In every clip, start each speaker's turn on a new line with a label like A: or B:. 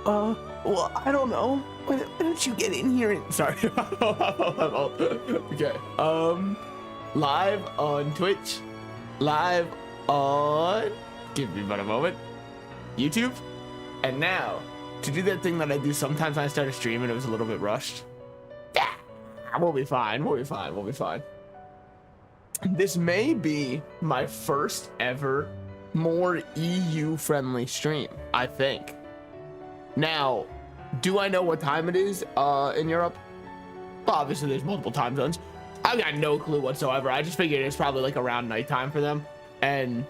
A: Well, I don't know. Why don't you get in here and... Sorry. Okay. Live on Twitch. Live on... Give me about a moment. YouTube. And now, to do that thing that I do sometimes when I start a stream and it was a little bit rushed. Yeah, we'll be fine. We'll be fine. We'll be fine. This may be my first ever more EU-friendly stream, I think. Now, do I know what time it is in Europe? Well, obviously, there's multiple time zones. I've got no clue whatsoever. I just figured it's probably like around nighttime for them. And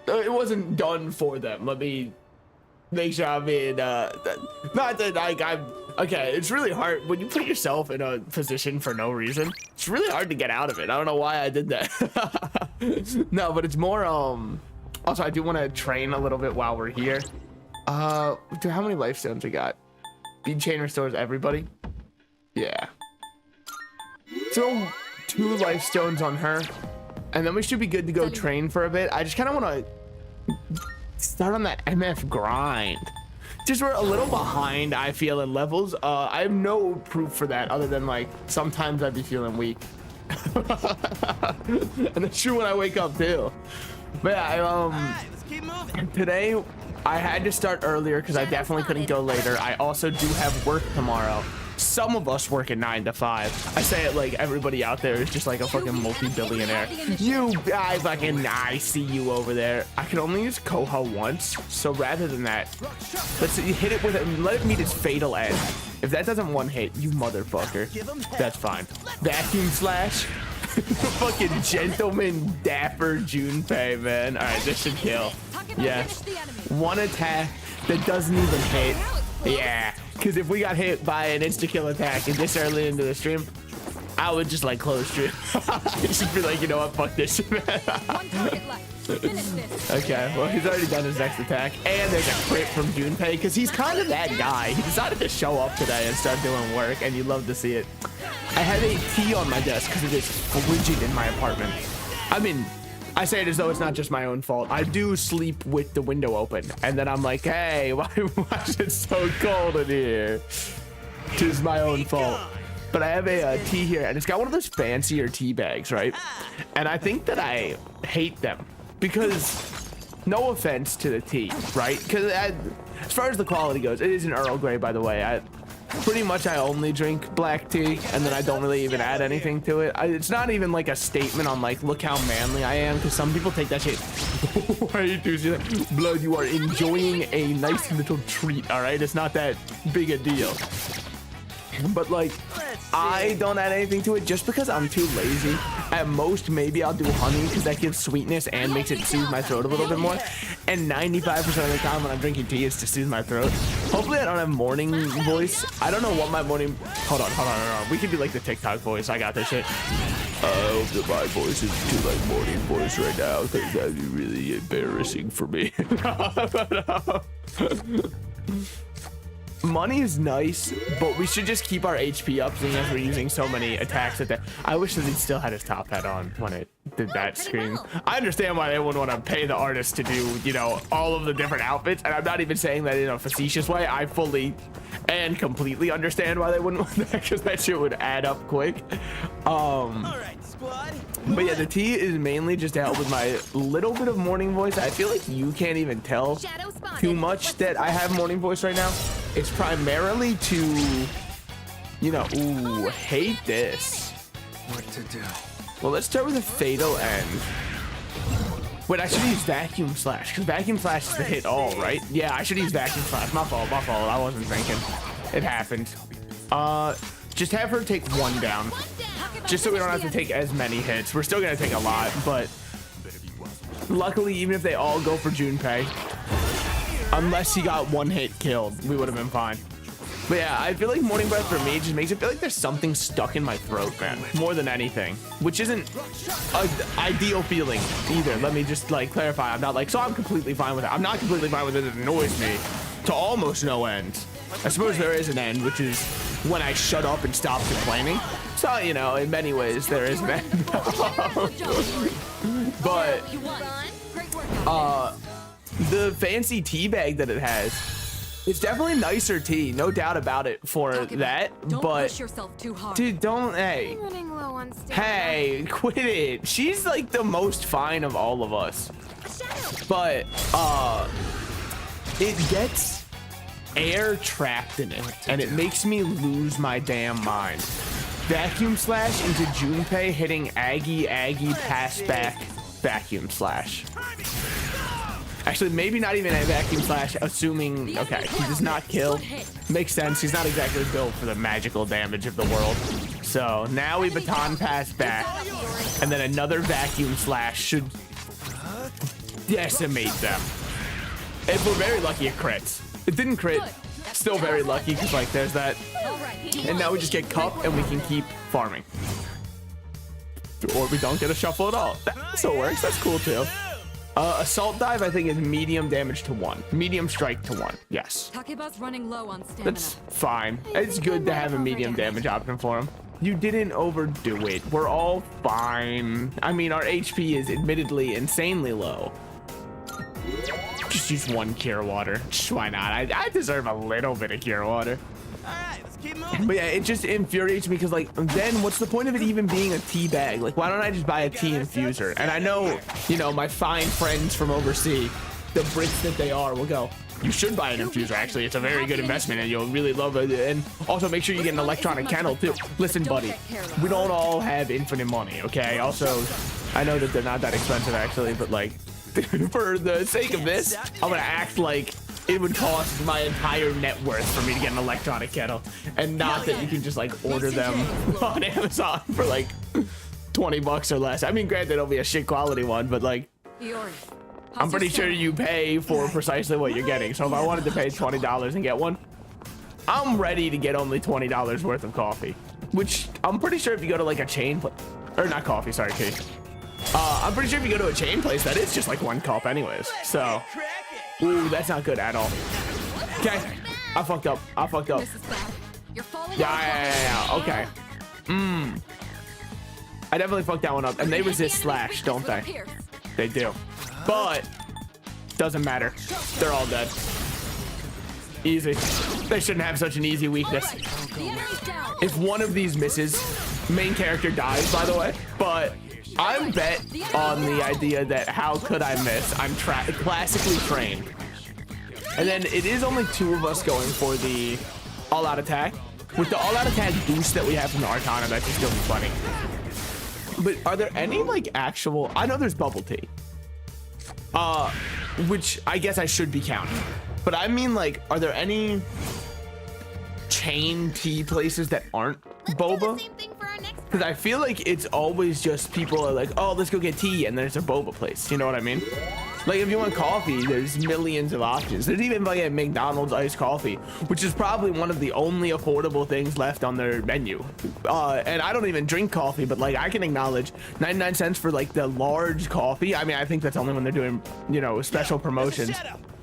A: it wasn't done for them. Let me make sure I'm in, not that like okay, it's really hard when you put yourself in a position for no reason. It's really hard to get out of it. I don't know why I did that. No, but it's more, also I do want to train a little bit while we're here. Dude, how many life stones we got? Bead chain restores everybody. Yeah. Throw 2 life stones on her. And then we should be good to go train for a bit. I just kind of want to start on that MF grind. Just we're a little behind, I feel, in levels. I have no proof for that other than like sometimes I'd be feeling weak. And that's true when I wake up too. But yeah, today I had to start earlier because I definitely couldn't go later. I also do have work tomorrow. Some of us work at 9 to 5. I say it like everybody out there is just like a fucking multi-billionaire. I see you over there. I can only use Koha once, so rather than that, let's hit it with it and let it meet its fatal end. If that doesn't one hit, you motherfucker, that's fine. Vacuum slash. Fucking gentleman dapper Junpei, man. All right, this should kill. Yes. One attack that doesn't even hit. Yeah. Because if we got hit by an insta-kill attack and this early into the stream, I would just like close stream. Just be like, you know what, fuck this shit, man. Okay, well, he's already done his next attack. And there's a crit from Junpei, because he's kind of that guy. He decided to show up today and start doing work, and you love to see it. I have a tea on my desk because it is frigid in my apartment. I mean, I say it as though it's not just my own fault. I do sleep with the window open, and then I'm like, hey, why is it so cold in here? 'Tis my own fault. But I have a tea here, and it's got one of those fancier tea bags, right? And I think that I hate them because, no offense to the tea, right? Because as far as the quality goes, it is an Earl Grey, by the way. Pretty much I only drink black tea, and then I don't really even add anything to it. It's not even like a statement on like, look how manly I am, because some people take that shit. Why are you doing that? Blood, you are enjoying a nice little treat, all right? It's not that big a deal. But like, I don't add anything to it just because I'm too lazy. At most, maybe I'll do honey because that gives sweetness and makes it soothe my throat a little bit more. And 95% of the time when I'm drinking tea is to soothe my throat. Hopefully I don't have morning voice. I don't know what my morning... Hold on. We could be like the TikTok voice. I got this shit. I hope that my voice is too like morning voice right now because that'd be really embarrassing for me. Money is nice, but we should just keep our HP up seeing as we're using so many attacks at that. I wish that he still had his top hat on when it did that screen. I understand why they wouldn't want to pay the artist to do, you know, all of the different outfits, and I'm not even saying that in a facetious way. I fully and completely understand why they wouldn't want that, because that shit would add up quick. But yeah, the tea is mainly just to help with my little bit of morning voice. I feel like you can't even tell too much that I have morning voice right now. It's primarily to, you know, ooh, hate this.
B: What to do?
A: Well, let's start with a fatal end. Wait, I should use vacuum slash, because vacuum slash is the hit all, right? Yeah, I should use vacuum slash. My fault. I wasn't thinking. It happened. Just have her take 1 down. Just so we don't have to take as many hits. We're still gonna take a lot, but luckily, even if they all go for Junpei, unless he got 1 hit killed, we would have been fine. But yeah, I feel like morning breath for me just makes it feel like there's something stuck in my throat, man, more than anything, which isn't an ideal feeling either. Let me just like clarify. I'm not like, so I'm completely fine with it. I'm not completely fine with it. It annoys me to almost no end. I suppose there is an end, which is when I shut up and stop complaining. So, you know, in many ways there is an end. But the fancy tea bag that it has. It's definitely nicer tea, no doubt about it for that.
B: Don't
A: but
B: push yourself too hard.
A: dude, don't. Hey,
C: I'm running low on stamina.
A: hey, quit it. She's like the most fine of all of us. But it gets air trapped in it, and it makes me lose my damn mind. Vacuum slash into Junpei, hitting Aggie, pass back, vacuum slash. Actually, maybe not even a vacuum slash, assuming, okay, he does not kill. Makes sense, he's not exactly built for the magical damage of the world. So now we baton pass back, and then another vacuum slash should decimate them. If we're very lucky, it crits. It didn't crit, still very lucky, because like there's that. And now we just get cup and we can keep farming. Or we don't get a shuffle at all. That also works, that's cool too. Assault dive, I think, is medium damage to 1. Medium strike to 1. Yes.
B: Takeba's running low on stamina.
A: That's fine. It's good to have a medium damage option for him. You didn't overdo it. We're all fine. I mean, our HP is admittedly insanely low. Just use 1 cure water. Why not? I deserve a little bit of cure water.
D: Alright, let's keep moving.
A: But yeah, it just infuriates me because, like, then what's the point of it even being a tea bag? Like, why don't I just buy a tea infuser? And I know, you know, my fine friends from overseas, the Brits that they are, will go, you should buy an infuser, actually. It's a very good investment, and you'll really love it. And also, make sure you get an electronic kettle, too. Listen, buddy, we don't all have infinite money, okay? Also, I know that they're not that expensive, actually, but, like, for the sake of this, I'm gonna act like it would cost my entire net worth for me to get an electronic kettle, and not that you can just like order them on Amazon for like 20 bucks or less. I mean, granted, it'll be a shit quality one, but like, I'm pretty sure you pay for precisely what you're getting. So if I wanted to pay $20 and get one, I'm ready to get only $20 worth of coffee, which I'm pretty sure if you go to like a chain place, or not coffee, sorry, Kate. I'm pretty sure if you go to a chain place, that is just like 1 cup anyways. So, ooh, that's not good at all. Okay, I fucked up. I fucked up. Yeah, okay. I definitely fucked that one up. And they resist slash, don't they? They do. But, doesn't matter. They're all dead. Easy. They shouldn't have such an easy weakness. If one of these misses, main character dies, by the way. But I'm bet on the idea that how could I miss? I'm classically trained. And then it is only 2 of us going for the all-out attack. With the all-out attack boost that we have from the Arcana, that's just gonna be funny. But are there any like actual, I know there's bubble tea. Which I guess I should be counting. But I mean, like, are there any chain tea places that aren't boba? Because I feel like it's always just people are like, oh, let's go get tea, and there's a boba place. You know what I mean? Like, if you want coffee, there's millions of options. There's even like a McDonald's iced coffee, which is probably one of the only affordable things left on their menu. And I don't even drink coffee, but like I can acknowledge 99 cents for like the large coffee. I mean, I think that's only when they're doing, you know, special promotions.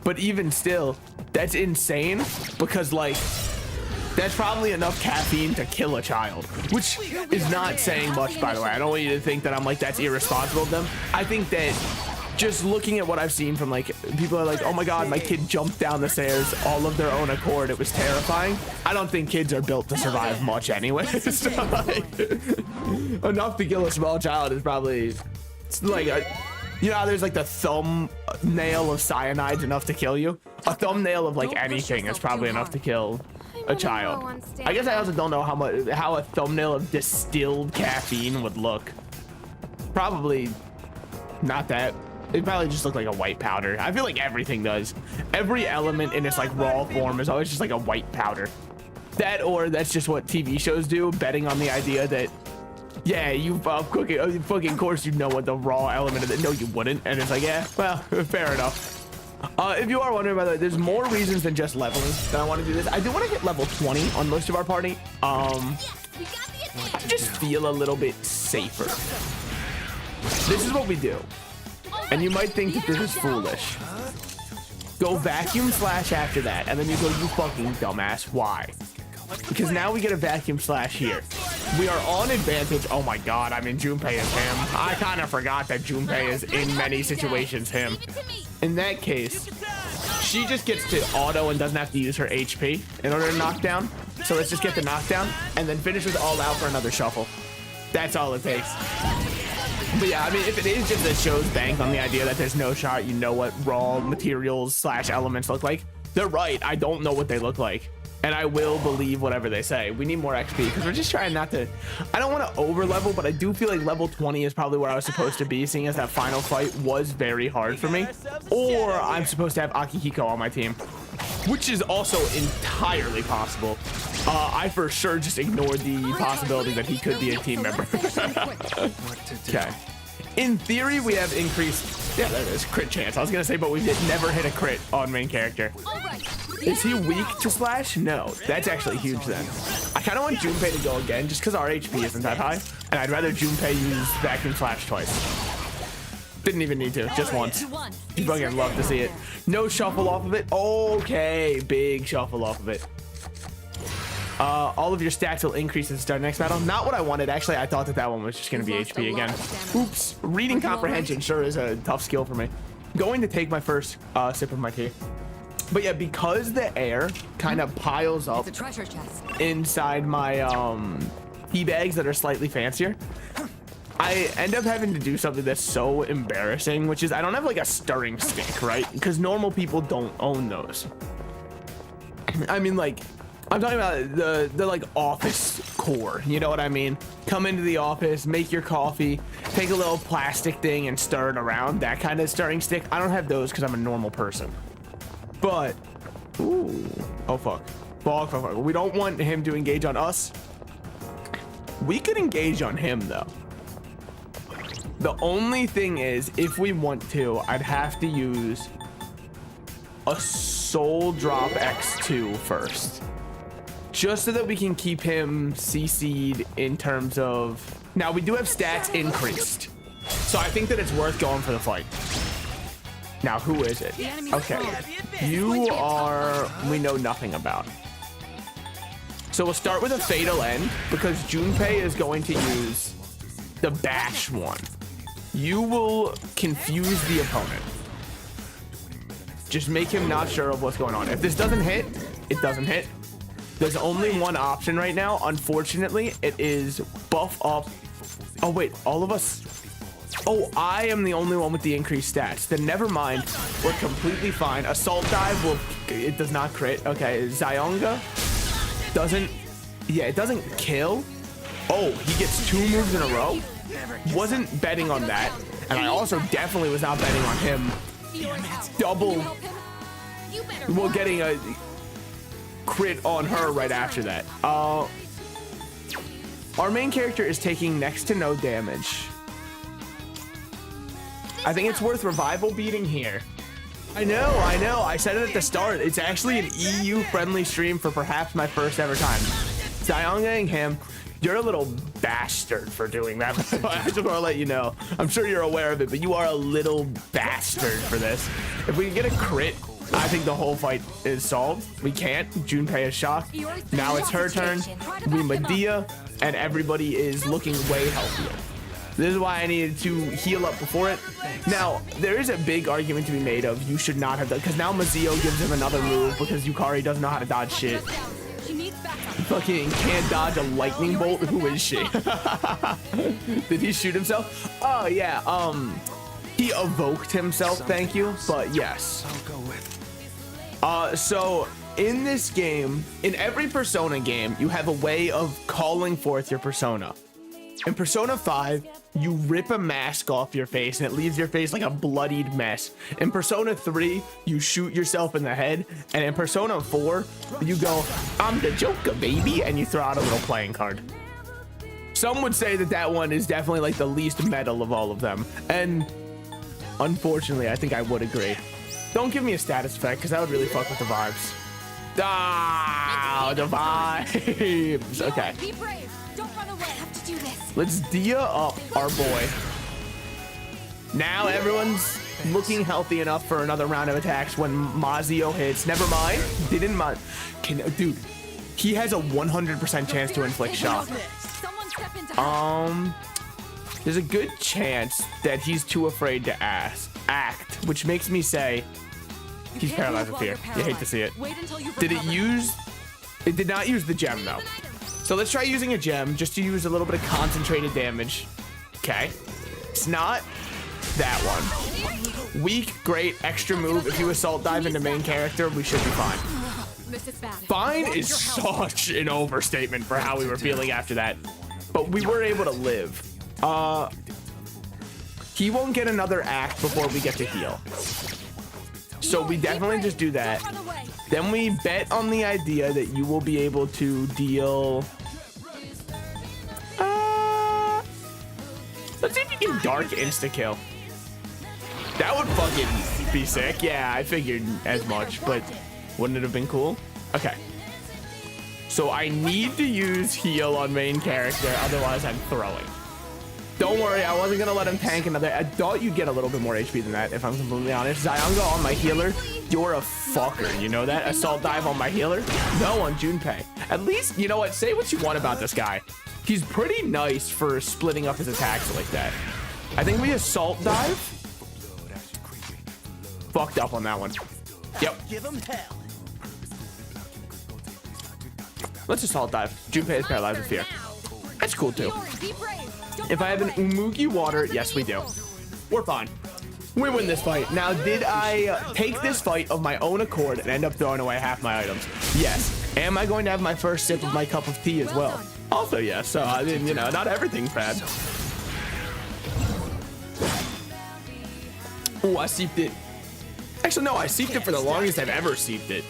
A: But even still, that's insane because like, that's probably enough caffeine to kill a child, which is not saying much, by the way. I don't want you to think that I'm like, that's irresponsible of them. I think that just looking at what I've seen from like, people are like, oh my God, my kid jumped down the stairs all of their own accord. It was terrifying. I don't think kids are built to survive much anyway. So, like, enough to kill a small child is probably, it's like, you know how there's like the thumbnail of cyanide's enough to kill you? A thumbnail of like anything is probably enough to kill a child. I guess I also don't know how a thumbnail of distilled caffeine would look. Probably not that. It probably just looked like a white powder. I feel like everything does. Every element in its like raw form is always just like a white powder. That, or that's just what TV shows do, betting on the idea that, yeah, you fucking course you know what the raw element of it. No, you wouldn't. And it's like, yeah, well, fair enough. If you are wondering, by the way, there's more reasons than just leveling that I want to do this. I do want to hit level 20 on most of our party. I just feel a little bit safer. This is what we do. And you might think that this is foolish. Go vacuum slash after that, and then you go, you fucking dumbass. Why? Because now we get a vacuum slash here. We are on advantage. Oh my God, I mean, Junpei is him. I kind of forgot that Junpei is in many situations him. In that case, she just gets to auto and doesn't have to use her HP in order to knock down. So let's just get the knockdown and then finish with all out for another shuffle. That's all it takes. But yeah, I mean, if it is just a show's bank on the idea that there's no shot, you know what raw materials / elements look like, they're right. I don't know what they look like. And I will believe whatever they say. We need more XP because we're just trying not to. I don't want to over level, but I do feel like level 20 is probably where I was supposed to be, seeing as that final fight was very hard for me. Or I'm supposed to have Akihiko on my team, which is also entirely possible. I for sure just ignored the possibility that he could be a team member. Okay. In theory, we have increased. Yeah, there it is. Crit chance. I was gonna say, but we never hit a crit on main character. Is he weak to slash? No. That's actually huge then. I kind of want Junpei to go again just because our HP isn't that high. And I'd rather Junpei use vacuum slash twice. Didn't even need to. Just once. You fucking love to see it. No shuffle off of it. Okay. Big shuffle off of it. All of your stats will increase at the start of next battle. Not what I wanted. Actually, I thought that one was just going to be HP again. Oops. Reading comprehension sure is a tough skill for me. Going to take my first sip of my tea. But yeah, because the air kind of piles up inside my tea bags that are slightly fancier, I end up having to do something that's so embarrassing, which is I don't have like a stirring stick, right? Because normal people don't own those. I mean, like, I'm talking about the like office core, you know what I mean? Come into the office, make your coffee, take a little plastic thing and stir it around, that kind of stirring stick. I don't have those because I'm a normal person. But, ooh, oh fuck. Fuck. We don't want him to engage on us. We could engage on him though. The only thing is, if we want to, I'd have to use a soul drop X2 first. Just so that we can keep him CC'd in terms of... Now, we do have stats increased. So I think that it's worth going for the fight. Now, who is it? Okay. You are... We know nothing about. So we'll start with a Fatal End, because Junpei is going to use the Bash one. You will confuse the opponent. Just make him not sure of what's going on. If this doesn't hit, it doesn't hit. There's only one option right now. Unfortunately, it is buff up. Oh, wait, all of us. Oh, I am the only one with the increased stats. Then never mind. We're completely fine. Assault dive will, it does not crit. Okay, Zionga doesn't, yeah, it doesn't kill. Oh, he gets 2 moves in a row. Wasn't betting on that. And I also definitely was not betting on him. Double. Well, getting a crit on her right after that. Our main character is taking next to no damage. I think it's worth revival beating here. I know. I said it at the start. It's actually an EU friendly stream for perhaps my first ever time. Zionga-ing him. You're a little bastard for doing that. I just want to let you know. I'm sure you're aware of it, but you are a little bastard for this. If we can get a crit, I think the whole fight is solved. We can't. Junpei is shocked. Now it's her turn. We Medea, and everybody is looking way healthier. This is why I needed to heal up before it. Now, there is a big argument to be made of you should not have done, because now Mazio gives him another move because Yukari doesn't know how to dodge shit. Fucking can't dodge a lightning bolt. Who is she? Did he shoot himself? Oh yeah. He evoked himself. Thank you. But yes. So in this game, in every Persona game, you have a way of calling forth your persona. In Persona 5, you rip a mask off your face and it leaves your face like a bloodied mess. In Persona 3, you shoot yourself in the head. And in Persona 4, you go, I'm the Joker, baby, and you throw out a little playing card. Some would say that that one is definitely like the least metal of all of them. And unfortunately, I think I would agree. Don't give me a status effect because that would really fuck with the vibes. Ah, the vibes. Okay.
B: Be brave. Don't run away. I have to do this.
A: Let's Dia up our boy. Now everyone's looking healthy enough for another round of attacks when Mazio hits. Never mind. Didn't mind. Dude, he has a 100% chance to inflict shock. There's a good chance that he's too afraid to act. which makes me say he's paralyzed with fear. You hate to see it. Did it use? It did not use the gem though. So let's try using a gem just to use a little bit of concentrated damage. Okay. It's not that one. Weak, great, extra move. If you assault dive into main character, we should be fine. Fine is such an overstatement for how we were feeling after that. But we were able to live. He won't get another act before we get to heal. So we definitely just do that. Then we bet on the idea that you will be able to deal... let's see if you can dark insta-kill. That would fucking be sick. Yeah, I figured as much, but wouldn't it have been cool? Okay. So I need to use heal on main character, otherwise I'm throwing. Don't worry, I wasn't gonna let him tank another. I thought you'd get a little bit more HP than that, if I'm completely honest. Zionga on my healer, you're a fucker, you know that? Assault dive on my healer? No, on Junpei. At least, you know what, say what you want about this guy. He's pretty nice for splitting up his attacks like that. I think we assault dive. Fucked up on that one. Yep.
D: Give him hell.
A: Let's assault dive. Junpei is paralyzed with fear. That's cool too. If I have an Umugi water, yes we do. We're fine. We win this fight. Now, did I take this fight of my own accord and end up throwing away half my items? Yes. Am I going to have my first sip of my cup of tea as well? Also yes. So I mean, you know, not everything's bad. Oh, I seeped it. Actually, no, I seeped it for the longest I've ever seeped it.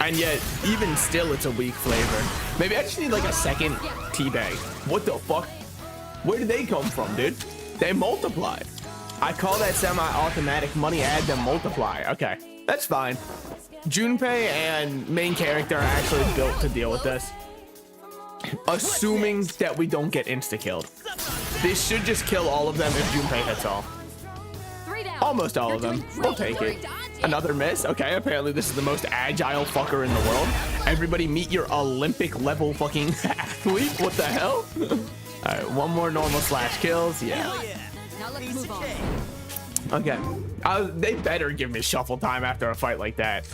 A: And yet, even still, it's a weak flavor. Maybe I just need like a second tea bag. What the fuck? Where did they come from, dude? They multiply. I call that semi-automatic money add them multiply. Okay, that's fine. Junpei and main character are actually built to deal with this. Assuming that we don't get insta-killed. This should just kill all of them if Junpei hits all. Almost all of them. We'll take it. Another miss. Okay, apparently this is the most agile fucker in the world. Everybody meet your Olympic level fucking athlete. What the hell? All right, one more normal slash kills. Yeah.
B: Now let's move on.
A: Okay. They better give me shuffle time after a fight like that.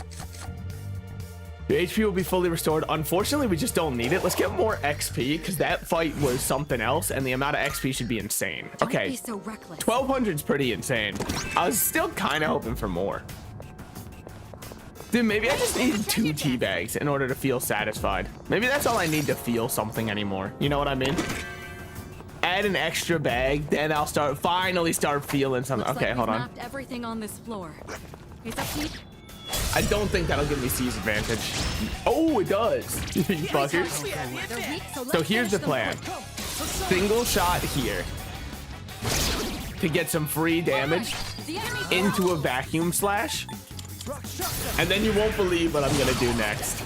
A: Your HP will be fully restored. Unfortunately, we just don't need it. Let's get more XP because that fight was something else and the amount of XP should be insane. Okay.
B: Don't be so reckless.
A: 1200 is pretty insane. I was still kind of hoping for more. Dude, maybe I just need 2 tea bags in order to feel satisfied. Maybe that's all I need to feel something anymore. You know what I mean? Add an extra bag, then I'll finally start feeling something.
B: Looks
A: okay,
B: like
A: hold
B: we've
A: on.
B: mapped everything on this floor. Is that Pete?
A: I don't think that'll give me seize advantage. Oh, it does. You fuckers.
B: They're weak,
A: So here's the plan. Single shot here to get some free damage into a vacuum slash. And then you won't believe what I'm gonna do next.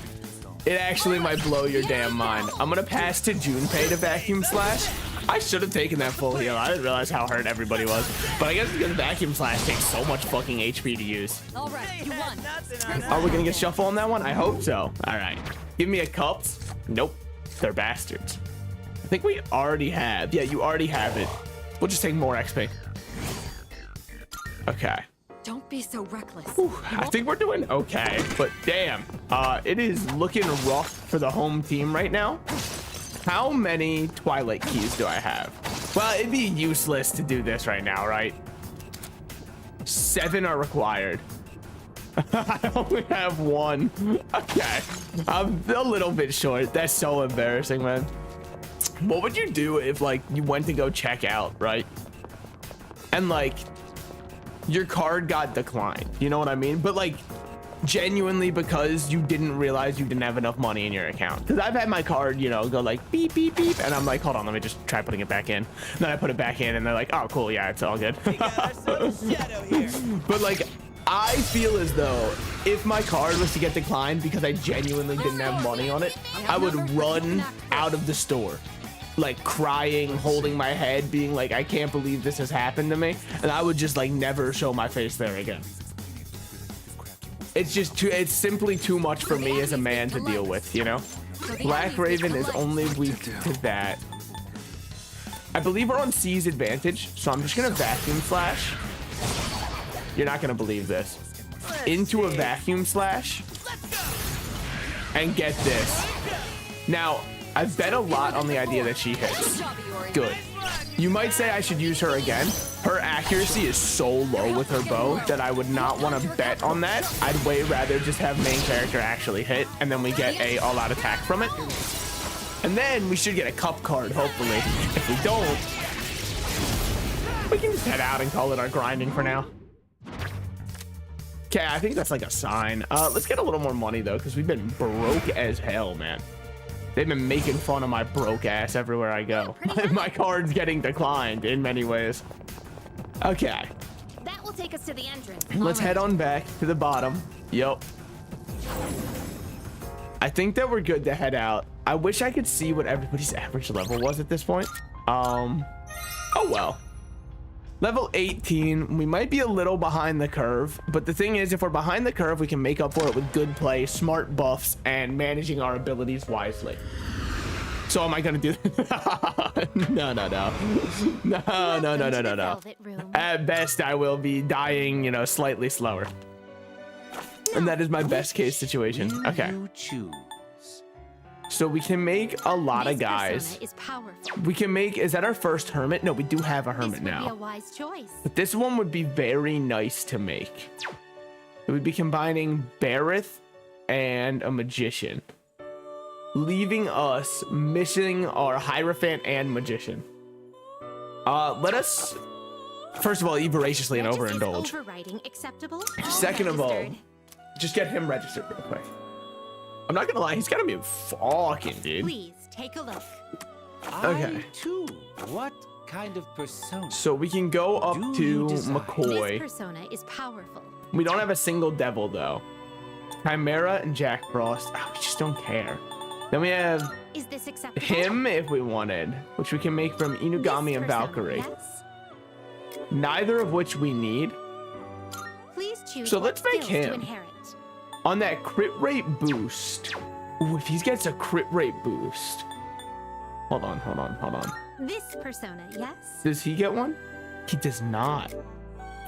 A: It actually might blow your damn mind. I'm gonna pass to Junpei to vacuum slash. I should have taken that full heal. I didn't realize how hurt everybody was. But I guess because vacuum slash takes so much fucking HP to use.
B: All right, you won.
A: Are we gonna get shuffle on that one? I hope so. All right. Give me a cup. Nope. They're bastards. I think we already have. Yeah, you already have it. We'll just take more XP. Okay.
B: Don't be so reckless.
A: Whew, I think we're doing okay, but damn, it is looking rough for the home team right now. How many Twilight keys do I have? Well, it'd be useless to do this right now, right? 7 are required. I only have 1. Okay, I'm a little bit short. That's so embarrassing, man. What would you do if like you went to go check out, right? And like your card got declined, you know what I mean? But like genuinely because you didn't realize you didn't have enough money in your account. Because I've had my card, you know, go like beep beep beep, and I'm like, hold on, let me just try putting it back in. And then I put it back in and they're like, oh cool, yeah, it's all good.
D: We got ourselves a shadow here.
A: But like I feel as though if my card was to get declined because I genuinely didn't have money on it, I would run out of the store, like crying, holding my head, being like, I can't believe this has happened to me. And I would just like never show my face there again. It's just too, it's simply too much for me as a man to deal with, you know? Black Raven is only weak to that. I believe we're on C's advantage, so I'm just gonna vacuum flash. You're not gonna believe this. Into a vacuum slash and get this. Now, I've bet a lot on the idea that she hits. Good. You might say I should use her again. Her accuracy is so low with her bow that I would not want to bet on that. I'd way rather just have main character actually hit, and then we get a all-out attack from it. And then we should get a cup card, hopefully. If we don't, we can just head out and call it our grinding for now. Okay, I think that's like a sign. Let's get a little more money though, because we've been broke as hell, man. They've been making fun of my broke ass everywhere I go. My card's getting declined in many ways. Okay.
C: That will take us to the entrance.
A: Let's head on back to the bottom. Yup. I think that we're good to head out. I wish I could see what everybody's average level was at this point. Oh well. Level 18, we might be a little behind the curve, but the thing is, if we're behind the curve, we can make up for it with good play, smart buffs, and managing our abilities wisely. So am I gonna do no. At best, I will be dying, you know, slightly slower. And that is my best case situation. Okay. So we can make a lot of guys.
C: Is powerful.
A: We can make, is that our first hermit? No, we do have a
C: This
A: hermit
C: would be a
A: now.
C: wise choice.
A: But this one would be very nice to make. It would be combining Barith and a magician, leaving us missing our Hierophant and magician. Let us, first of all, eat voraciously and
C: Regis is
A: overindulge.
C: overriding acceptable.
A: Second of all,
C: Registered.
A: just get him registered real quick. I'm not gonna lie, he's gotta be fucking, dude.
C: Please take a look.
A: Okay.
E: I too. What kind of persona?
A: So we can go up
E: Do
A: to
E: you desire?
C: This
A: McCoy.
C: persona is powerful.
A: We don't have a single devil though. Chimera and Jack Frost. Oh, we just don't care. Then we have
C: Is this acceptable?
A: him if we wanted, which we can make from
C: This
A: Inugami and
C: persona,
A: Valkyrie.
C: yes?
A: Neither of which we need.
C: Please choose
A: So
C: what
A: let's make
C: skills to
A: him.
C: inherit.
A: On that crit rate boost. Ooh, if he gets a crit rate boost. Hold on.
C: This persona, yes?
A: Does he get one? He does not.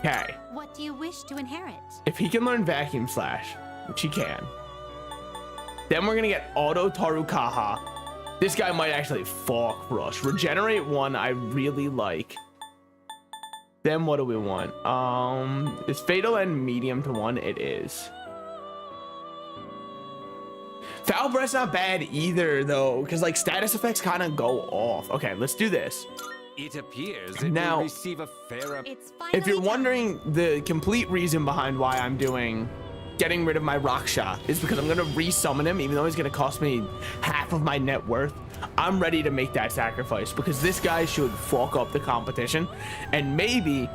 A: Okay.
C: What do you wish to inherit?
A: If he can learn Vacuum Slash, which he can, then we're gonna get Auto Tarukaha. This guy might actually fall crush. Regenerate 1, I really like. Then what do we want? Is Fatal End medium to 1? It is. Foul Breath's not bad either though, because like status effects kind of go off. Okay, let's do this.
E: It appears it
A: Now-
E: will receive a fair.
C: It's
A: If you're
C: finally
A: wondering the complete reason behind why I'm doing getting rid of my rock shot is because I'm gonna resummon him, even though he's gonna cost me half of my net worth. I'm ready to make that sacrifice because this guy should fuck up the competition, and maybe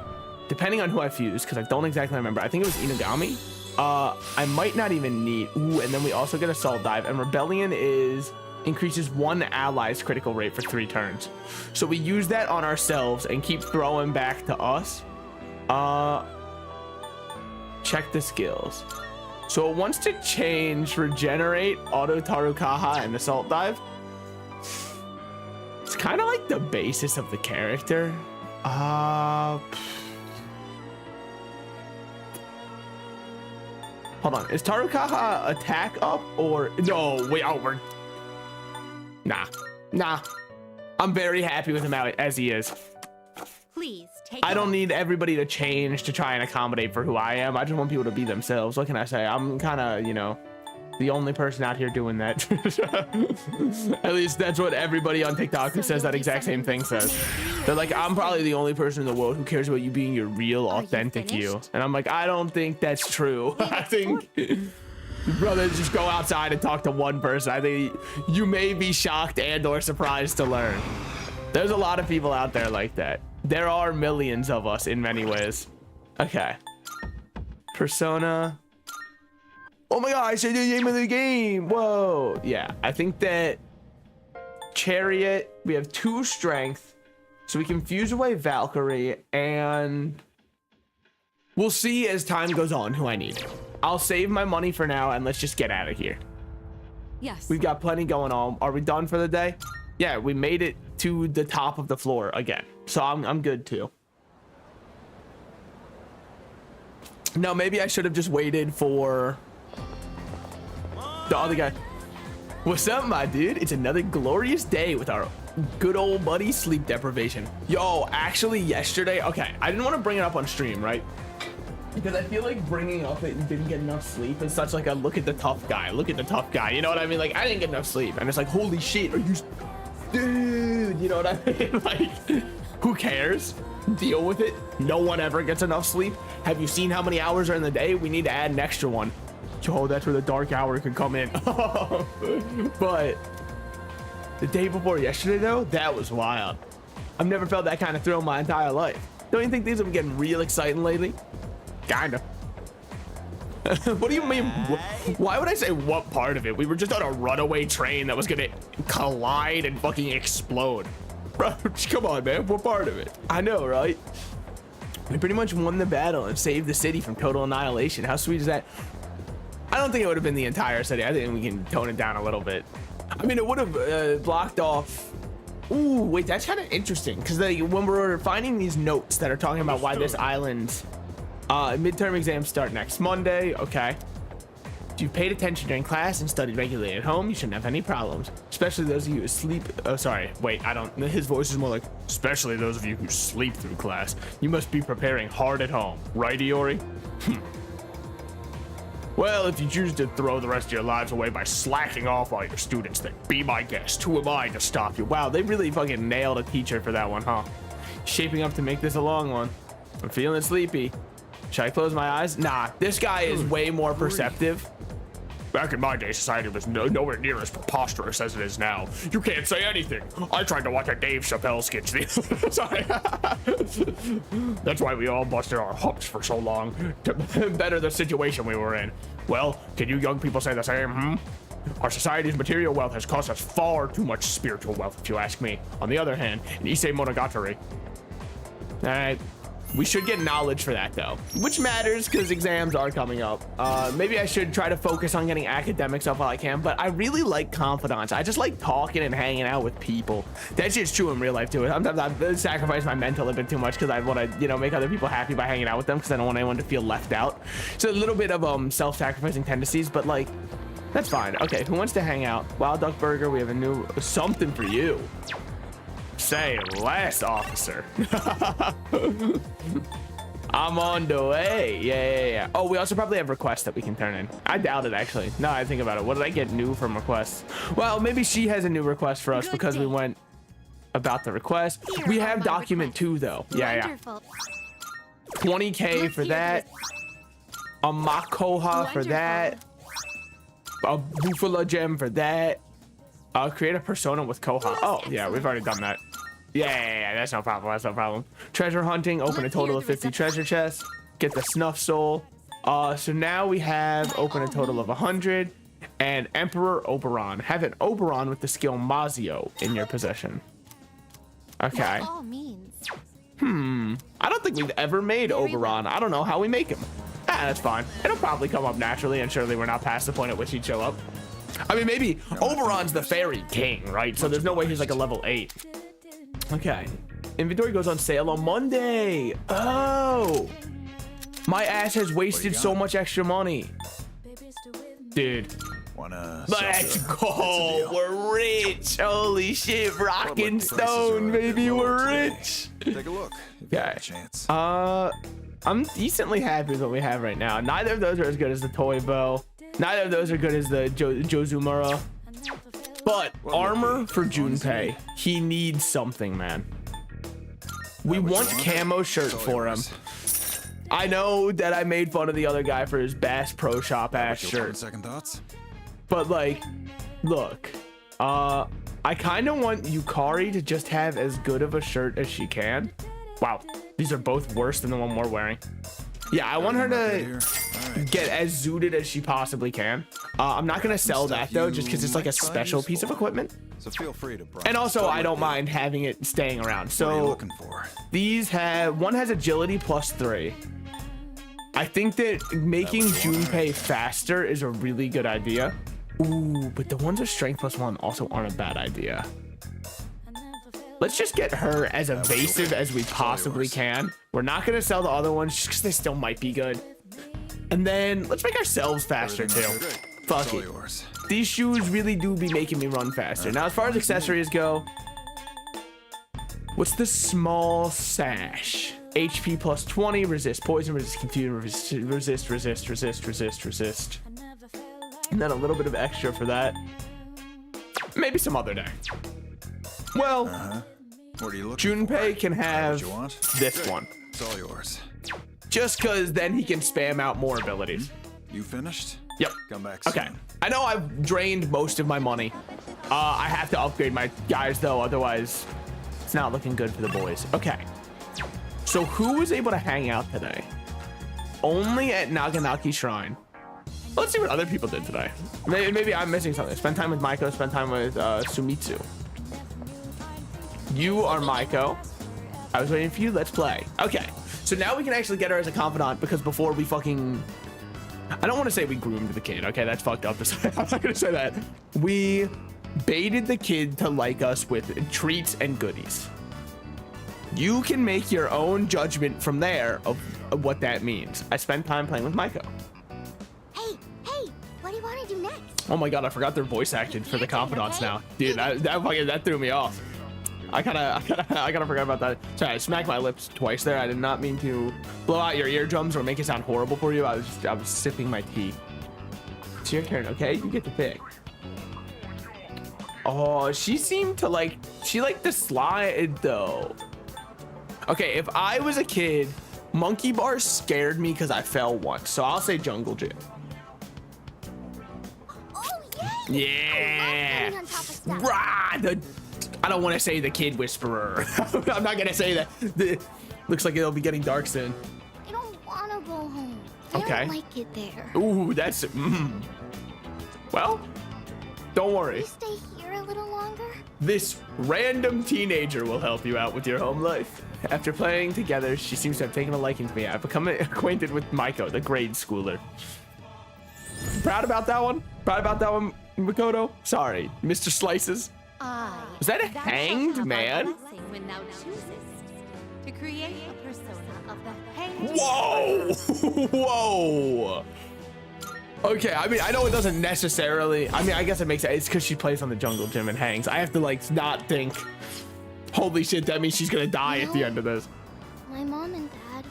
A: depending on who I fuse, because I don't exactly remember, I think it was Inugami. I might not even need. Ooh, and then we also get Assault Dive, and Rebellion increases one ally's critical rate for 3 turns. So we use that on ourselves and keep throwing back to us. Check the skills. So it wants to change Regenerate, Auto Tarukaha, and Assault Dive. It's kind of like the basis of the character. Hold on, is Tarukaha attack up or no? Wait, oh, we're nah. I'm very happy with him out as he is.
C: Please take
A: I don't
C: a
A: need everybody to change to try and accommodate for who I am. I just want people to be themselves. What can I say? I'm kind of, you know, the only person out here doing that. At least that's what everybody on TikTok who
C: So
A: says that
C: you'll be
A: exact same thing
C: summoning
A: says.
C: somebody
A: They're like, I'm probably the only person in the world who cares about you being your real,
C: Are you
A: authentic you.
C: finished?
A: And I'm like, I don't think that's true. I think, brother, just go outside and talk to one person. I think you may be shocked and or surprised to learn. There's a lot of people out there like that. There are millions of us in many ways. Okay. Persona. Oh my god, I said the name of the game. Whoa. Yeah, I think that Chariot, we have 2 strength, so we can fuse away Valkyrie, and we'll see as time goes on who I need. I'll save my money for now, and let's just get out of here.
B: Yes.
A: We've got plenty going on. Are we done for the day? Yeah, we made it to the top of the floor again, so I'm good too. No, maybe I should have just waited for the other guy. What's up, my dude? It's another glorious day with our good old buddy sleep deprivation. Yo, actually yesterday, okay, I didn't want to bring it up on stream, right? Because I feel like bringing up that you didn't get enough sleep is such like a look at the tough guy, you know what I mean? Like, I didn't get enough sleep, and it's like, holy shit, are you, dude, you know what I mean? Like, who cares? Deal with it. No one ever gets enough sleep. Have you seen how many hours are in the day? We need to add an extra one. Yo, that's where the dark hour could come in. But the day before yesterday, though, that was wild. I've never felt that kind of thrill in my entire life. Don't you think things have been getting real exciting lately? Kinda. What do you mean? Why would I say what part of it? We were just on a runaway train that was gonna collide and fucking explode. Bro, come on, man. What part of it? I know, right? We pretty much won the battle and saved the city from total annihilation. How sweet is that? I don't think it would have been the entire city. I think we can tone it down a little bit. I mean, it would have blocked off. Ooh, wait, that's kind of interesting because when we're finding these notes that are talking about why this island's midterm exams start next Monday. Okay. If you've paid attention during class and studied regularly at home, you shouldn't have any problems. Especially those of you who sleep. Oh, sorry. Wait, I don't. His voice is more like, especially those of you who sleep through class. You must be preparing hard at home. Right, Iori? Well, if you choose to throw the rest of your lives away by slacking off while you're students, then be my guest. Who am I to stop you? Wow, they really fucking nailed a teacher for that one, huh? Shaping up to make this a long one. I'm feeling sleepy. Should I close my eyes? Nah, this guy is way more perceptive. Back in my day, society was nowhere near as preposterous as it is now. You can't say anything. I tried to watch a Dave Chappelle sketch. Sorry. That's why we all busted our humps for so long, to better the situation we were in. Well, can you young people say the same? Our society's material wealth has cost us far too much spiritual wealth, if you ask me. On the other hand, in Issei Monogatari, we should get knowledge for that though, which matters because exams are coming up. Maybe I should try to focus on getting academics up while I can, but I really like confidants. I just like talking and hanging out with people. That's just true in real life too. Sometimes I sacrifice my mental a bit too much because I want to, you know, make other people happy by hanging out with them because I don't want anyone to feel left out. So a little bit of self-sacrificing tendencies, but like, that's fine. Okay, who wants to hang out? Wild Duck Burger, we have a new something for you. Say less, officer. I'm on the way. Yeah. Oh, we also probably have requests that we can turn in. I doubt it, actually. No, I think about it. What did I get new from requests? Well, maybe she has a new request for us because we went about the request. We have document 2 though. Yeah. 20K for that. A Makoha for that. A Bufala gem for that. Create a persona with Koha. Oh, yeah, we've already done that. Yeah, that's no problem. Treasure hunting, open a total of 50 treasure chests. Get the snuff soul. So now we have open a total of 100. And Emperor Oberon. Have an Oberon with the skill Mazio in your possession. Okay.
C: All means.
A: I don't think we've ever made Oberon. I don't know how we make him. That's fine. It'll probably come up naturally, and surely we're not past the point at which he'd show up. I mean, maybe Oberon's the fairy king, right? So there's no way he's like a level 8. Okay. Inventory goes on sale on Monday. Oh. My ass has wasted so much extra money. Dude. Let's go. We're rich. Holy shit. Rockin' stone, baby. We're rich.
F: Take a look.
A: Okay. I'm decently happy with what we have right now. Neither of those are as good as the toy bow. Neither of those are good as the Jozumura. But armor for Junpei. He needs something, man. We want camo shirt for him. I know that I made fun of the other guy for his Bass Pro Shop ass shirt.
F: Second thoughts?
A: But like, look, I kind of want Yukari to just have as good of a shirt as she can. Wow, these are both worse than the one we're wearing. Yeah, I want her to get as zooted as she possibly can. I'm not gonna sell that though, just because it's like a special piece of equipment.
F: So feel free to.
A: And also, I don't mind having it staying around. So these have, one has agility +3. I think that making Junpei faster is a really good idea. Ooh, but the ones with strength +1 also aren't a bad idea. Let's just get her as evasive as we possibly can. We're not gonna sell the other ones just because they still might be good. And then let's make ourselves faster too. Fuck it. These shoes really do be making me run faster. Now, as far as accessories go, what's the small sash? HP plus 20, resist poison, resist confusion, resist. And then a little bit of extra for that. Maybe some other day. Well,
F: What are you looking for?
A: Junpei can have
F: What you want?
A: this one.
F: It's all yours.
A: Just because then he can spam out more abilities.
F: You finished?
A: Yep.
F: Come back
A: Okay.
F: soon.
A: I know I've drained most of my money. I have to upgrade my guys though, otherwise it's not looking good for the boys. Okay. So who was able to hang out today? Only at Naganaki Shrine. Let's see what other people did today. Maybe I'm missing something. Spend time with Maiko, spend time with Sumitsu. You are Maiko. I was waiting for you. Let's play. Okay. So now we can actually get her as a confidant because before we fucking... I don't want to say we groomed the kid. Okay, that's fucked up to say. I'm not going to say that. We baited the kid to like us with treats and goodies. You can make your own judgment from there of what that means. I spent time playing with Maiko.
C: Hey, what do you want to do next?
A: Oh my god, I forgot their voice acting for the confidants now. Dude, that threw me off. I kinda forgot about that. Sorry, I smacked my lips twice there. I did not mean to blow out your eardrums or make it sound horrible for you. I was sipping my tea. It's your turn, okay? You get to pick. Oh, she seemed to like, she liked the slide though. Okay, if I was a kid, Monkey Bars scared me because I fell once. So I'll say Jungle Gym.
C: Oh, yay!
A: Yeah.
C: I love getting on top of stuff.
A: Rah, I don't want to say the Kid Whisperer. I'm not gonna say that. Looks like it'll be getting dark soon.
C: I don't want to go home.
A: Okay.
C: I don't like it there.
A: Ooh, that's well, don't
C: Can
A: worry.
C: you stay here a little longer?
A: This random teenager will help you out with your home life. After playing together, she seems to have taken a liking to me. I've become acquainted with Maiko, the grade schooler. Proud about that one? Proud about that one, Makoto? Sorry, Mr. Slices. Was that a hanged man?
C: When thou choosest to create a persona of the hanged.
A: Whoa! Whoa! Okay, I mean, I know it doesn't necessarily. I mean, I guess it makes sense. It's because she plays on the Jungle Gym and hangs. I have to like not think. Holy shit! That means she's gonna die at the end of this.
C: My mom and dad,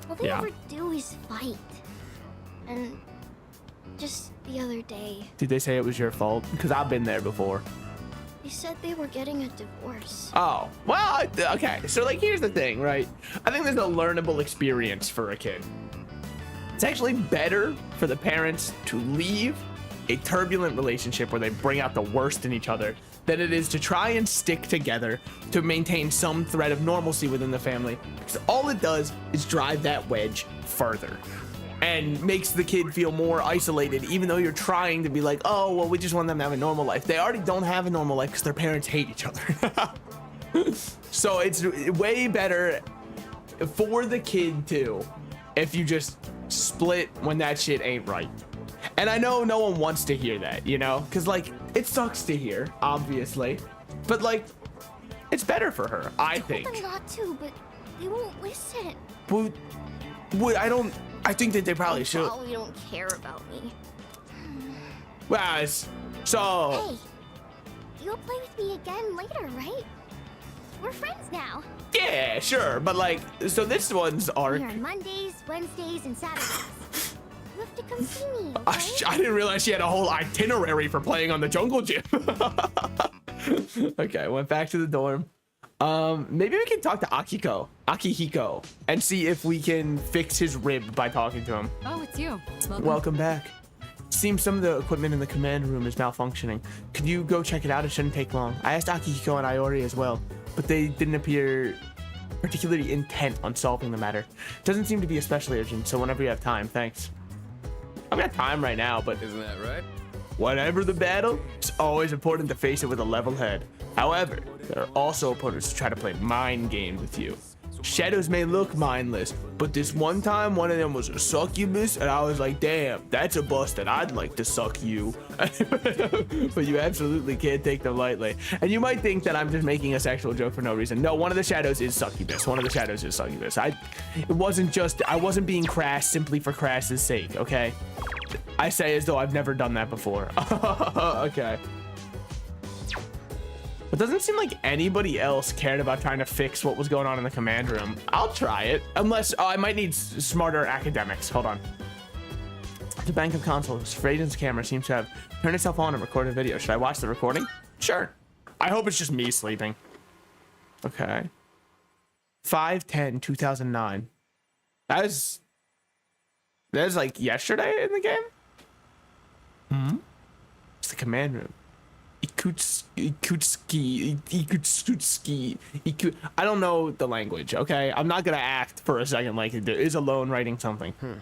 C: all they
A: Yeah.
C: ever do is fight. And just the other day,
A: Did they say it was your fault? Because I've been there before.
C: they said they were getting a divorce.
A: Oh, well, okay. So like, here's the thing, right? I think there's a learnable experience for a kid. It's actually better for the parents to leave a turbulent relationship where they bring out the worst in each other than it is to try and stick together to maintain some thread of normalcy within the family. Because all it does is drive that wedge further and makes the kid feel more isolated, even though you're trying to be like, oh, well, we just want them to have a normal life. They already don't have a normal life because their parents hate each other. So it's way better for the kid too if you just split when that shit ain't right. And I know no one wants to hear that, you know, because like it sucks to hear, obviously, but like it's better for her, I think.
C: Them not to, but they won't listen.
A: But I think that they probably should.
C: Probably don't care about me.
A: Well, so
C: Hey, you'll play with me again later, right? We're friends now.
A: yeah, sure, but like, so this one's arc.
C: We're on Mondays, Wednesdays, and Saturdays. You have to come see me,
A: I
C: right?
A: didn't realize she had a whole itinerary for playing on the Jungle Gym. Okay, went back to the dorm. Maybe we can talk to Akihiko, and see if we can fix his rib by talking to him.
B: Oh, it's you.
A: Welcome back. Seems some of the equipment in the command room is malfunctioning. Could you go check it out? It shouldn't take long. I asked Akihiko and Iori as well, but they didn't appear particularly intent on solving the matter. Doesn't seem to be especially urgent, so whenever you have time, thanks. I've got time right now, but
E: Isn't that right?
A: whatever the battle, it's always important to face it with a level head. However, there are also opponents who try to play mind games with you. Shadows may look mindless, but this one time one of them was a succubus, and I was like, damn, that's a bust that I'd like to suck you. But you absolutely can't take them lightly. And you might think that I'm just making a sexual joke for no reason. No, one of the shadows is succubus. One of the shadows is succubus. I wasn't being crass simply for crass's sake, okay? I say as though I've never done that before. Okay. It doesn't seem like anybody else cared about trying to fix what was going on in the command room. I'll try it, unless I might need smarter academics. Hold on. The bank of consoles. Freyden's camera seems to have turned itself on and recorded a video. Should I watch the recording? Sure. I hope it's just me sleeping. Okay. 5/10/2009. That's like yesterday in the game. It's the command room. Ikutski. I don't know the language, okay? I'm not gonna act for a second like there is alone writing something.
G: A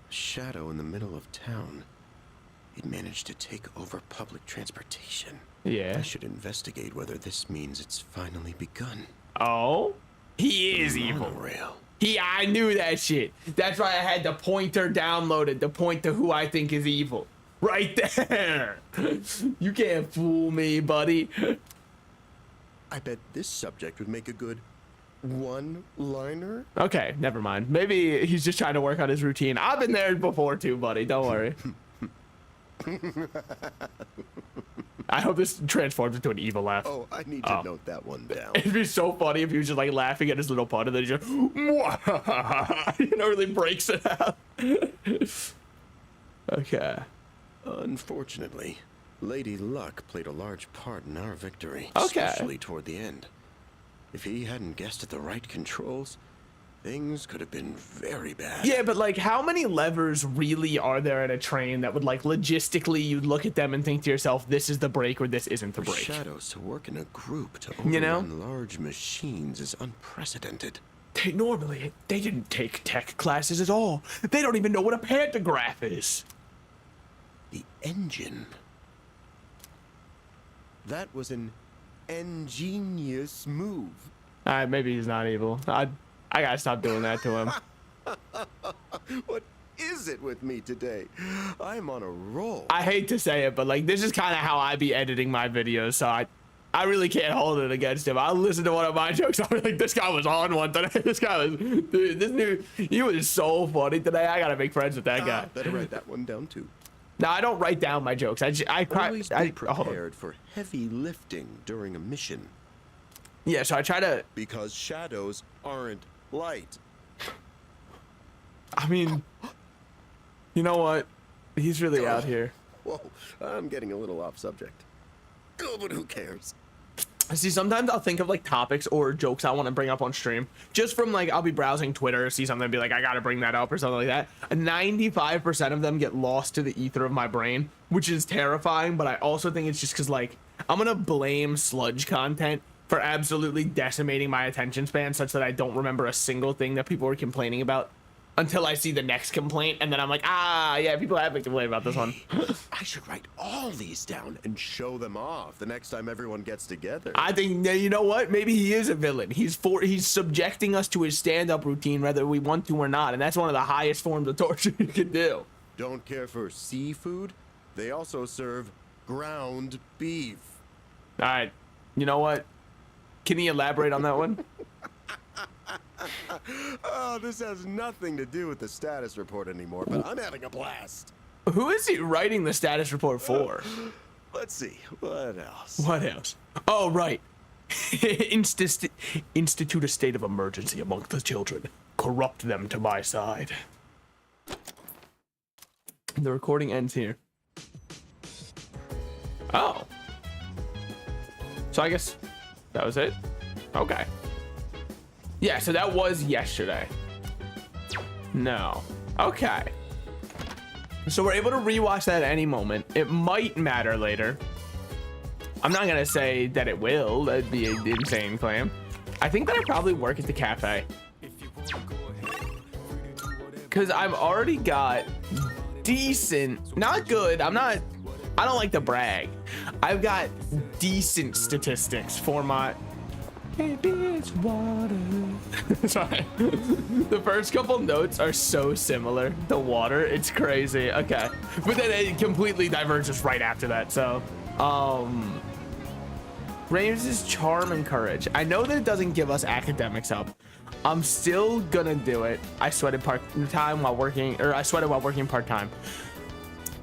G: shadow in the middle of town. He'd managed to take over public transportation.
A: Yeah.
G: I should investigate whether this means it's finally begun.
A: Oh? He is evil.
G: Monorail.
A: I knew that shit. That's why I had the pointer downloaded to point to who I think is evil. Right there. You can't fool me, buddy.
G: I bet this subject would make a good one-liner.
A: Okay, never mind. Maybe he's just trying to work on his routine. I've been there before too, buddy. Don't worry. I hope this transforms into an evil laugh.
G: Oh, I need to note that one down.
A: It'd be so funny if he was just like laughing at his little pun and then he just, really breaks it out. Okay.
G: Unfortunately, Lady Luck played a large part in our victory,
A: Okay.
G: especially toward the end. If he hadn't guessed at the right controls, things could have been very bad.
A: Yeah, but like, how many levers really are there in a train that would like logistically you'd look at them and think to yourself, this is the brake or this isn't the
G: For
A: brake?
G: shadows to work in a group to
A: You know?
G: overrun large machines is unprecedented.
A: Normally, they didn't take tech classes at all. They don't even know what a pantograph is.
G: The engine. That was an ingenious move.
A: Maybe he's not evil. I gotta stop doing that to him.
G: What is it with me today? I'm on a roll.
A: I hate to say it, but like, this is kind of how I be editing my videos, so I really can't hold it against him. I'll listen to one of my jokes. I'm like, this guy was on one today. This guy was, dude, he was so funny today. I gotta make friends with that guy.
G: Better write that one down too.
A: No, I don't write down my jokes.
G: Always be
A: hold on.
G: prepared for heavy lifting during a mission,
A: Yeah, so I try to,
G: because shadows aren't light.
A: I mean, you know what? He's really out here.
G: Whoa, I'm getting a little off subject. Oh, but who cares?
A: See, sometimes I'll think of like topics or jokes I want to bring up on stream just from like, I'll be browsing Twitter, see something and be like, I gotta bring that up or something like that. 95% of them get lost to the ether of my brain, which is terrifying. But I also think it's just because like, I'm gonna blame sludge content for absolutely decimating my attention span such that I don't remember a single thing that people were complaining about until I see the next complaint, and then I'm like, yeah, people have been complaining about this one.
G: I should write all these down and show them off the next time everyone gets together.
A: I think, you know what? Maybe he is a villain. He's subjecting us to his stand-up routine whether we want to or not, and that's one of the highest forms of torture you can do.
G: Don't care for seafood? They also serve ground beef.
A: All right, you know what? Can he elaborate on that one?
G: Oh, this has nothing to do with the status report anymore, but I'm having a blast.
A: Who is he writing the status report for?
G: Let's see, what else?
A: What else? Oh, right. Institute a state of emergency among the children. Corrupt them to my side. The recording ends here. Oh. So I guess that was it? Okay. Yeah, so that was yesterday. No. Okay. So we're able to rewatch that at any moment. It might matter later. I'm not gonna say that it will. That'd be an insane claim. I think that I probably work at the cafe. Cause I've already got decent, not good. I don't like to brag. I've got decent statistics for my, Maybe it's water. Sorry. The first couple notes are so similar. The water, it's crazy. Okay. But then it completely diverges right after that. So, Ramses' charm and courage. I know that it doesn't give us academics up. I'm still gonna do it. I sweated part-time while working, or I sweated while working part-time.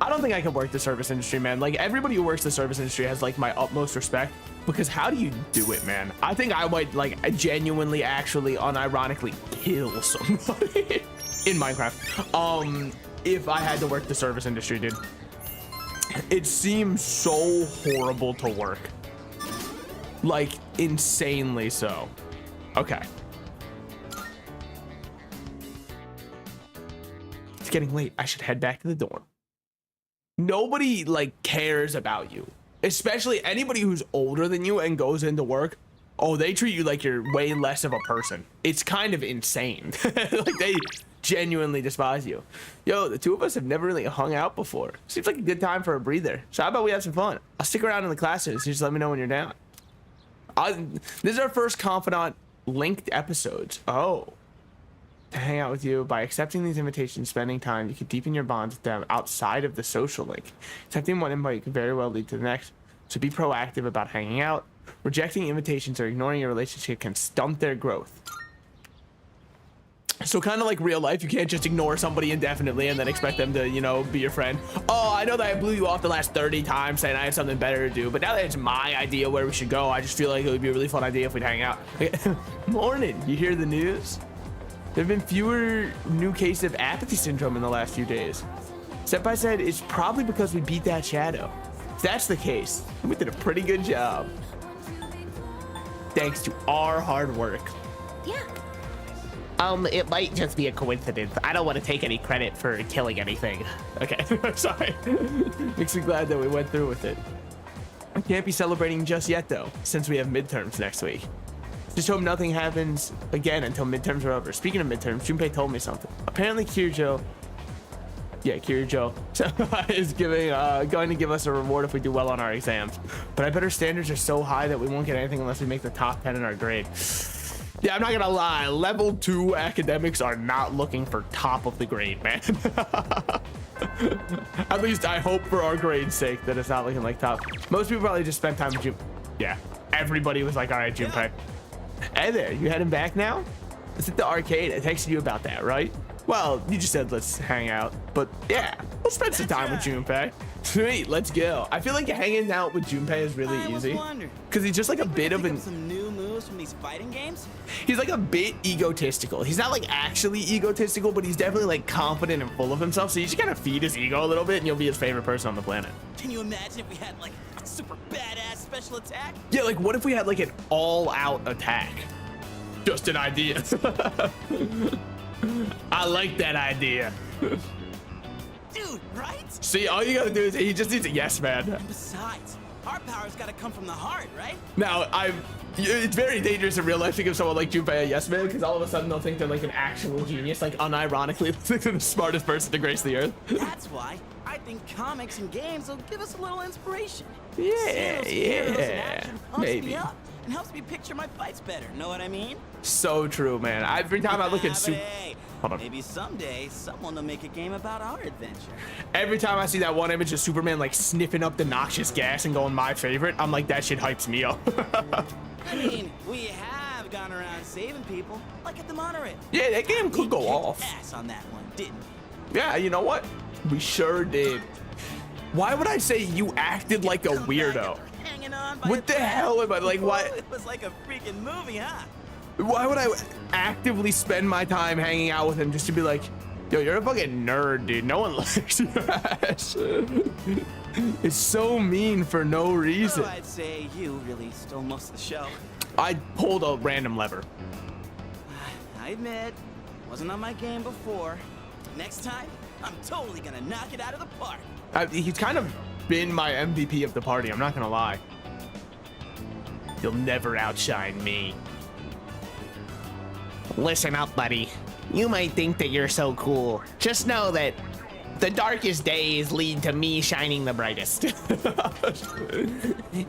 A: I don't think I could work the service industry, man. Like, everybody who works the service industry has like my utmost respect, because how do you do it, man? I think I might like genuinely, actually, unironically kill somebody in Minecraft if I had to work the service industry, dude. It seems so horrible to work, like insanely so. Okay, it's getting late. I should head back to the dorm. Nobody like cares about you, especially anybody who's older than you and goes into work. Oh, they treat you like you're way less of a person. It's kind of insane. Like, they genuinely despise you. Yo, the two of us have never really hung out before. Seems like a good time for a breather. So how about we have some fun? I'll stick around in the classes. Just let me know when you're down. This is our first confidant linked episodes. Oh. To hang out with you. By accepting these invitations, spending time, you can deepen your bonds with them outside of the social link. Accepting one invite could very well lead to the next, so be proactive about hanging out. Rejecting invitations or ignoring your relationship can stunt their growth. So kind of like real life, you can't just ignore somebody indefinitely and then expect them to, you know, be your friend. Oh, I know that I blew you off the last 30 times saying I have something better to do, but now that it's my idea where we should go, I just feel like it would be a really fun idea if we'd hang out. Morning, you hear the news? There have been fewer new cases of apathy syndrome in the last few days. Senpai said it's probably because we beat that shadow. If that's the case, we did a pretty good job. Thanks to our hard work.
C: Yeah.
A: It might just be a coincidence. I don't want to take any credit for killing anything. Okay, sorry. Makes me glad that we went through with it. I can't be celebrating just yet though, since we have midterms next week. Just hope nothing happens again until midterms are over. Speaking of midterms, Junpei told me something. Apparently Kirijo is going to give us a reward if we do well on our exams. But I bet our standards are so high that we won't get anything unless we make the top 10 in our grade. Yeah, I'm not gonna lie. Level 2 academics are not looking for top of the grade, man. At least I hope for our grade's sake that it's not looking like top. Most people probably just spent time with Junpei. Yeah, everybody was like, all right, Junpei. Hey there, you heading back now? It's at the arcade. I texted you about that, right? Well, you just said let's hang out, but yeah, we'll spend some time with Junpei. Sweet, let's go. I feel like hanging out with Junpei is really easy because he's just like a bit of an.
D: Some new moves from these fighting games.
A: He's like a bit egotistical. He's not like actually egotistical, but he's definitely like confident and full of himself. So you just gotta feed his ego a little bit, and you'll be his favorite person on the planet.
D: Can you imagine if we had like a super badass special attack?
A: Yeah, like what if we had like an all-out attack? Just an idea. I like that idea.
D: Dude, right?
A: See, all you gotta do is he just needs a yes man.
D: And besides, our power's gotta come from the heart, right?
A: Now, it's very dangerous in real life to give someone like Junpei a yes man, because all of a sudden they'll think they're like an actual genius, like unironically think they're the smartest person to grace the earth.
D: That's why I think comics and games will give us a little inspiration.
A: Yeah, maybe.
D: Me up and helps me picture my fights better. Know what I mean?
A: So true, man. Every time I look at Super.
D: Hey, maybe someday someone will make a game about our adventure.
A: Every time I see that one image of Superman like sniffing up the noxious gas and going my favorite, I'm like, that shit hypes me up.
D: I mean, we have gone around saving people, like at the monorail.
A: Yeah, that game could go
D: We
A: off.
D: kicked ass on that one, didn't we?
A: Yeah, you know what? We sure did. Why would I say you acted like a weirdo?
D: Hanging on by
A: What the hell am I like? What?
D: It was like a freaking movie, huh?
A: Why would I actively spend my time hanging out with him just to be like, yo, you're a fucking nerd, dude. No one likes your ass. It's so mean for no reason.
D: So I'd say you really stole most of the show.
A: I pulled a random lever.
D: I admit, wasn't on my game before. Next time, I'm totally gonna knock it out of the park.
A: He's kind of been my MVP of the party, I'm not gonna lie. You'll never outshine me. Listen up, buddy. You might think that you're so cool. Just know that the darkest days lead to me shining the brightest.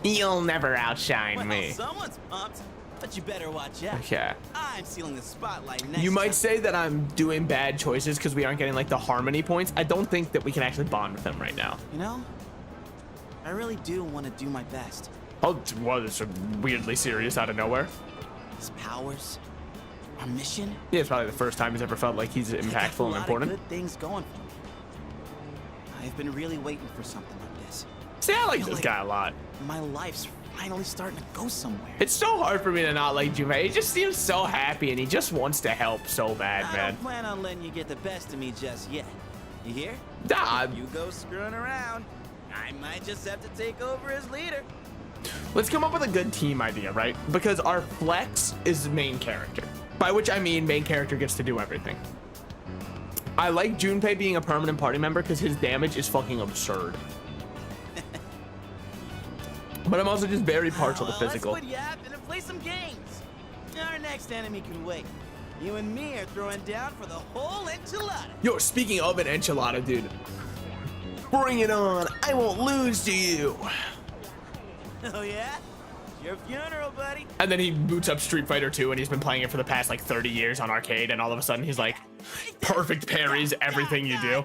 A: You'll never outshine
D: Well,
A: me.
D: someone's pumped. But you better watch out.
A: Okay.
D: I'm stealing the spotlight next
A: You might
D: time.
A: say that I'm doing bad choices because we aren't getting like the harmony points. I don't think that we can actually bond with him right now.
D: You know, I really do want to do my best.
A: Oh, well, it's weirdly serious out of nowhere.
D: His powers, our mission.
A: Yeah, it's probably the first time he's ever felt like he's
D: They got
A: impactful
D: a
A: and
D: lot
A: important.
D: of good things going for me. I've been really waiting for something like this.
A: See, I like
D: feel
A: this
D: like-
A: guy a lot.
D: My life's finally starting to go somewhere.
A: It's so hard for me to not like Junpei. He just seems so happy and he just wants to help so bad,
D: I
A: man.
D: don't plan on letting you get the best of me just yet. You hear?
A: Nah,
D: You go screwing around, I might just have to take over as leader.
A: let's come up with a good team idea, right? Because our flex is main character. By which I mean main character gets to do everything. I like Junpei being a permanent party member because his damage is fucking absurd. But I'm also just very partial to
D: Well,
A: physical.
D: Let's put yapping and play some games. Our next enemy can wait. You and me are throwing down for the whole enchilada.
A: Yo, speaking of an enchilada, dude. Bring it on. I won't lose to you.
D: Oh yeah? It's your funeral, buddy.
A: And then he boots up Street Fighter 2 and he's been playing it for the past like 30 years on arcade, and all of a sudden he's like, perfect parries everything you do.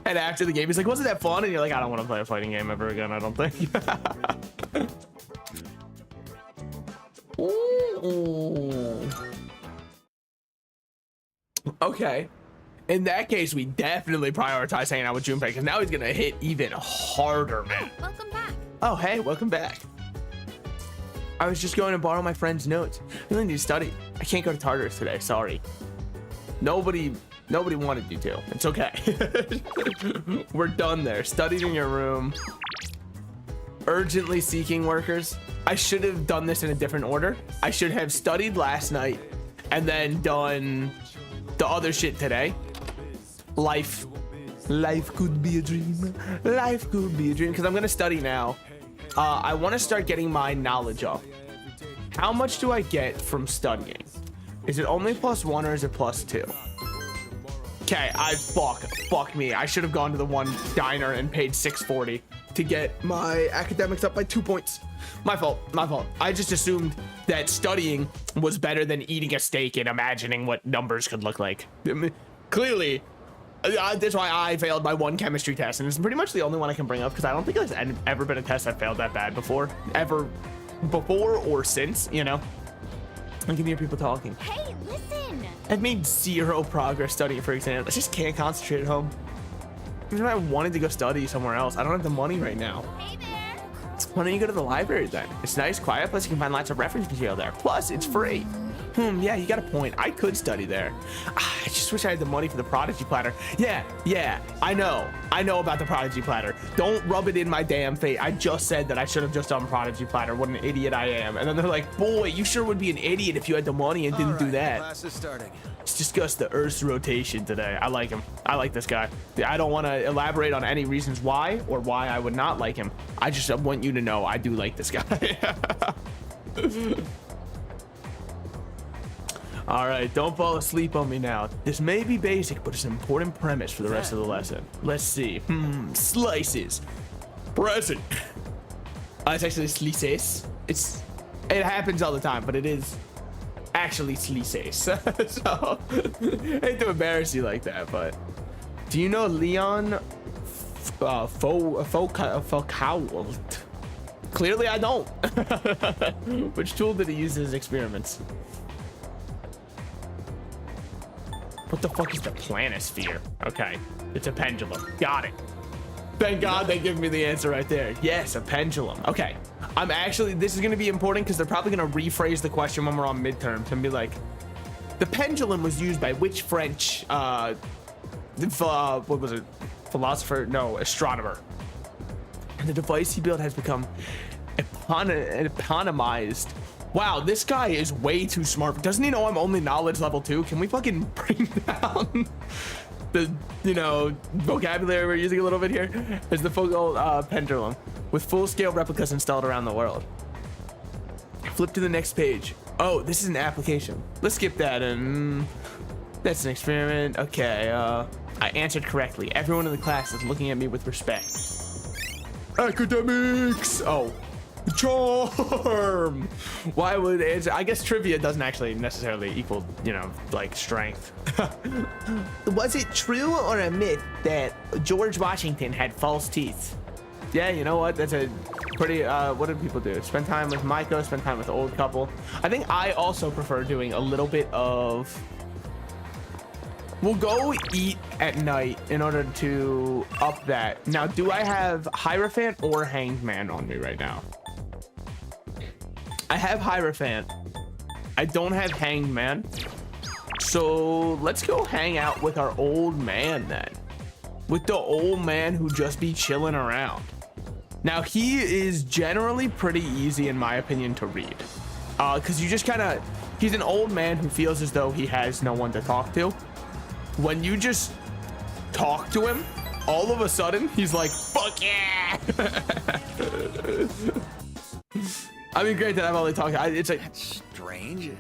A: And after the game he's like, wasn't that fun? And you're like, I don't want to play a fighting game ever again, I don't think. Ooh. Okay. In that case, we definitely prioritize hanging out with Junpei because now he's gonna hit even harder, man.
B: Welcome back.
A: Oh, hey, welcome back. I was just going to borrow my friend's notes. I really need to study. I can't go to Tartarus today, sorry. Nobody wanted you to. It's okay. We're done there. Studied in your room. Urgently seeking workers. I should have done this in a different order. I should have studied last night and then done the other shit today. Life could be a dream. Life could be a dream. Because I'm going to study now. I want to start getting my knowledge up. How much do I get from studying? Is it only +1 or is it +2? Okay, fuck me. I should have gone to the one diner and paid $6.40 to get my academics up by 2 points. My fault. I just assumed that studying was better than eating a steak and imagining what numbers could look like. I mean, clearly, that's why I failed my one chemistry test, and it's pretty much the only one I can bring up because I don't think there's ever been a test I failed that bad before. Ever before or since, you know? I can hear people talking.
C: Hey, listen!
A: I've made 0 progress studying for exams. I just can't concentrate at home. Even if I wanted to go study somewhere else, I don't have the money right now.
C: Hey there!
A: Why don't you go to the library then? It's nice, quiet, plus you can find lots of reference material there. Plus, it's free. Yeah, you got a point. I could study there. I just wish I had the money for the Prodigy Platter. Yeah, I know about the Prodigy Platter. Don't rub it in my damn face. I just said that I should have just done Prodigy Platter. What an idiot I am. And then they're like, boy, you sure would be an idiot if you had the money and didn't do that.
F: Class is starting.
A: Let's discuss the Earth's rotation today. I like him. I like this guy. I don't want to elaborate on any reasons why or why I would not like him. I just want you to know I do like this guy. All right, don't fall asleep on me now. This may be basic, but it's an important premise for the rest of the lesson. Let's see. Slices. Present. It's actually slices. It happens all the time, but it is actually slices. So, I hate to embarrass you like that, but do you know Leon Foucault? Clearly I don't. Which tool did he use in his experiments? What the fuck is the planisphere? Okay, it's a pendulum. Got it. Thank God they give me the answer right there. Yes, a pendulum. Okay, this is gonna be important because they're probably gonna rephrase the question when we're on midterms and be like, the pendulum was used by which French, what was it? Philosopher? No, astronomer. And the device he built has become eponymized. Wow, this guy is way too smart. Doesn't he know I'm only knowledge level 2? Can we fucking bring down the, vocabulary we're using a little bit here? Is the Foucault pendulum with full-scale replicas installed around the world. Flip to the next page. Oh, this is an application. Let's skip that. And that's an experiment. Okay, I answered correctly. Everyone in the class is looking at me with respect. Academics! Oh, Charm. Why would it? I guess trivia doesn't actually necessarily equal, you know, like strength. Was it true or a myth that George Washington had false teeth? Yeah, you know what? That's a pretty, what do people do? Spend time with Maiko, spend time with the old couple. I think I also prefer doing a little bit of, we'll go eat at night in order to up that. Now, do I have Hierophant or Hanged Man on me right now? I have Hierophant. I don't have Hanged Man. So let's go hang out with our old man then. With the old man who just be chilling around. Now, he is generally pretty easy, in my opinion, to read. Because you just kind of, he's an old man who feels as though he has no one to talk to. When you just talk to him, all of a sudden, he's like, fuck yeah! I mean, great that I've only talked, it's like...
H: That's strange.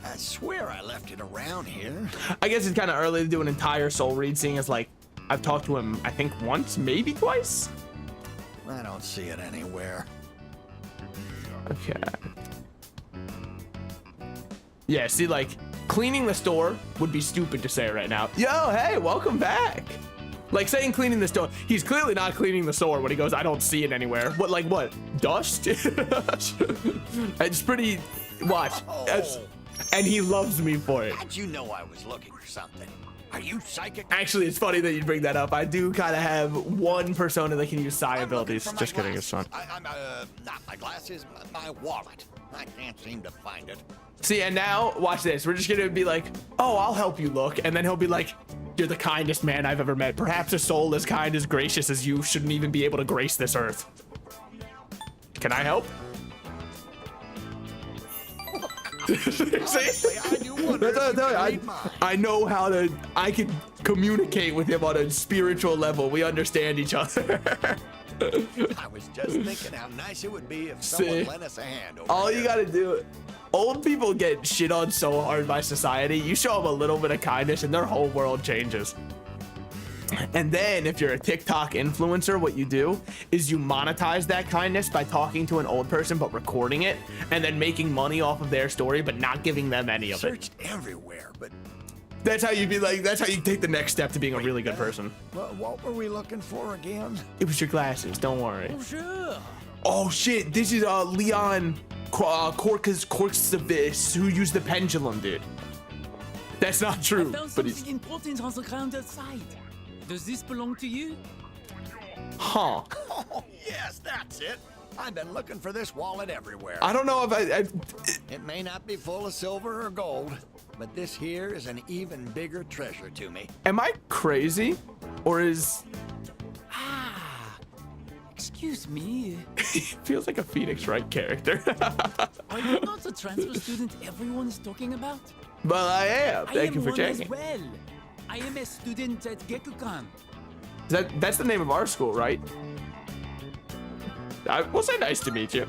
H: I swear I left it around here.
A: I guess it's kind of early to do an entire soul read, seeing as, like, I've talked to him, I think, once, maybe twice?
H: I don't see it anywhere.
A: Okay. Yeah, see, like, cleaning the store would be stupid to say right now. Yo, hey, welcome back. Like, saying cleaning the store, he's clearly not cleaning the store when he goes, I don't see it anywhere. What, like, what? Dust? It's pretty, watch. And he loves me for it.
H: How'd you know I was looking for something? Are you psychic?
A: Actually, it's funny that you bring that up. I do kind of have one persona that can use psi abilities. Just kidding, it's fun.
H: Not my glasses, my wallet. I can't seem to find it.
A: See, and now, watch this. We're just gonna be like, oh, I'll help you look. And then he'll be like, you're the kindest man I've ever met. Perhaps a soul as kind, as gracious as you shouldn't even be able to grace this earth. Can I help? See? I know how to, I can communicate with him on a spiritual level. We understand each other.
H: I was just thinking how nice it would be if someone lent us a hand over
A: All
H: here.
A: you gotta do, old people get shit on so hard by society. You show them a little bit of kindness and their whole world changes. And then if you're a TikTok influencer, what you do is you monetize that kindness by talking to an old person but recording it and then making money off of their story but not giving them any of it.
H: Searched everywhere, but
A: That's how you be like, that's how you take the next step to being a really good person.
H: what were we looking for again?
A: It was your glasses, don't worry. Bonjour. Oh shit, this is Leon Korksavis who used the pendulum, dude. That's not true,
I: I found
A: but he's...
I: something important on the ground outside. Does this belong to you?
A: Huh.
H: Oh, yes, that's it. I've been looking for this wallet everywhere.
A: I don't know if
H: It may not be full of silver or gold, but this here is an even bigger treasure to me.
A: Am I crazy? Or is...
I: Ah, excuse me.
A: He feels like a Phoenix Wright character.
I: Are you not the transfer student everyone is talking about?
A: Well, I am. Thank you for
I: I am
A: checking.
I: one as well. I am a student at Gekukan.
A: That's the name of our school, right? We'll say nice to meet you.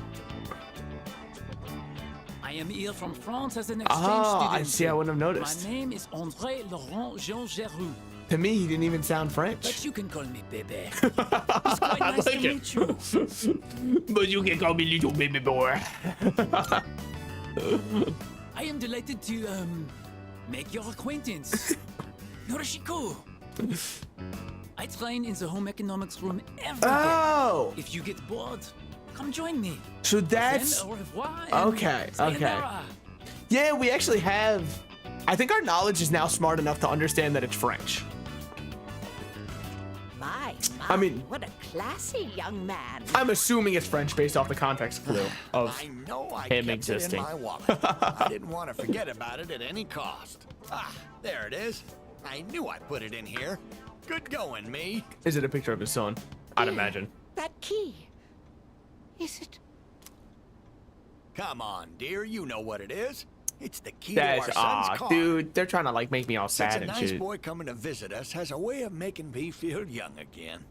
I: I am here from France as an exchange
A: Ah,
I: student.
A: I see. I wouldn't have noticed.
I: My name is André Laurent Jean Geroux.
A: To me, he didn't even sound French.
I: But you can call me Bebe. It's quite nice to meet you.
A: But you can call me little baby boy.
I: I am delighted to make your acquaintance. Norishiko. I train in the home economics room every day.
A: Oh!
I: If you get bored, come join me.
A: So that's...
I: Then, au revoir and
A: Okay,
I: sayonara.
A: Yeah, we actually have... I think our knowledge is now smart enough to understand that it's French.
J: My,
A: I mean...
J: what a classy young man.
A: I'm assuming it's French based off the context clue of
H: I know I
A: him
H: kept
A: existing.
H: it in my wallet. I didn't want to forget about it at any cost. Ah, there it is. I knew I put it in here. Good going, me.
A: Is it a picture of his son? I'd imagine.
J: That key. Is it?
H: Come on, dear. You know what it is. It's the key
A: That's
H: to our son's car.
A: dude. They're trying to like make me all sad
H: Such a
A: and
H: nice
A: shit.
H: boy coming to visit us has a way of making me feel young again.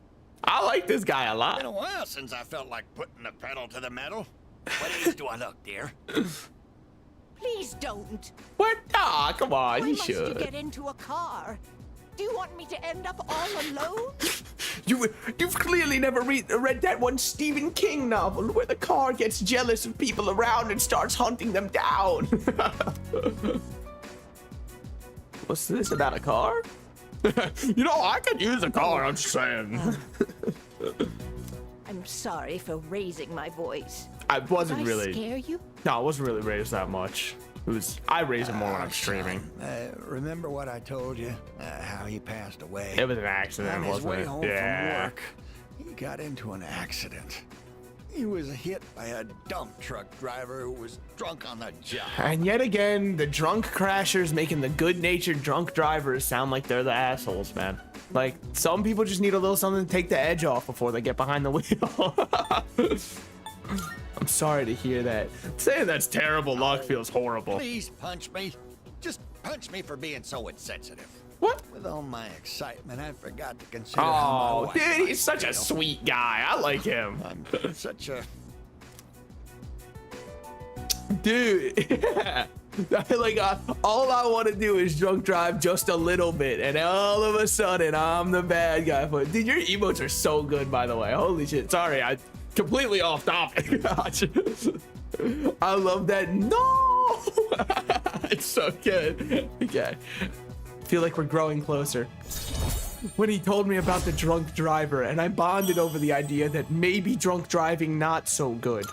A: I like this guy a
H: Been a
A: lot.
H: while since I felt like putting the pedal to the metal. What age do I look, dear?
J: Please don't.
A: What? Ah, come on,
J: Why
A: you
J: must you
A: should.
J: get into a car? Do you want me to end up all alone?
A: You've clearly never read that one Stephen King novel where the car gets jealous of people around and starts hunting them down. What's this about a car? You know, I could use a car, I'm just saying.
J: I'm sorry for raising my voice.
A: I wasn't
J: Did I
A: really.
J: scare you?
A: No, I wasn't really raised that much. It was. I raise it more when I'm streaming.
H: Remember what I told you? How he passed away?
A: It was an accident,
H: On his
A: wasn't
H: way
A: it?
H: home
A: Yeah.
H: from work, he got into an accident. He was hit by a dump truck driver who was drunk on the job.
A: And yet again, the drunk crashers making the good-natured drunk drivers sound like they're the assholes, man. Like, some people just need a little something to take the edge off before they get behind the wheel. I'm sorry to hear that. Saying that's terrible luck feels horrible.
H: Please punch me. Just punch me for being so insensitive.
A: What?
H: With all my excitement, I forgot to consider how
A: Oh,
H: my wife
A: dude, he's
H: might
A: such a
H: feel.
A: sweet guy. I like him.
H: I'm such a...
A: Dude, like all I want to do is drunk drive just a little bit, and all of a sudden I'm the bad guy. But dude, your emotes are so good, by the way. Holy shit! Sorry, I completely off topic. I love that. No, it's so good. Okay, feel like we're growing closer. When he told me about the drunk driver, and I bonded over the idea that maybe drunk driving not so good.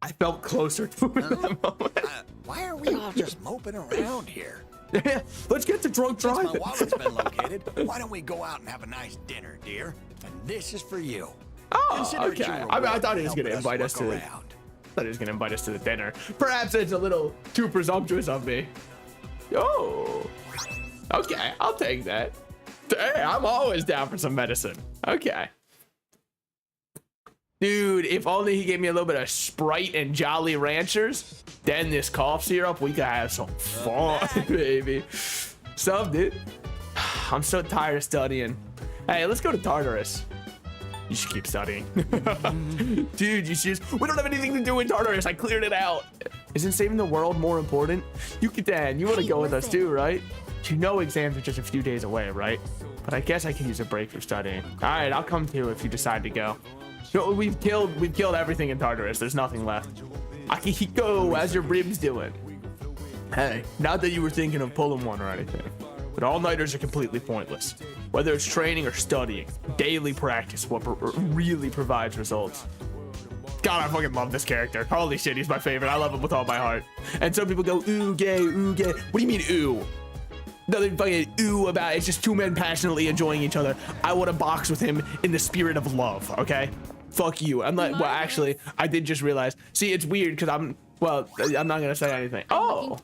A: I felt closer to him in that moment.
H: Why are we all just moping around here?
A: Yeah, let's get to drunk
H: Since
A: driving.
H: my wallet's been located, why don't we go out and have a nice dinner, dear? And this is for you.
A: Oh,
H: Consider it
A: okay.
H: your
A: I
H: reward
A: thought he
H: for
A: was going to
H: helping
A: invite us
H: work
A: to.
H: around.
A: I thought he was going to invite us to the dinner. Perhaps it's a little too presumptuous of me. Oh, okay. I'll take that. Hey, I'm always down for some medicine. Okay. Dude, if only he gave me a little bit of Sprite and Jolly Ranchers, then this cough syrup, we could have some fun, baby. Sup, dude? I'm so tired of studying. Hey, let's go to Tartarus. You should keep studying. Dude, you serious? We don't have anything to do in Tartarus. I cleared it out. Isn't saving the world more important? Yucatan, you want to go with us too, right? You know exams are just a few days away, right? But I guess I can use a break from studying. All right, I'll come too if you decide to go. No, we've killed everything in Tartarus. There's nothing left. Akihiko, how's your ribs doing? Hey, not that you were thinking of pulling one or anything, but all-nighters are completely pointless. Whether it's training or studying, daily practice what really provides results. God, I fucking love this character. Holy shit, he's my favorite. I love him with all my heart. And some people go, ooh, gay, ooh, gay. What do you mean, ooh? Nothing fucking ooh about it. It's just two men passionately enjoying each other. I want to box with him in the spirit of love, okay? Fuck you. I'm like, well, actually, I did just realize. See, it's weird because I'm not going to say anything. Oh.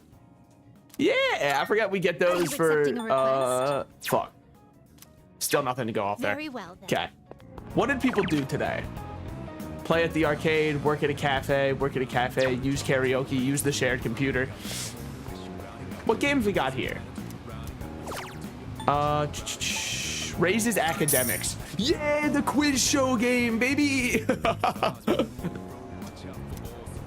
A: Yeah, I forgot we get those for, fuck. Still nothing to go off there.
C: Very well, then.
A: Okay. What did people do today? Play at the arcade, work at a cafe, use karaoke, use the shared computer. What games we got here? Raises academics. Yeah, the quiz show game, baby.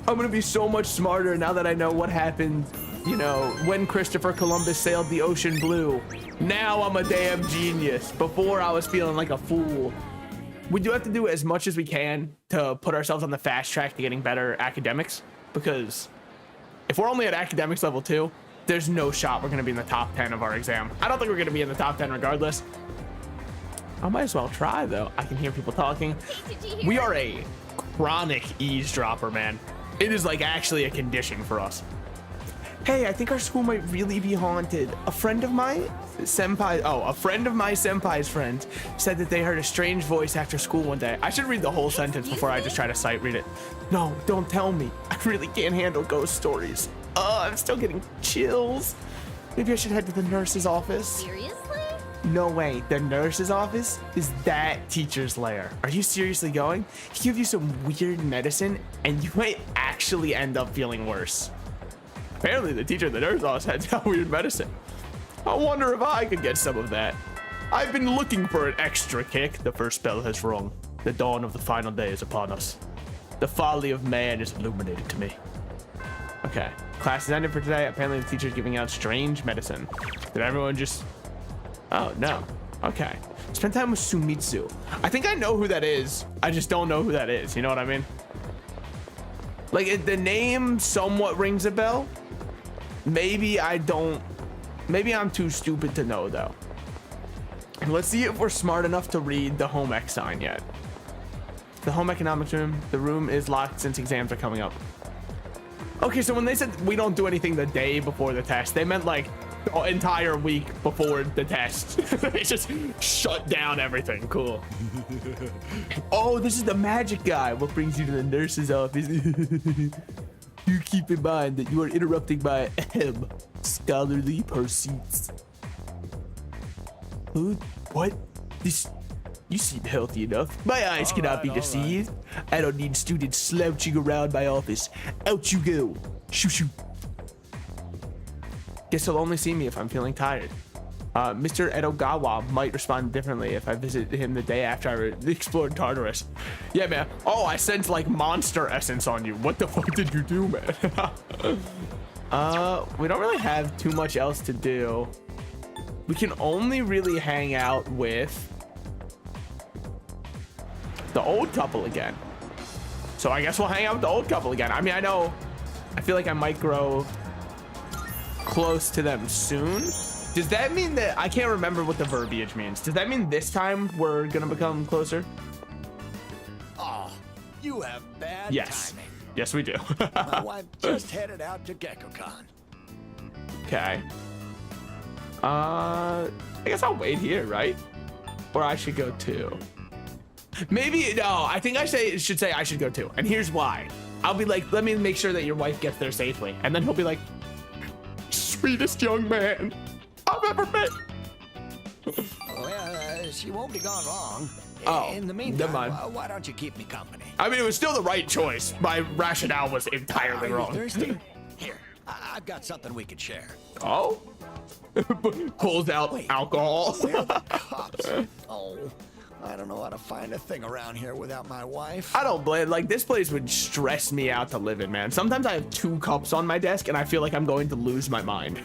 A: I'm gonna be so much smarter now that I know what happened, you know, when Christopher Columbus sailed the ocean blue. Now I'm a damn genius. Before I was feeling like a fool. We do have to do as much as we can to put ourselves on the fast track to getting better academics, because if we're only at academics level 2, there's no shot we're gonna be in the top 10 of our exam. I don't think we're gonna be in the top 10 regardless. I might as well try though. I can hear people talking. We are a chronic eavesdropper, man. It is like actually a condition for us. Hey, I think our school might really be haunted. A friend of my senpai's friend said that they heard a strange voice after school one day. I should read the whole sentence before I just try to sight read it. No, don't tell me. I really can't handle ghost stories. I'm still getting chills. Maybe I should head to the nurse's office.
C: Seriously?
A: No way, the nurse's office is that teacher's lair. Are you seriously going? He give you some weird medicine and you might actually end up feeling worse. Apparently the teacher at the nurse's office had some weird medicine. I wonder if I could get some of that. I've been looking for an extra kick. The first bell has rung. The dawn of the final day is upon us. The folly of man is illuminated to me. Okay, class is ended for today. Apparently the teacher's giving out strange medicine. Did everyone just Oh, no. Okay. Spend time with Sumitsu. I think I know who that is. I just don't know who that is. You know what I mean? Like, the name somewhat rings a bell. Maybe I don't. Maybe I'm too stupid to know, though. Let's see if we're smart enough to read the home ec sign yet. The home economics room. The room is locked since exams are coming up. Okay, so when they said we don't do anything the day before the test, they meant like the entire week before the test. They just shut down everything. Cool. Oh, this is the magic guy. What brings you to the nurse's office? You keep in mind that you are interrupting my scholarly pursuits. Who? What? This? You seem healthy enough. My eyes cannot be deceived. I don't need students slouching around my office. Out you go. Shoo shoo. Guess he'll only see me if I'm feeling tired. Mr. Edogawa might respond differently if I visit him the day after I explored Tartarus. Yeah, man. Oh, I sense like monster essence on you. What the fuck did you do, man? We don't really have too much else to do. We can only really hang out with the old couple again. So I guess we'll hang out with the old couple again. I mean, I feel like I might grow close to them soon. Does that mean that I can't remember what the verbiage means? Does that mean this time we're gonna become closer?
H: Oh, you have bad timing.
A: Yes, we do.
H: My wife just headed out to GeckoCon.
A: Okay. I guess I'll wait here, right? Or I should go too. Maybe, no, I think I should say I should go too. And here's why. I'll be like, let me make sure that your wife gets there safely. And then he'll be like, sweetest young man I've ever met.
H: Well, she won't be gone long.
A: Oh,
H: in the meantime,
A: never mind.
H: why don't you keep me company?
A: I mean, it was still the right choice. My rationale was entirely
H: Are
A: wrong.
H: you thirsty? Here, I've got something we could share.
A: Oh? Pulls out alcohol.
H: Where are the cups? Oh, I don't know how to find a thing around here without my wife.
A: I don't blame. Like, this place would stress me out to live in, man. Sometimes I have 2 cups on my desk and I feel like I'm going to lose my mind.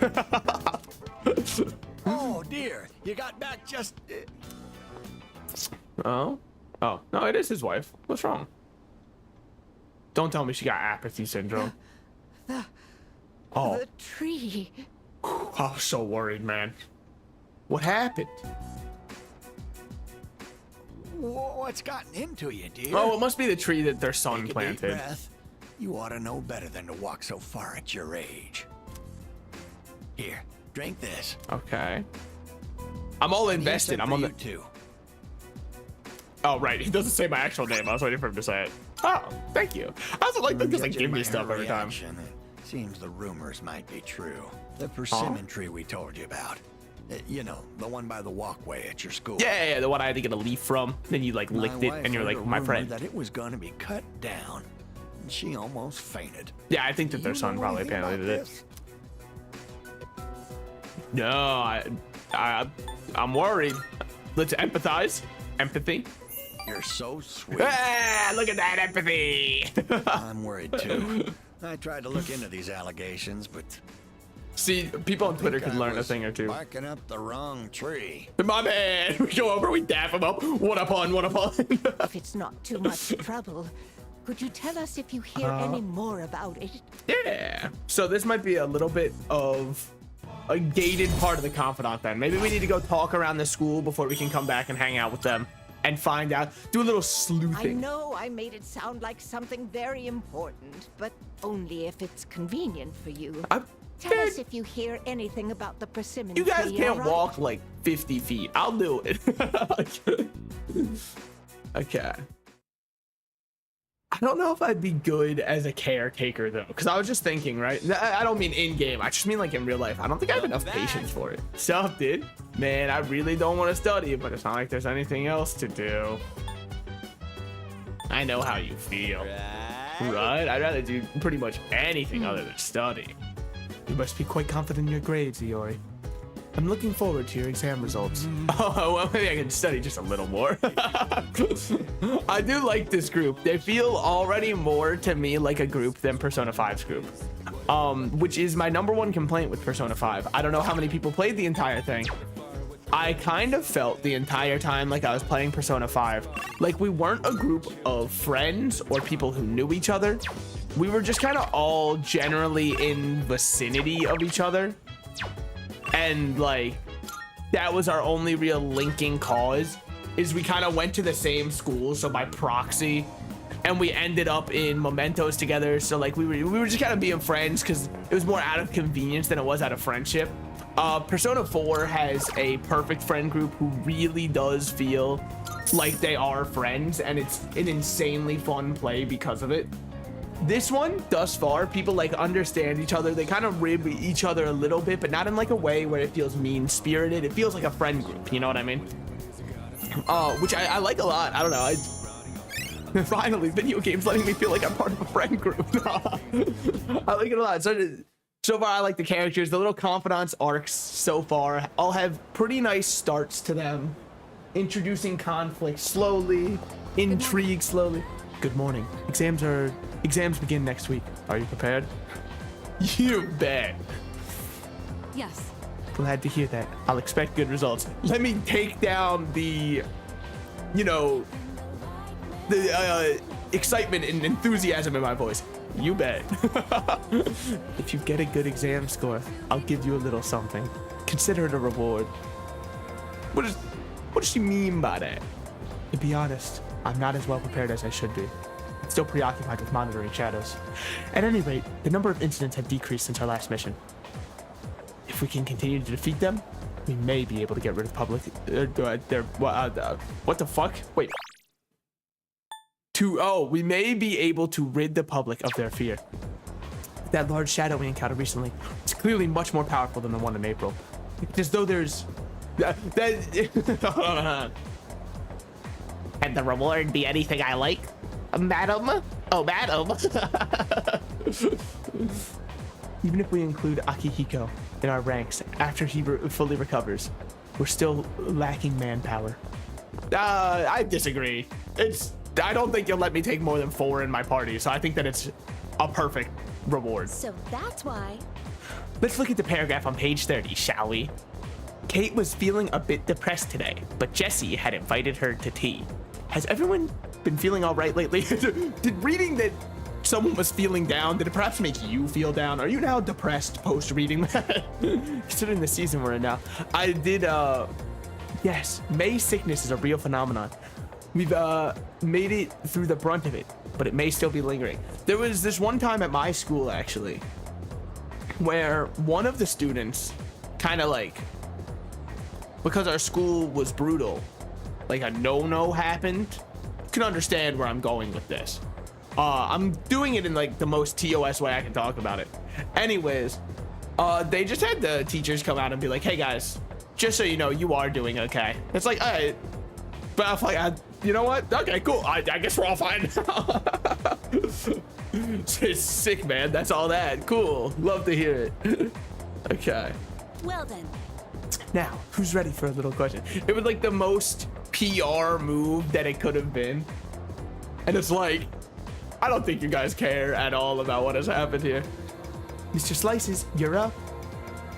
H: Oh dear, you got back just.
A: Oh? Oh, no, it is his wife. What's wrong? Don't tell me she got apathy syndrome. Oh.
J: The tree.
A: I was so worried, man. What happened?
H: What's gotten into you, dear?
A: Oh, it must be the tree that their son
H: Take a
A: planted.
H: deep breath. You ought to know better than to walk so far at your age. Here, drink this.
A: Okay. I'm all invested. I'm on the.
H: Too.
A: Oh, right. He doesn't say my actual name. I was waiting for him to say it. Oh, thank you. I also like that because they give me stuff every time.
H: It seems the rumors might be true. The persimmon tree we told you about. You know, the one by the walkway at your school.
A: Yeah, the one I had to get a leaf from. Then you like licked it and you're like, my friend.
H: That it was going to be cut down. And she almost fainted.
A: Yeah, I think that their son probably apparently did it. No, I'm worried. Let's empathize. Empathy.
H: You're so sweet.
A: Ah, look at that empathy.
H: I'm worried too. I tried to look into these allegations, but
A: see, people on Twitter could learn a thing or two.
H: Barking up the wrong tree.
A: My man, we go over, we dap him up. What up on?
J: If it's not too much trouble, could you tell us if you hear any more about it?
A: Yeah. So this might be a little bit of a gated part of the confidant then. Maybe we need to go talk around the school before we can come back and hang out with them and find out. Do a little sleuthing.
J: I know I made it sound like something very important, but only if it's convenient for you. Tell us if you hear anything about the persimmon tree.
A: You guys can't
J: all right?
A: walk like 50 feet. I'll do it. Okay. I don't know if I'd be good as a caretaker though, because I was just thinking, right? I don't mean in game. I just mean like in real life. I don't think I have enough patience for it. Sup, dude? Man, I really don't want to study, but it's not like there's anything else to do. I know how you feel, right? I'd rather do pretty much anything other than study. You must be quite confident in your grades, Iori. I'm looking forward to your exam results. Oh, well, maybe I can study just a little more. I do like this group. They feel already more to me like a group than Persona 5's group. Which is my #1 complaint with Persona 5. I don't know how many people played the entire thing, I kind of felt the entire time like I was playing Persona 5, like we weren't a group of friends or people who knew each other. We were just kind of all generally in vicinity of each other. And like, that was our only real linking cause, is we kind of went to the same school, so by proxy, and we ended up in Mementos together. So like we were just kind of being friends because it was more out of convenience than it was out of friendship. Persona 4 has a perfect friend group who really does feel like they are friends, and it's an insanely fun play because of it. This one, thus far, people like understand each other. They kind of rib each other a little bit, but not in like a way where it feels mean-spirited. It feels like a friend group, you know what I mean? Which I like a lot. I don't know. Finally, video games letting me feel like I'm part of a friend group. I like it a lot. So far, I like the characters. The little confidants arcs so far all have pretty nice starts to them. Introducing conflict slowly, intrigue slowly. Good morning. Exams begin next week. Are you prepared? You bet.
B: Yes.
A: Glad to hear that. I'll expect good results. Let me take down the, you know, the excitement and enthusiasm in my voice. You bet. If you get a good exam score, I'll give you a little something. Consider it a reward. What does she mean by that? To be honest, I'm not as well prepared as I should be. I'm still preoccupied with monitoring shadows. At any rate, the number of incidents have decreased since our last mission. If we can continue to defeat them, we may be able to get rid of public. What the fuck? Wait. We may be able to rid the public of their fear. That large shadow we encountered recently is clearly much more powerful than the one in April. It's as though there's And the reward be anything I like? Madam? Oh, madam. Even if we include Akihiko in our ranks after he fully recovers, we're still lacking manpower. I disagree. I don't think you'll let me take more than 4 in my party, so I think that it's a perfect reward.
C: So that's why.
A: Let's look at the paragraph on page 30, shall we? Kate was feeling a bit depressed today, but Jessie had invited her to tea. Has everyone been feeling all right lately? Did reading that someone was feeling down, did it perhaps make you feel down? Are you now depressed post reading that? Considering the season we're in now. I did, yes, May's sickness is a real phenomenon. We've made it through the brunt of it, but it may still be lingering. There was this one time at my school, actually, where one of the students kind of like, because our school was brutal, like a no-no happened. You can understand where I'm going with this. I'm doing it in like the most TOS way I can talk about it. Anyways, they just had the teachers come out and be like, hey guys, just so you know, you are doing okay. It's like, all right, but I'm like, you know what? Okay, cool. I guess we're all fine. It's sick, man. That's all that. Cool. Love to hear it. Okay.
B: Well then.
A: Now, who's ready for a little question? It was like the most PR move that it could have been. And it's like, I don't think you guys care at all about what has happened here. Mr. Slices, you're up.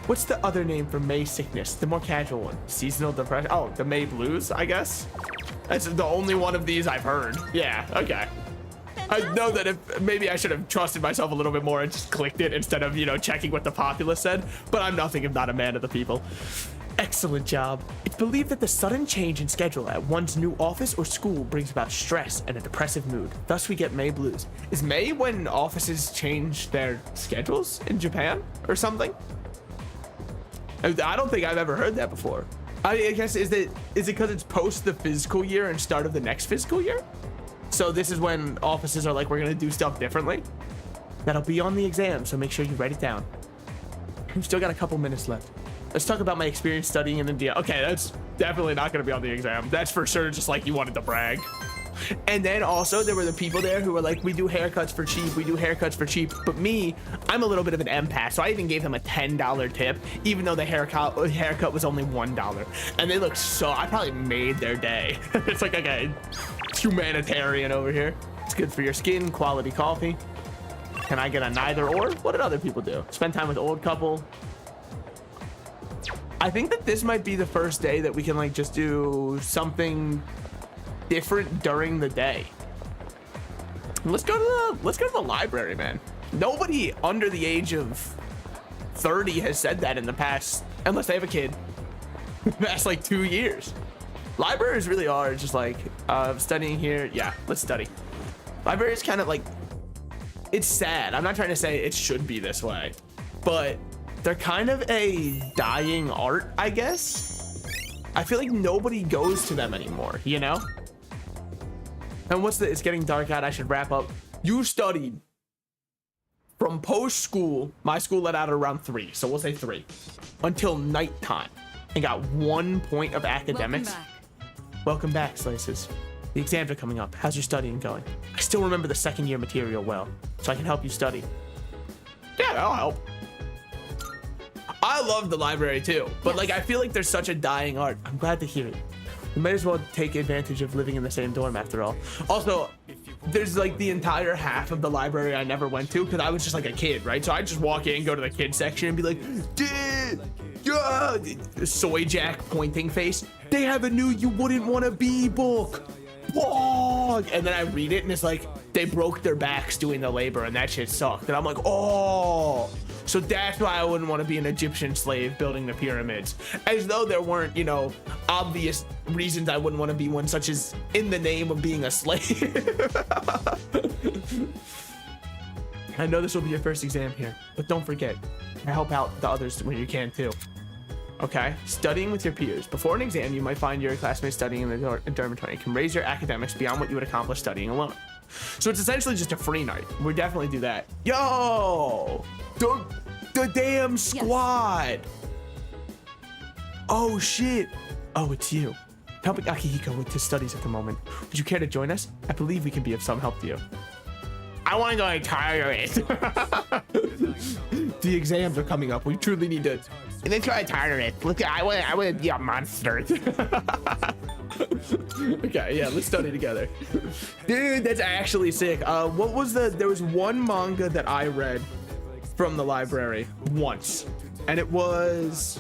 A: What's the other name for May sickness? The more casual one. Seasonal depression. Oh, the May blues, I guess. That's the only one of these I've heard. Yeah, okay. I know that if maybe I should have trusted myself a little bit more and just clicked it instead of, you know, checking what the populace said, but I'm nothing if not a man of the people. Excellent job. It's believed that the sudden change in schedule at one's new office or school brings about stress and a depressive mood. Thus we get May blues. Is May when offices change their schedules in Japan or something? I don't think I've ever heard that before. I guess, is it because it's post the fiscal year and start of the next fiscal year? So this is when offices are like, we're gonna do stuff differently? That'll be on the exam, so make sure you write it down. We've still got a couple minutes left. Let's talk about my experience studying in India. Okay, that's definitely not gonna be on the exam. That's for sure just like you wanted to brag. And then also there were the people there who were like, we do haircuts for cheap, we do haircuts for cheap. But me, I'm a little bit of an empath, so I even gave them a $10 tip, even though the haircut was only $1. And they looked so, I probably made their day. It's like, okay, humanitarian over here. It's good for your skin, quality coffee. Can I get a neither or? What did other people do? Spend time with old couple. I think that this might be the first day that we can like just do something different during the day. Let's go to the library, man. Nobody under the age of 30 has said that in the past, unless they have a kid. The past like 2 years. Libraries really are just like studying here. Yeah, let's study. Library is kind of like, it's sad. I'm not trying to say it should be this way, but they're kind of a dying art, I guess. I feel like nobody goes to them anymore, you know? And it's getting dark out. I should wrap up. You studied from post school. My school let out around 3, so we'll say 3 until nighttime, and got 1 point of academics. Welcome back, Slices. The exams are coming up. How's your studying going? I still remember the second year material well, so I can help you study. Yeah, that'll help. I love the library too, but like I feel like there's such a dying art. I'm glad to hear it. We might as well take advantage of living in the same dorm after all. Also, there's like the entire half of the library I never went to because I was just like a kid, right? So I just walk in, go to the kids section and be like, dude, yeah, soy jack pointing face. They have a new You Wouldn't Want to Be book. Whoa! And then I read it and it's like they broke their backs doing the labor and that shit sucked. And I'm like, oh. So that's why I wouldn't want to be an Egyptian slave building the pyramids. As though there weren't, you know, obvious reasons I wouldn't want to be one, such as in the name of being a slave. I know this will be your first exam here, but don't forget, I help out the others when you can too. Okay, studying with your peers. Before an exam, you might find your classmates studying in the dormitory. It can raise your academics beyond what you would accomplish studying alone. So it's essentially just a free night. We'll definitely do that. Yo! The damn squad! Yes. Oh shit! Oh, it's you. Helping Akihiko with his studies at the moment. Would you care to join us? I believe we can be of some help to you. I want to go retire it. The exams are coming up. We truly need to. And then try to retire it. Look, I want to be a monster. Okay, yeah, let's study together. Dude, that's actually sick. What was there was one manga that I read from the library once, and it was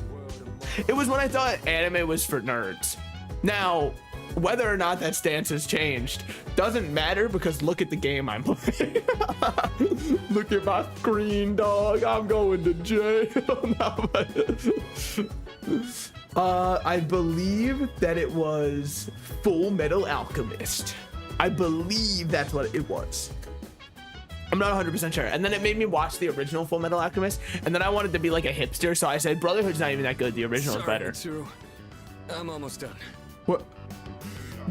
A: when I thought anime was for nerds. Now, whether or not that stance has changed doesn't matter because look at the game I'm playing. Look at my screen, dog. I'm going to jail. I believe that it was Full Metal Alchemist. I believe that's what it was. I'm not 100% sure. And then it made me watch the original Full Metal Alchemist, and then I wanted to be like a hipster, so I said Brotherhood's not even that good. The original is better.
K: Mitsuru. I'm almost done.
A: What?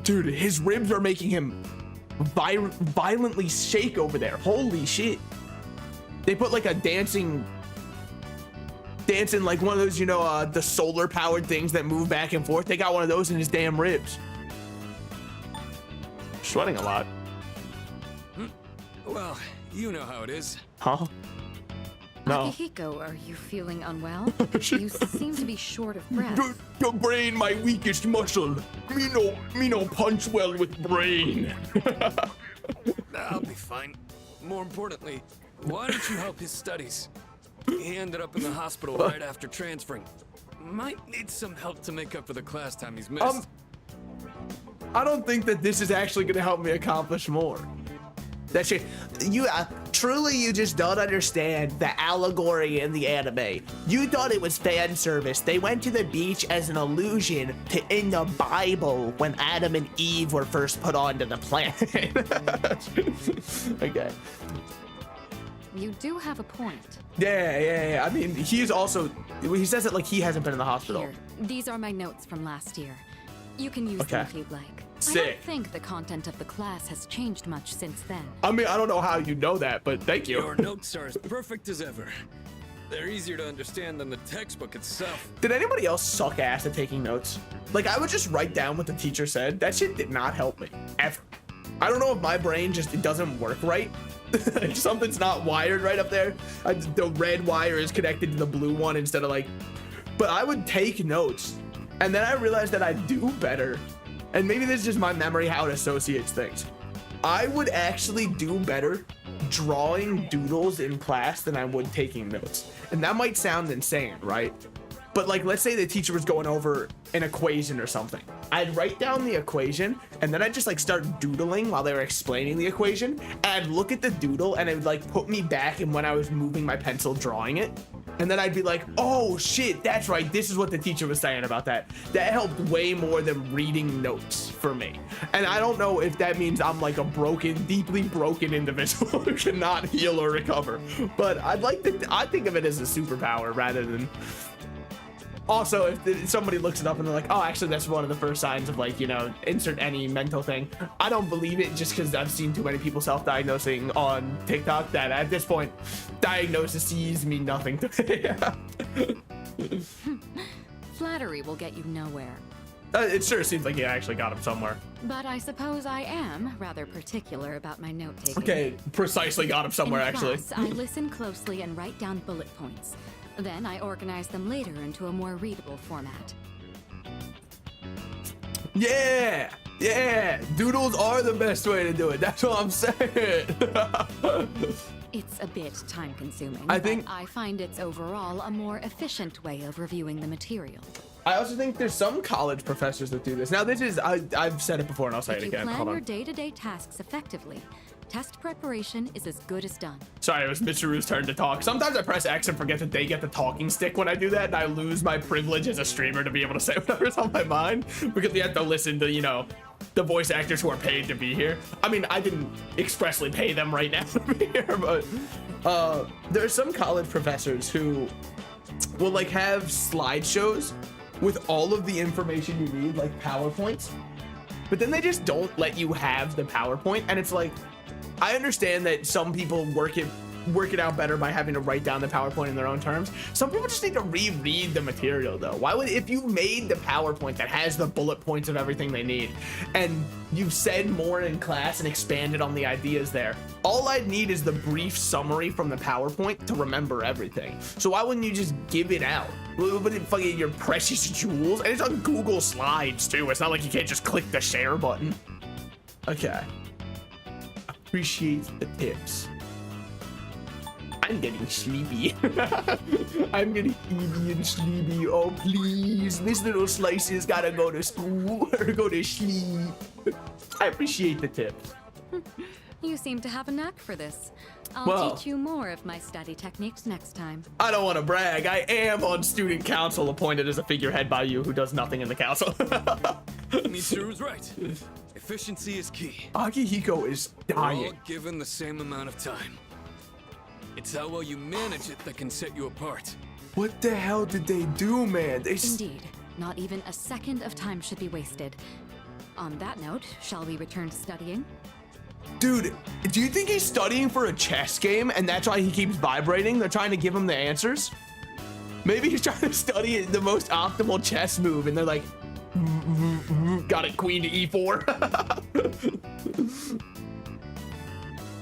A: Dude, his ribs are making him violently shake over there. Holy shit. They put like a dancing like one of those, you know, the solar powered things that move back and forth. They got one of those in his damn ribs. Sweating a lot.
K: Well, you know how it is.
A: Huh? No.
B: Akihiko, are you feeling unwell? You seem to be short of breath.
A: The brain, my weakest muscle. Me no punch well with brain.
K: I'll be fine. More importantly, why don't you help his studies? He ended up in the hospital right after transferring. Might need some help to make up for the class time he's missed.
A: I don't think that this is actually going to help me accomplish more. That shit, truly you just don't understand the allegory in the anime. You thought it was fan service. They went to the beach as an allusion to in the Bible when Adam and Eve were first put onto the planet. Okay.
B: You do have a point.
A: Yeah. I mean, he says it like he hasn't been in the hospital.
B: Here, these are my notes from last year. You can use them if you'd like.
A: Sick.
B: I don't think the content of the class has changed much since then.
A: I mean, I don't know how you know that, but thank you.
K: Your notes are as perfect as ever. They're easier to understand than the textbook itself.
A: Did anybody else suck ass at taking notes? Like, I would just write down what the teacher said. That shit did not help me, ever. I don't know if my brain it doesn't work right. Something's not wired right up there. The red wire is connected to the blue one instead of like, but I would take notes. And then I realized that I do better. And maybe this is just my memory, how it associates things. I would actually do better drawing doodles in class than I would taking notes. And that might sound insane, right? but like, let's say the teacher was going over an equation or something. I'd write down the equation and then I'd just like start doodling while they were explaining the equation. And I'd look at the doodle and it would like put me back in when I was moving my pencil drawing it. And then I'd be like, oh shit, that's right. This is what the teacher was saying about that. That helped way more than reading notes for me. And I don't know if that means I'm like a broken, deeply broken individual who cannot heal or recover. But I think of it as a superpower rather than... Also, if somebody looks it up and they're like, oh, actually, that's one of the first signs of, like, you know, insert any mental thing. I don't believe it just because I've seen too many people self-diagnosing on TikTok that at this point, diagnoses mean nothing to me.
B: Flattery will get you nowhere.
A: It sure seems like you actually got him somewhere.
B: But I suppose I am rather particular about my note-taking.
A: Okay, precisely got him somewhere,
B: In
A: actually.
B: class, I listen closely and write down bullet points. Then I organize them later into a more readable format.
A: Yeah, yeah, doodles are the best way to do it. That's what I'm saying.
B: It's a bit time-consuming,
A: I think
B: but I find it's overall a more efficient way of reviewing the material.
A: I also think there's some college professors that do this. Now, this is, I've said it before and I'll say it again.
B: If you plan
A: Hold
B: your
A: on.
B: day-to-day tasks effectively, test preparation is as good as done.
A: Sorry, it was Mitsuru's turn to talk. Sometimes I press X and forget that they get the talking stick when I do that, and I lose my privilege as a streamer to be able to say whatever's on my mind, because you have to listen to, you know, the voice actors who are paid to be here. I mean, I didn't expressly pay them right now to be here, but there are some college professors who will, like, have slideshows with all of the information you need, like PowerPoints, but then they just don't let you have the PowerPoint, and it's like, I understand that some people work it out better by having to write down the PowerPoint in their own terms. Some people just need to reread the material though. Why would, if you made the PowerPoint that has the bullet points of everything they need and you've said more in class and expanded on the ideas there, all I'd need is the brief summary from the PowerPoint to remember everything. So why wouldn't you just give it out? But it fucking your precious jewels, and it's on Google Slides too. It's not like you can't just click the share button. Okay. Appreciate the tips. I'm getting sleepy. I'm getting sleepy and sleepy. Oh, please. This little slice's gotta go to school or go to sleep. I appreciate the tips.
B: You seem to have a knack for this. I'll
A: Well,
B: teach you more of my study techniques next time.
A: I don't want to brag. I am on student council appointed as a figurehead by you who does nothing in the council.
K: Mitsuru's right. Efficiency is key.
A: Akihiko is
K: We're all
A: dying.
K: given the same amount of time. It's how well you manage it that can set you apart.
A: What the hell did they do, man?
B: Indeed, not even a second of time should be wasted. On that note, shall we return to studying?
A: Dude, do you think he's studying for a chess game and that's why he keeps vibrating? They're trying to give him the answers? Maybe he's trying to study the most optimal chess move and they're like, got it, queen to e4.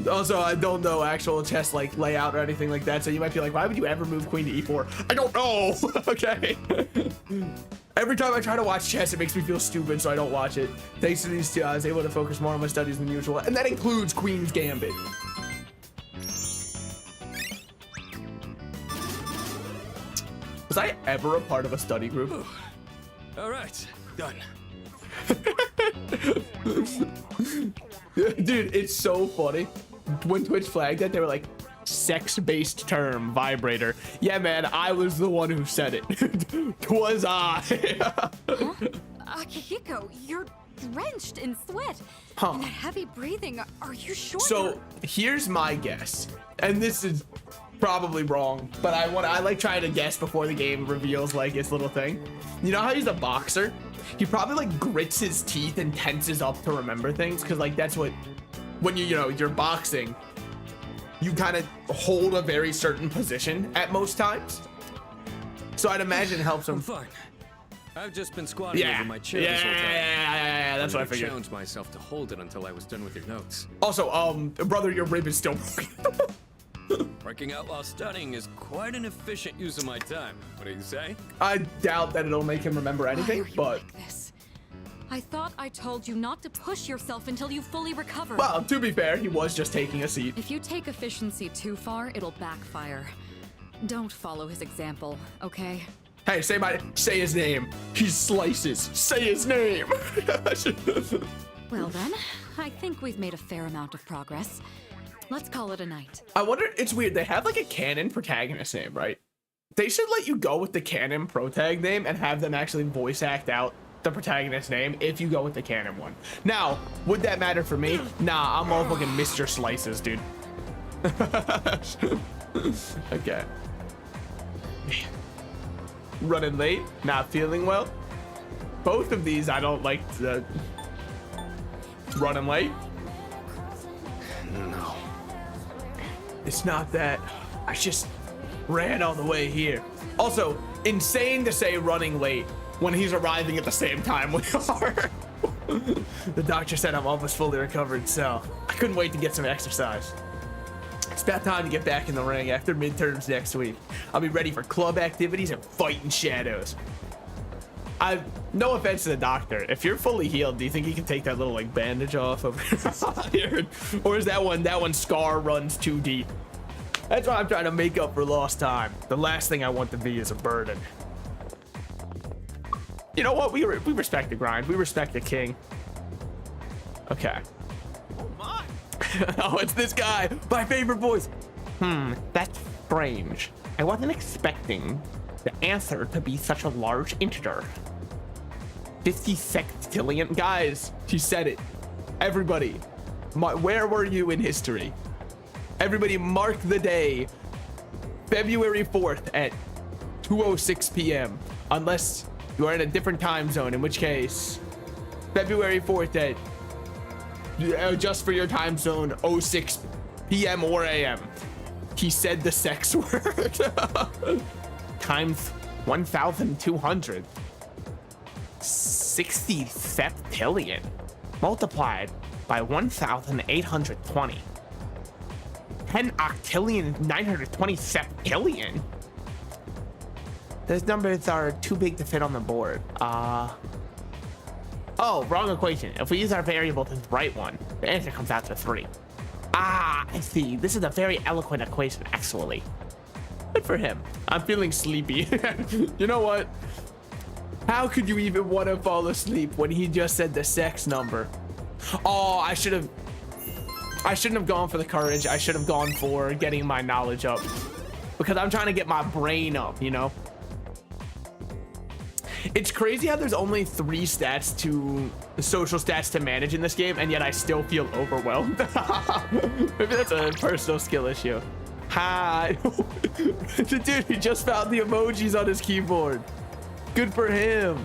A: Also, I don't know actual chess like layout or anything like that, so you might be like, why would you ever move queen to e4? I don't know. Okay. Every time I try to watch chess, it makes me feel stupid, so I don't watch it. Thanks to these two, I was able to focus more on my studies than usual, and that includes Queen's Gambit. Was I ever a part of a study group?
K: All right, done.
A: Dude, it's so funny. When Twitch flagged it, they were like, sex-based term, vibrator. Yeah, man, I was the one who said it. 'Twas I.
B: Akihiko, you're drenched in sweat.
A: Huh.
B: And that heavy breathing, are you sure?
A: So here's my guess, and this is probably wrong, but I like trying to guess before the game reveals like its little thing. You know how he's a boxer? He probably like grits his teeth and tenses up to remember things, because like that's what, when you're boxing, you kind of hold a very certain position at most times. So I'd imagine it helps him.
K: I'm fine. I've just been squatting over my chair this whole time.
A: Yeah, that's what I figured.
K: Challenged myself to hold it until I was done with your notes.
A: Also, brother, your rib is still broken.
K: Working out while studying is quite an efficient use of my time. What do you say?
A: I doubt that it'll make him remember anything, but
B: I thought I told you not to push yourself until you fully recover.
A: well, to be fair, he was just taking a seat.
B: If you take efficiency too far, it'll backfire. Don't follow his example, okay?
A: Hey, say his name. He slices. Say his name.
B: Well then, I think we've made a fair amount of progress. Let's call it a night.
A: I wonder, it's weird. They have like a canon protagonist name, right? They should let you go with the canon protag name and have them actually voice act out the protagonist name if you go with the canon one. Now, would that matter for me? Nah, I'm all fucking Mr. Slices, dude. Okay. Running late, not feeling well. Both of these I don't like. The running late.
K: No.
A: It's not that. I just ran all the way here. Also, insane to say running late when he's arriving at the same time we are. The doctor said I'm almost fully recovered, so I couldn't wait to get some exercise. It's about time to get back in the ring after midterms next week. I'll be ready for club activities and fighting shadows. No offense to the doctor. If you're fully healed, do you think you can take that little like bandage off over here? Or is that one scar runs too deep? That's why I'm trying to make up for lost time. The last thing I want to be is a burden. You know what? We respect the grind. We respect the king. Okay.
H: Oh my!
A: Oh, it's this guy. My favorite voice. That's strange. I wasn't expecting the answer to be such a large integer. 50 sextillion. Guys, she said it. Everybody, where were you in history? Everybody mark the day. February 4th at 2:06 p.m. Unless you are in a different time zone, in which case, February 4th at, just for your time zone, 06 p.m. or a.m. He said the sex word. Times 1,200. 60 septillion. Multiplied by 1,820. 10 octillion 920 septillion. Those numbers are too big to fit on the board. Oh, wrong equation. If we use our variable to the right one, the answer comes out to 3. I see. This is a very eloquent equation, actually. Good for him. I'm feeling sleepy. You know what? How could you even want to fall asleep when he just said the sex number? Oh, I shouldn't have gone for the courage. I should have gone for getting my knowledge up, because I'm trying to get my brain up, you know? It's crazy how there's only 3 stats to social stats to manage in this game, and yet I still feel overwhelmed. Maybe that's a personal skill issue. Hi. Dude, he just found the emojis on his keyboard. Good for him.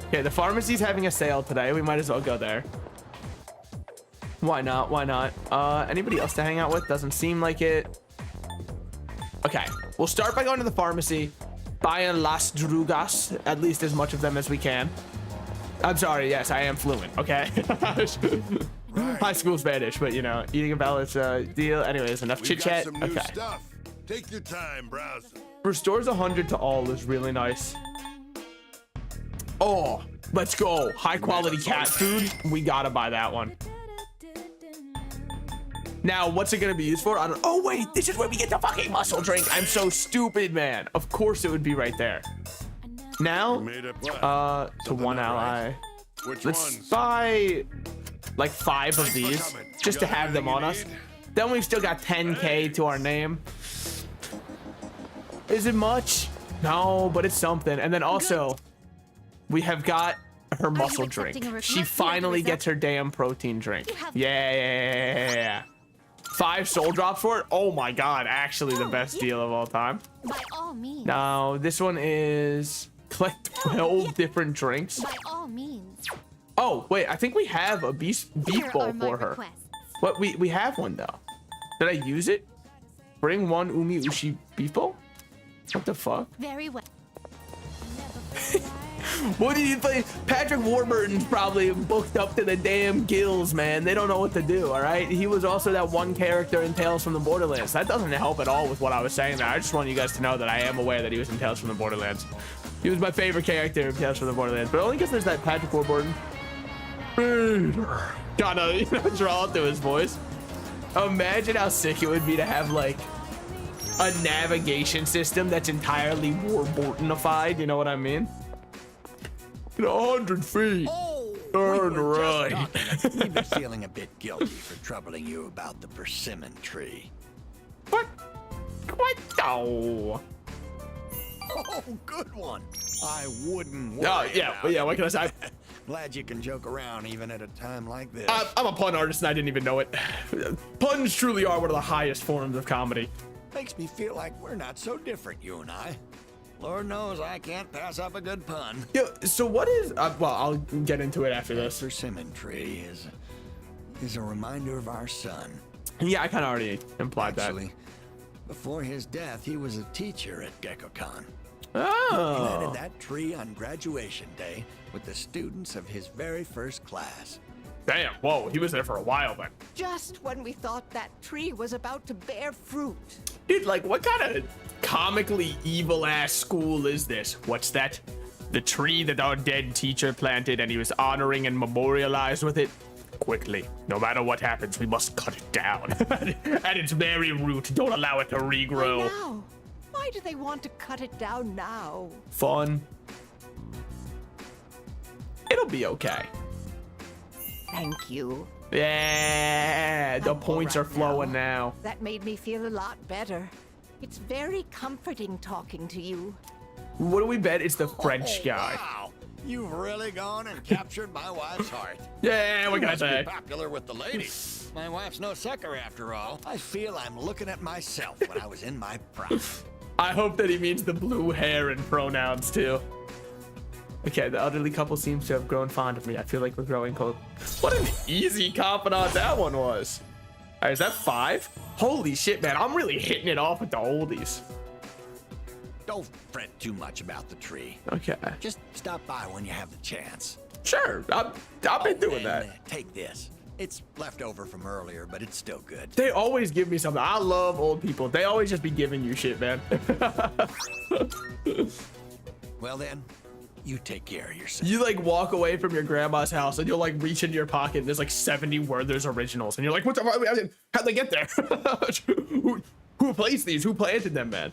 A: Okay, the pharmacy's having a sale today. We might as well go there. Why not? Why not? Anybody else to hang out with? Doesn't seem like it. Okay, we'll start by going to the pharmacy, buying Las Drugas, at least as much of them as we can. I'm sorry, yes, I am fluent, okay? High school Spanish, but you know, eating a balanced deal. Anyways, enough chit chat. Okay.
L: Take your time, browse.
A: Restores 100 to all is really nice. Oh, let's go. High quality cat food. We gotta buy that one. Now, what's it gonna be used for? I don't. Oh wait, this is where we get the fucking muscle drink. I'm so stupid, man. Of course it would be right there. Now, to one ally. Let's buy like 5 of these just to have them on us. Then we've still got 10k to our name. Is it much? No, but it's something. And then also, we have got her muscle drink. She finally gets her damn protein drink. Yeah. 5 soul drops for it. Oh my god, actually the best deal of all time.
C: By all means.
A: Now, this one is collect 12 different drinks.
C: By all means.
A: Oh, wait, I think we have a beef bowl for her. What, we have one though. Did I use it? Bring 1 Umi Ushi beef bowl? What the fuck?
C: Very well.
A: What did you think? Patrick Warburton's probably booked up to the damn gills, man. They don't know what to do, all right? He was also that one character in Tales from the Borderlands. That doesn't help at all with what I was saying there. I just want you guys to know that I am aware that he was in Tales from the Borderlands. He was my favorite character in Tales from the Borderlands, but only because there's that Patrick Warburton. Gotta draw to his voice. Imagine how sick it would be to have like a navigation system that's entirely Warburtonified. You know what I mean? 100 feet. Turn right.
H: You've been feeling a bit guilty for troubling you about the persimmon tree.
A: What? What? Oh.
H: Oh, good one. I wouldn't worry.
A: Oh, yeah.
H: about
A: Yeah,
H: it.
A: what can I say?
H: Glad you can joke around even at a time like this.
A: I'm a pun artist and I didn't even know it. Puns truly are one of the highest forms of comedy.
H: Makes me feel like we're not so different, you and I. Lord knows I can't pass up a good pun.
A: Yo, so what is... well, I'll get into it after this.
H: The persimmon tree is a reminder of our son.
A: Yeah, I kind of already implied
H: Actually, before his death, he was a teacher at GeckoCon.
A: that.
H: He
A: Oh.
H: planted that tree on graduation day with the students of his very first class.
A: Damn. Whoa, he was there for a while then.
J: Just when we thought that tree was about to bear fruit.
A: Dude, like, what kind of comically evil-ass school is this? What's that? The tree that our dead teacher planted and he was honoring and memorialized with it? Quickly, no matter what happens, we must cut it down. At its very root, don't allow it to regrow.
J: Why now? Why do they want to cut it down now?
A: Fun. It'll be okay.
J: Thank you.
A: Yeah, the
J: I'm all
A: points
J: right
A: are flowing now.
J: That made me feel a lot better. It's very comforting talking to you.
A: What do we bet? It's the French guy.
H: Wow, you've really gone and captured my wife's heart.
A: Yeah, what
H: You
A: can I
H: must be
A: say?
H: popular with the ladies. My wife's no sucker after all. I feel I'm looking at myself when I was in my prime.
A: I hope that he means the blue hair and pronouns too. Okay, the elderly couple seems to have grown fond of me. I feel like we're growing cold. What an easy confidant that one was. All right, is that 5? Holy shit, man. I'm really hitting it off with the oldies.
H: Don't fret too much about the tree.
A: Okay.
H: Just stop by when you have the chance.
A: Sure, I've been doing
H: and,
A: that.
H: Take this. It's left over from earlier, but it's still good.
A: They always give me something. I love old people. They always just be giving you shit, man.
H: Well then, you take care of yourself.
A: You like walk away from your grandma's house and you'll like reach into your pocket and there's like 70 Werther's originals and you're like, what the fuck? How'd they get there? who placed these? Who planted them, man?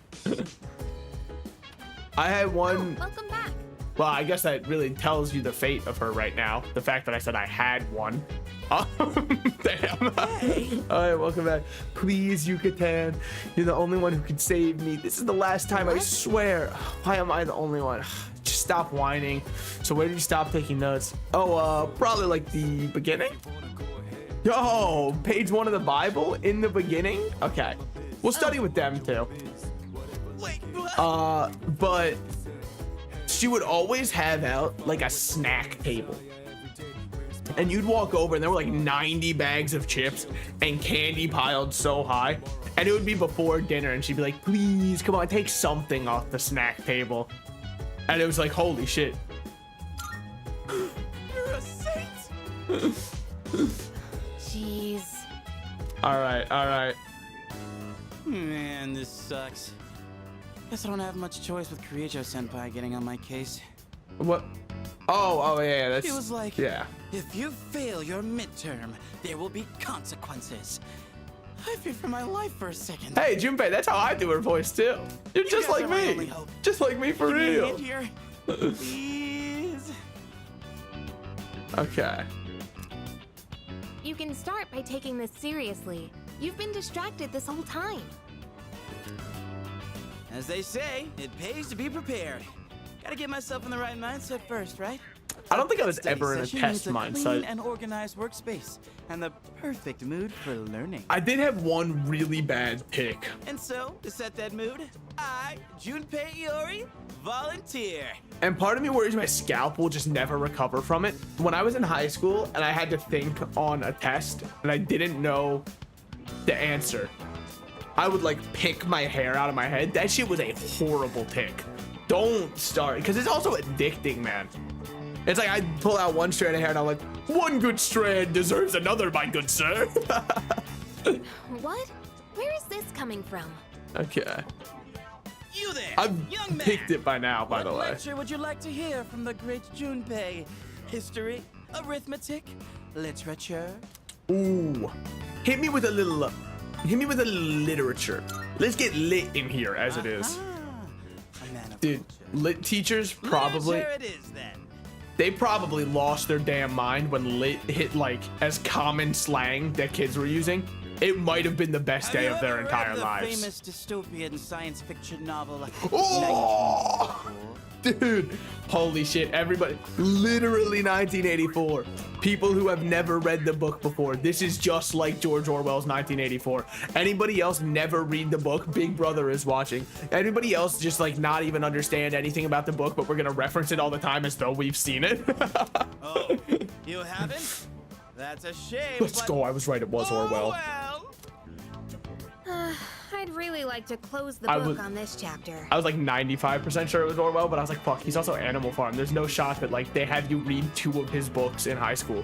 A: I had one.
C: Welcome back.
A: Well, I guess that really tells you the fate of her right now. The fact that I said I had one. Oh, damn.
D: Hey.
A: All right, welcome back. Please, Yucatan. You're the only one who can save me. This is the last time, I swear. Why am I the only one? Just stop whining. So where did you stop taking notes? Oh, probably like the beginning? Yo, page 1 of the Bible in the beginning? Okay. We'll study with them too.
D: Wait,
A: But she would always have out like a snack table. And you'd walk over and there were like 90 bags of chips and candy piled so high. And it would be before dinner and she'd be like, please, come on, take something off the snack table. And it was like, holy shit.
D: you're a saint.
C: Jeez.
A: All right.
D: Man, this sucks. Guess I don't have much choice with Kirijo-senpai getting on my case.
A: What? Oh, yeah, that's...
D: It was like,
A: yeah.
D: if you fail your midterm, there will be consequences. I feared for my life for a second.
A: Hey, Junpei, that's how I do her voice too. You're just
D: guys
A: like
D: are my
A: me.
D: only hope.
A: Just like me for
D: Give me a
A: real.
D: hint here, please.
A: Okay.
C: You can start by taking this seriously. You've been distracted this whole time.
D: As they say, it pays to be prepared. Gotta get myself in the right mindset first, right?
A: I don't think I was
D: Study
A: ever in a
D: session
A: test
D: needs a
A: mindset.
D: clean and organized workspace, and the perfect mood for learning.
A: I did have one really bad pick.
D: And so, to set that mood, I, Junpei Iori, volunteer.
A: And part of me worries my scalp will just never recover from it. When I was in high school and I had to think on a test and I didn't know the answer, I would like pick my hair out of my head. That shit was a horrible tick. Don't start, because it's also addicting, man. It's like I pull out one strand of hair and I'm like, one good strand deserves another, my good sir.
C: What? Where is this coming from?
A: Okay.
D: You there,
A: I've
D: young man.
A: picked it by now, by
D: What
A: the way.
D: lecture would you like to hear from the great Junpei? History, arithmetic, literature?
A: Ooh. Hit me with a little Hit me with a literature. Let's get lit in here as it is. Dude, lit teachers probably.
D: Literature it is then.
A: They probably lost their damn mind when lit hit like as common slang that kids were using. It might have been the best day of their entire lives.
D: Famous dystopian science fiction novel.
A: Oh, dude, holy shit! Everybody, literally 1984. People who have never read the book before. This is just like George Orwell's 1984. Anybody else never read the book? Big Brother is watching. Anybody else just like not even understand anything about the book, but we're gonna reference it all the time as though we've seen it.
D: Oh, you haven't? That's a shame.
A: Let's go. I was right. It was Orwell.
D: Well.
C: I'd really like to close the
A: I
C: book
A: was-
C: on this chapter.
A: I was like 95% sure it was Orwell, but I was like, fuck, he's also Animal Farm. There's no shot that like they have you read 2 of his books in high school.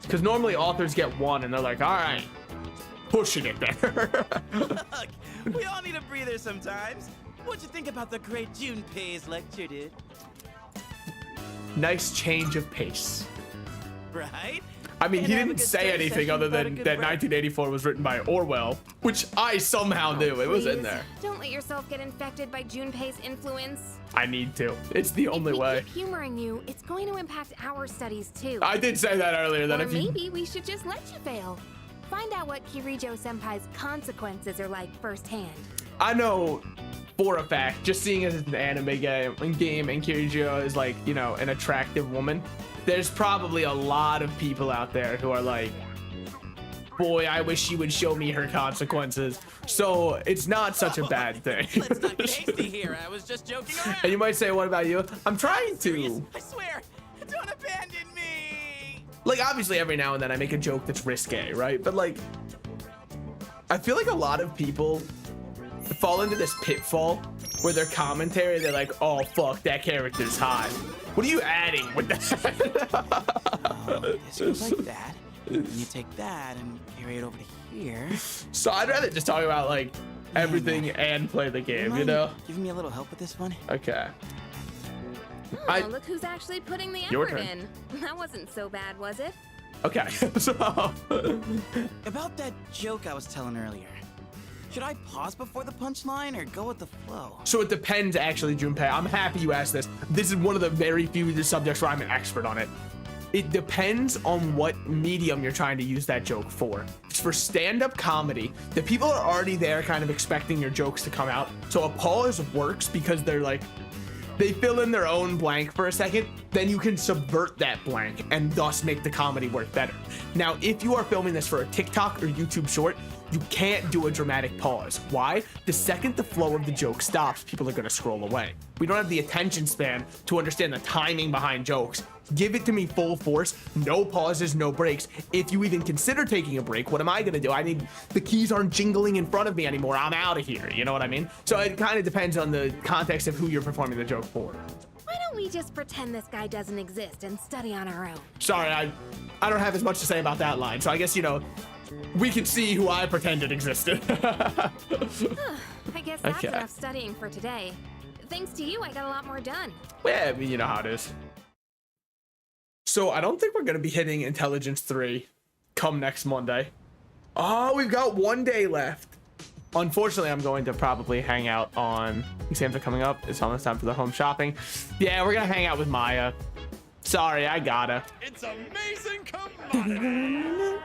A: Because normally authors get 1 and they're like, all right, pushing it there.
D: Look, we all need a breather sometimes. What'd you think about the great Junpei's lecture, dude?
A: Nice change of pace.
D: Right?
A: I mean,
D: And
A: he
D: have a
A: didn't
D: good
A: say
D: study
A: anything
D: session
A: other
D: about a
A: than
D: good
A: that
D: break.
A: 1984 was written by Orwell, which I somehow knew. It was in
C: Please,
A: there.
C: Don't let yourself get infected by Junpei's influence.
A: I need to. It's the only
C: If we
A: way.
C: keep humoring you, it's going to impact our studies too.
A: I did say that earlier. That
C: Or
A: if you
C: maybe we should just let you fail. Find out what Kirijo-senpai's consequences are like firsthand.
A: I know for a fact, just seeing it as an anime game and Kirijo is like, you know, an attractive woman, there's probably a lot of people out there who are like, boy, I wish she would show me her consequences. So it's not such a bad thing.
D: Let's not get hasty here. I was just joking around.
A: And you might say, what about you? I'm trying to.
D: I swear, don't abandon me.
A: Like, obviously, every now and then I make a joke that's risque, right? But like, I feel like a lot of people fall into this pitfall where their commentary, they're like, oh, fuck, that character's hot. What are you adding with that?
D: This goes like that. And you take that and carry it over to here.
A: So I'd rather just talk about like everything and play the game, you know?
D: Giving me a little help with this one?
A: Okay.
C: Oh, look who's actually putting the
A: Your
C: effort
A: turn.
C: in. That wasn't so bad, was it?
A: Okay. So
D: About that joke I was telling earlier. Should I pause before the punchline or go with the flow?
A: So it depends, actually, Junpei. I'm happy you asked this. This is one of the very few subjects where I'm an expert on it. It depends on what medium you're trying to use that joke for. It's for stand-up comedy. The people are already there kind of expecting your jokes to come out. So a pause works because they're like, they fill in their own blank for a second, then you can subvert that blank and thus make the comedy work better. Now, if you are filming this for a TikTok or YouTube short, you can't do a dramatic pause. Why? The second the flow of the joke stops, people are gonna scroll away. We don't have the attention span to understand the timing behind jokes. Give it to me full force, no pauses, no breaks. If you even consider taking a break, what am I gonna do? The keys aren't jingling in front of me anymore. I'm out of here, you know what I mean? So it kind of depends on the context of who you're performing the joke for.
C: Why don't we just pretend this guy doesn't exist and study on our own?
A: Sorry, I don't have as much to say about that line, so I guess, you know, we can see who I pretended existed.
C: I guess that's
A: Okay.
C: enough studying for today. Thanks to you, I got a lot more done.
A: Yeah, I mean, you know how it is. So I don't think we're going to be hitting Intelligence 3 come next Monday. Oh, we've got 1 day left. Unfortunately, I'm going to probably hang out on exams are coming up. It's almost time for the home shopping. Yeah, we're going to hang out with Maya. Sorry, I gotta.
L: It's amazing commodity.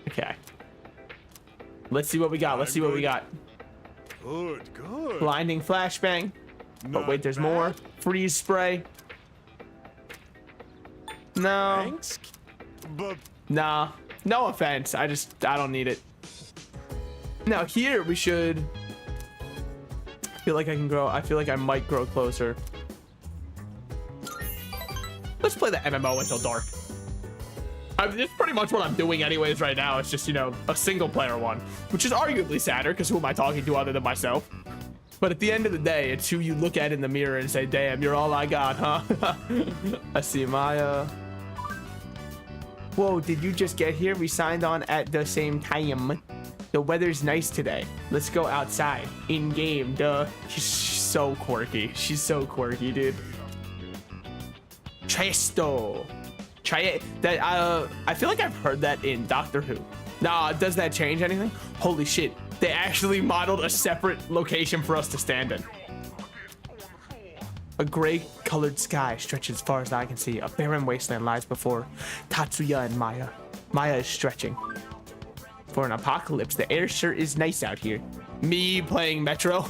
A: Okay. Let's see what we got. Let's see what we got.
L: Good, good.
A: Blinding flashbang. But wait, there's more. Freeze spray. No.
L: Thanks. But
A: Nah. No offense. I don't need it. Now here we should. I feel like I can grow. I feel like I might grow closer. Let's play the MMO until dark. It's pretty much what I'm doing anyways right now. It's just, you know, a single player one, which is arguably sadder because who am I talking to other than myself? But at the end of the day, it's who you look at in the mirror and say, damn, you're all I got, huh? I see Maya. Whoa, did you just get here? We signed on at the same time. The weather's nice today. Let's go outside. In game, duh. She's so quirky. She's so quirky, dude. Chesto. Try it. That I feel like I've heard that in Doctor Who. Nah, does that change anything? Holy shit. They actually modeled a separate location for us to stand in. A gray-colored sky stretches as far as I can see. A barren wasteland lies before Tatsuya and Maya. Maya is stretching. For an apocalypse, the air sure is nice out here. Me playing Metro.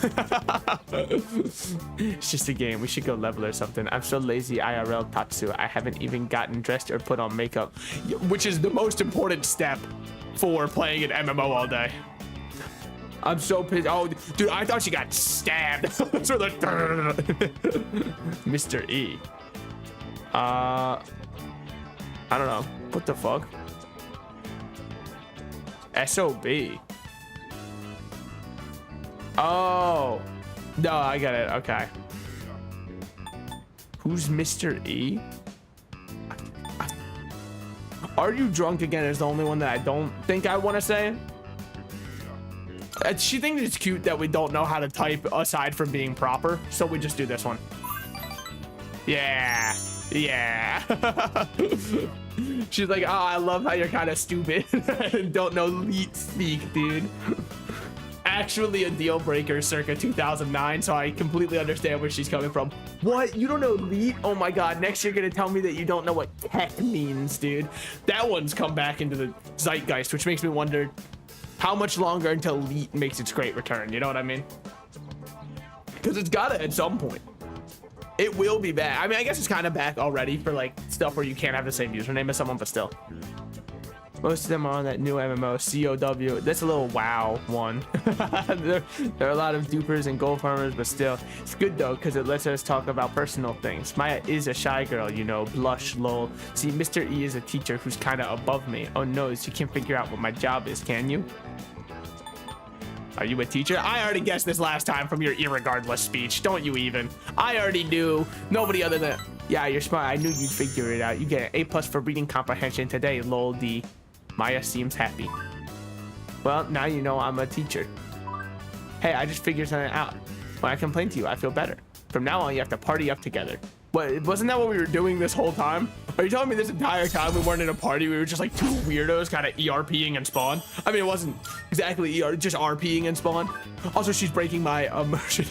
A: It's just a game. We should go level or something. I'm so lazy, IRL Tatsu. I haven't even gotten dressed or put on makeup, which is the most important step for playing an MMO all day. I'm so pissed. Oh, dude, I thought she got stabbed. So the Mr. E. I don't know. What the fuck? SOB. Oh. No, I get it. Okay. Who's Mr. E? Are you drunk again is the only one that I don't think I want to say. She thinks it's cute that we don't know how to type aside from being proper, so we just do this one. Yeah. Yeah. She's like, oh, I love how you're kind of stupid. Don't know leet speak, dude. Actually a deal breaker circa 2009, so I completely understand where she's coming from. What? You don't know leet? Oh my god, next you're gonna tell me that you don't know what tech means, dude. That one's come back into the zeitgeist, which makes me wonder how much longer until leet makes its great return, you know what I mean? Because it's gotta at some point. It will be back. I mean, I guess it's kind of back already for like stuff where you can't have the same username as someone, but still. Most of them are on that new MMO, COW. That's a little WoW one. there are a lot of dupers and gold farmers, but still. It's good though, because it lets us talk about personal things. Maya is a shy girl, you know, blush, lol. See, Mr. E is a teacher who's kind of above me. Oh no, you can't figure out what my job is, can you? Are you a teacher? I already guessed this last time from your irregardless speech. Don't you even? I already knew. Nobody other than... Yeah, you're smart. I knew you'd figure it out. You get an A+ for reading comprehension today, lol D. Maya seems happy. Well, now you know I'm a teacher. Hey, I just figured something out. When I complain to you, I feel better. From now on, you have to party up together. What, wasn't that what we were doing this whole time? Are you telling me this entire time we weren't in a party? We were just like two weirdos kind of ERPing and Spawn? I mean, it wasn't exactly just RPing and Spawn. Also, she's breaking my immersion.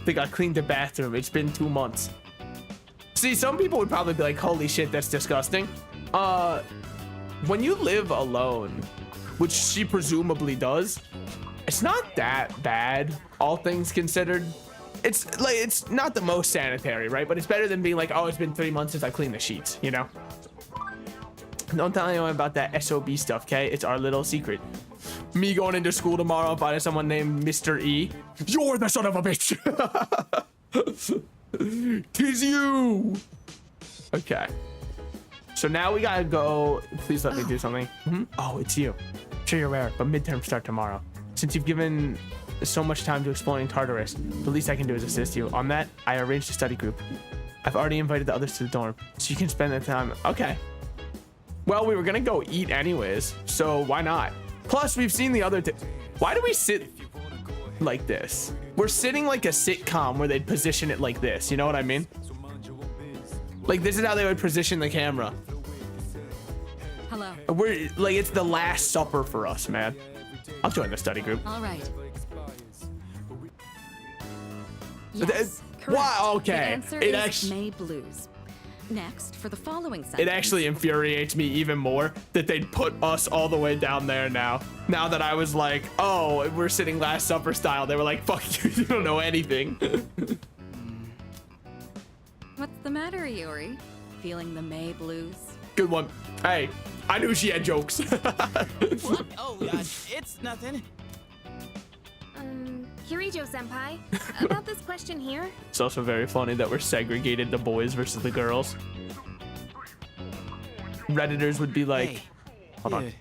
A: They got cleaned the bathroom. It's been 2 months. See, some people would probably be like, holy shit, that's disgusting. When you live alone, which she presumably does, it's not that bad, all things considered. It's like, it's not the most sanitary, right? But it's better than being like, oh, it's been 3 months since I cleaned the sheets, you know? Don't tell anyone about that SOB stuff, okay? It's our little secret. Me going into school tomorrow and finding someone named Mr. E. You're the son of a bitch. 'Tis you. Okay. So now we gotta go. Please let me do something. Oh, it's you. I'm sure you're aware, but midterms start tomorrow. Since you've given so much time to exploring Tartarus, the least I can do is assist you. On that, I arranged a study group. I've already invited the others to the dorm, so you can spend the time. Okay. Well, we were gonna go eat anyways, so why not? Plus, we've seen the other. Why do we sit like this? We're sitting like a sitcom where they'd position it like this. You know what I mean? Like, this is how they would position the camera.
B: Hello.
A: We're like, it's the Last Supper for us, man. I'll join the study group.
B: All right.
A: Yes, wow, okay.
B: The answer
A: it
B: is
A: actually
B: May Blues. Next, for the following sentence.
A: It actually infuriates me even more that they'd put us all the way down there now. Now that I was like, oh, we're sitting Last Supper style, they were like, fuck you, you don't know anything.
B: What's the matter, Yuri? Feeling the May Blues?
A: Good one. Hey, I knew she had jokes.
D: What? Oh, it's nothing.
C: Kirijo-senpai, about this question here.
A: It's also very funny that we're segregated the boys versus the girls. Redditors would be like,
D: hey,
A: hold on.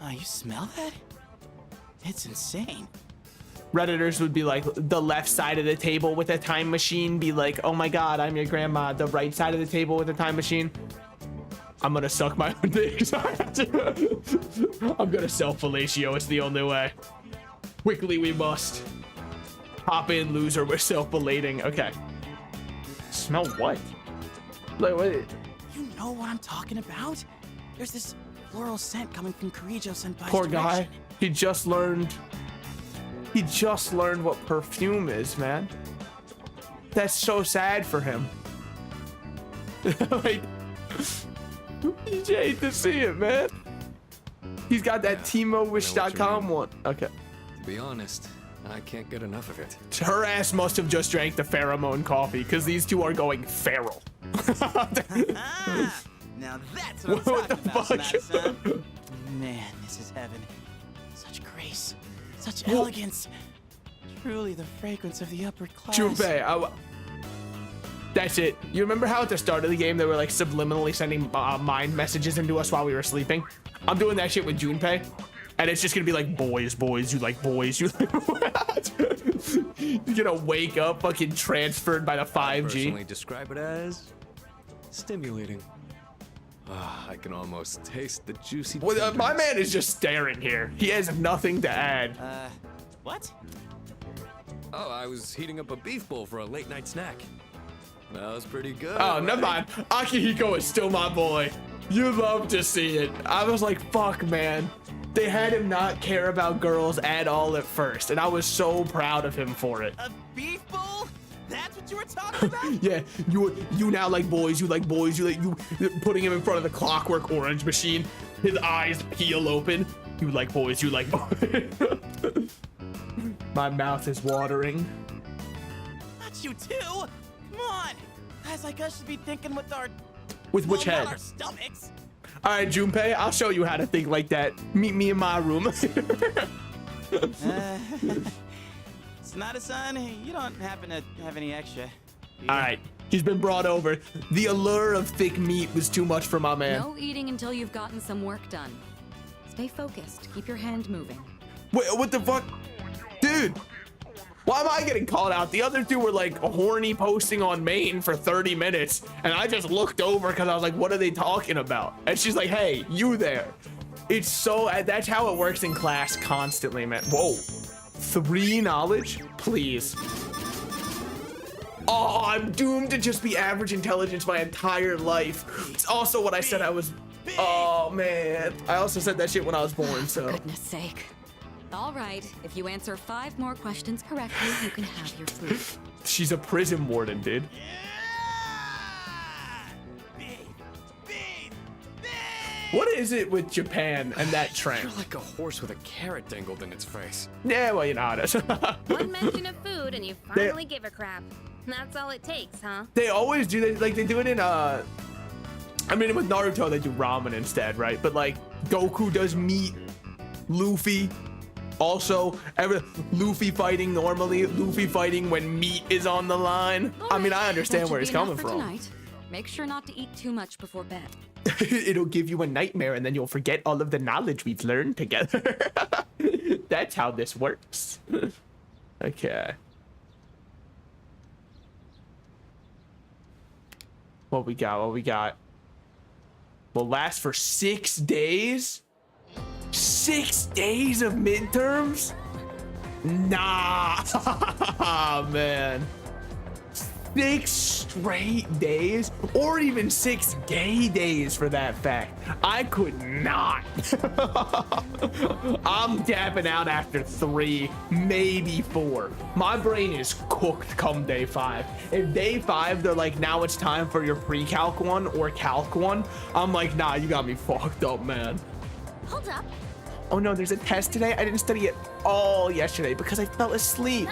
D: You smell that? It's insane.
A: Redditors would be like, the left side of the table with a time machine be like, oh my god, I'm your grandma. The right side of the table with a time machine, I'm gonna suck my own dick. I'm gonna self-fellatio, it's the only way. Quickly we must. Hop in, loser, we're self-bellating. Okay. Smell what? Like, what?
D: You know what I'm talking about? There's this floral scent coming from Kirijo Senpai's
A: Poor guy.
D: direction.
A: He just learned what perfume is, man. That's so sad for him. Like, you hate to see it, man. He's got that TimoWish.com one. Okay.
K: To be honest, I can't get enough of it.
A: Her ass must have just drank the pheromone coffee because these two are going feral.
D: Now that's what I'm
A: What the
D: talking about,
A: fuck?
D: Sonata-san. Man, this is heaven. Such grace, such elegance. Truly the fragrance of the upper class.
A: Junpei, that's it. You remember how at the start of the game they were like subliminally sending mind messages into us while we were sleeping? I'm doing that shit with Junpei, and it's just gonna be like, boys, you like boys, you like You're gonna wake up fucking transferred by the 5G.
K: Personally describe it as stimulating. I can almost taste the juicy.
A: Well, my man is just staring here. He has nothing to add.
D: What?
K: Oh, I was heating up a beef bowl for a late night snack. That was pretty good.
A: Oh, never mind. Akihiko is still my boy. You love to see it. I was like, fuck, man. They had him not care about girls at all at first, and I was so proud of him for it.
D: A beef bowl? That's what you were talking about?
A: Yeah, you now like boys, you putting him in front of the Clockwork Orange machine, his eyes peel open. You like boys, you like boys. My mouth is watering.
D: Not you too. Come on. Guys like us should be thinking with our
A: With which
D: not
A: head?
D: our stomachs.
A: All right, Junpei, I'll show you how to think like that. Meet me in my room.
D: Sonata-san, you don't happen to have any extra.
A: All right, he's been brought over. The allure of thick meat was too much for my man.
B: No eating until you've gotten some work done. Stay focused. Keep your hand moving.
A: Wait, what the fuck? Dude, why am I getting called out? The other two were like horny posting on main for 30 minutes, and I just looked over because I was like, what are they talking about? And she's like, hey, you there. It's so, that's how it works in class constantly, man. Whoa, 3 knowledge? Please. Oh, I'm doomed to just be average intelligence my entire life. It's also what I said I was. Oh, man. I also said that shit when I was born, so.
B: For goodness sake. All right, if you answer 5 more questions correctly, you can have your food.
A: She's a prison warden, dude. What is it with Japan and that trend?
K: You're like a horse with a carrot dangled in its face.
A: Yeah, well, you know how it is.
C: One mention of food and you finally give a crap. That's all it takes, huh?
A: They always do that. Like, they do it in, I mean, with Naruto, they do ramen instead, right? But, like, Goku does meat. Luffy. Also, Luffy fighting normally. Luffy fighting when meat is on the line. I mean, I understand where he's coming from.
B: Tonight. Make sure not to eat too much before bed.
A: It'll give you a nightmare and then you'll forget all of the knowledge we've learned together. That's how this works. Okay. What we got? Will last for 6 days? 6 days of midterms? Nah, man. 6 straight days, or even 6 gay days for that fact. I could not. I'm dapping out after 3, maybe 4. My brain is cooked come day 5. If day 5, they're like, now it's time for your pre-calc 1 or calc 1, I'm like, nah, you got me fucked up, man.
C: Hold up.
A: Oh no, there's a test today. I didn't study it all yesterday because I fell asleep.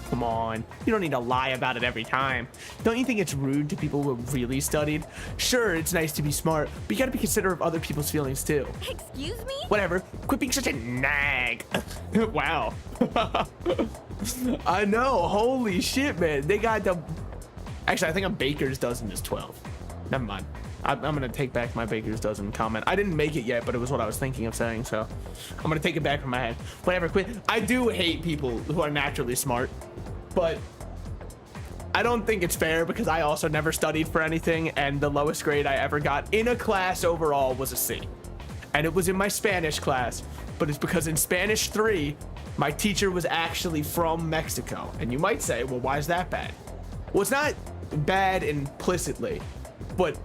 A: Come on, you don't need to lie about it every time. Don't you think it's rude to people who have really studied? Sure, it's nice to be smart, but you gotta be considerate of other people's feelings too.
C: Excuse me?
A: Whatever, quit being such a nag. Wow. I know, holy shit, man. They got the... Actually, I think a baker's dozen is 12. Never mind. I'm gonna take back my baker's dozen comment. I didn't make it yet, but it was what I was thinking of saying, so I'm gonna take it back from my head. Whatever, quit. I do hate people who are naturally smart, but I don't think it's fair because I also never studied for anything, and the lowest grade I ever got in a class overall was a C. And it was in my Spanish class, but it's because in Spanish 3, my teacher was actually from Mexico. And you might say, well, why is that bad? Well, it's not bad implicitly, but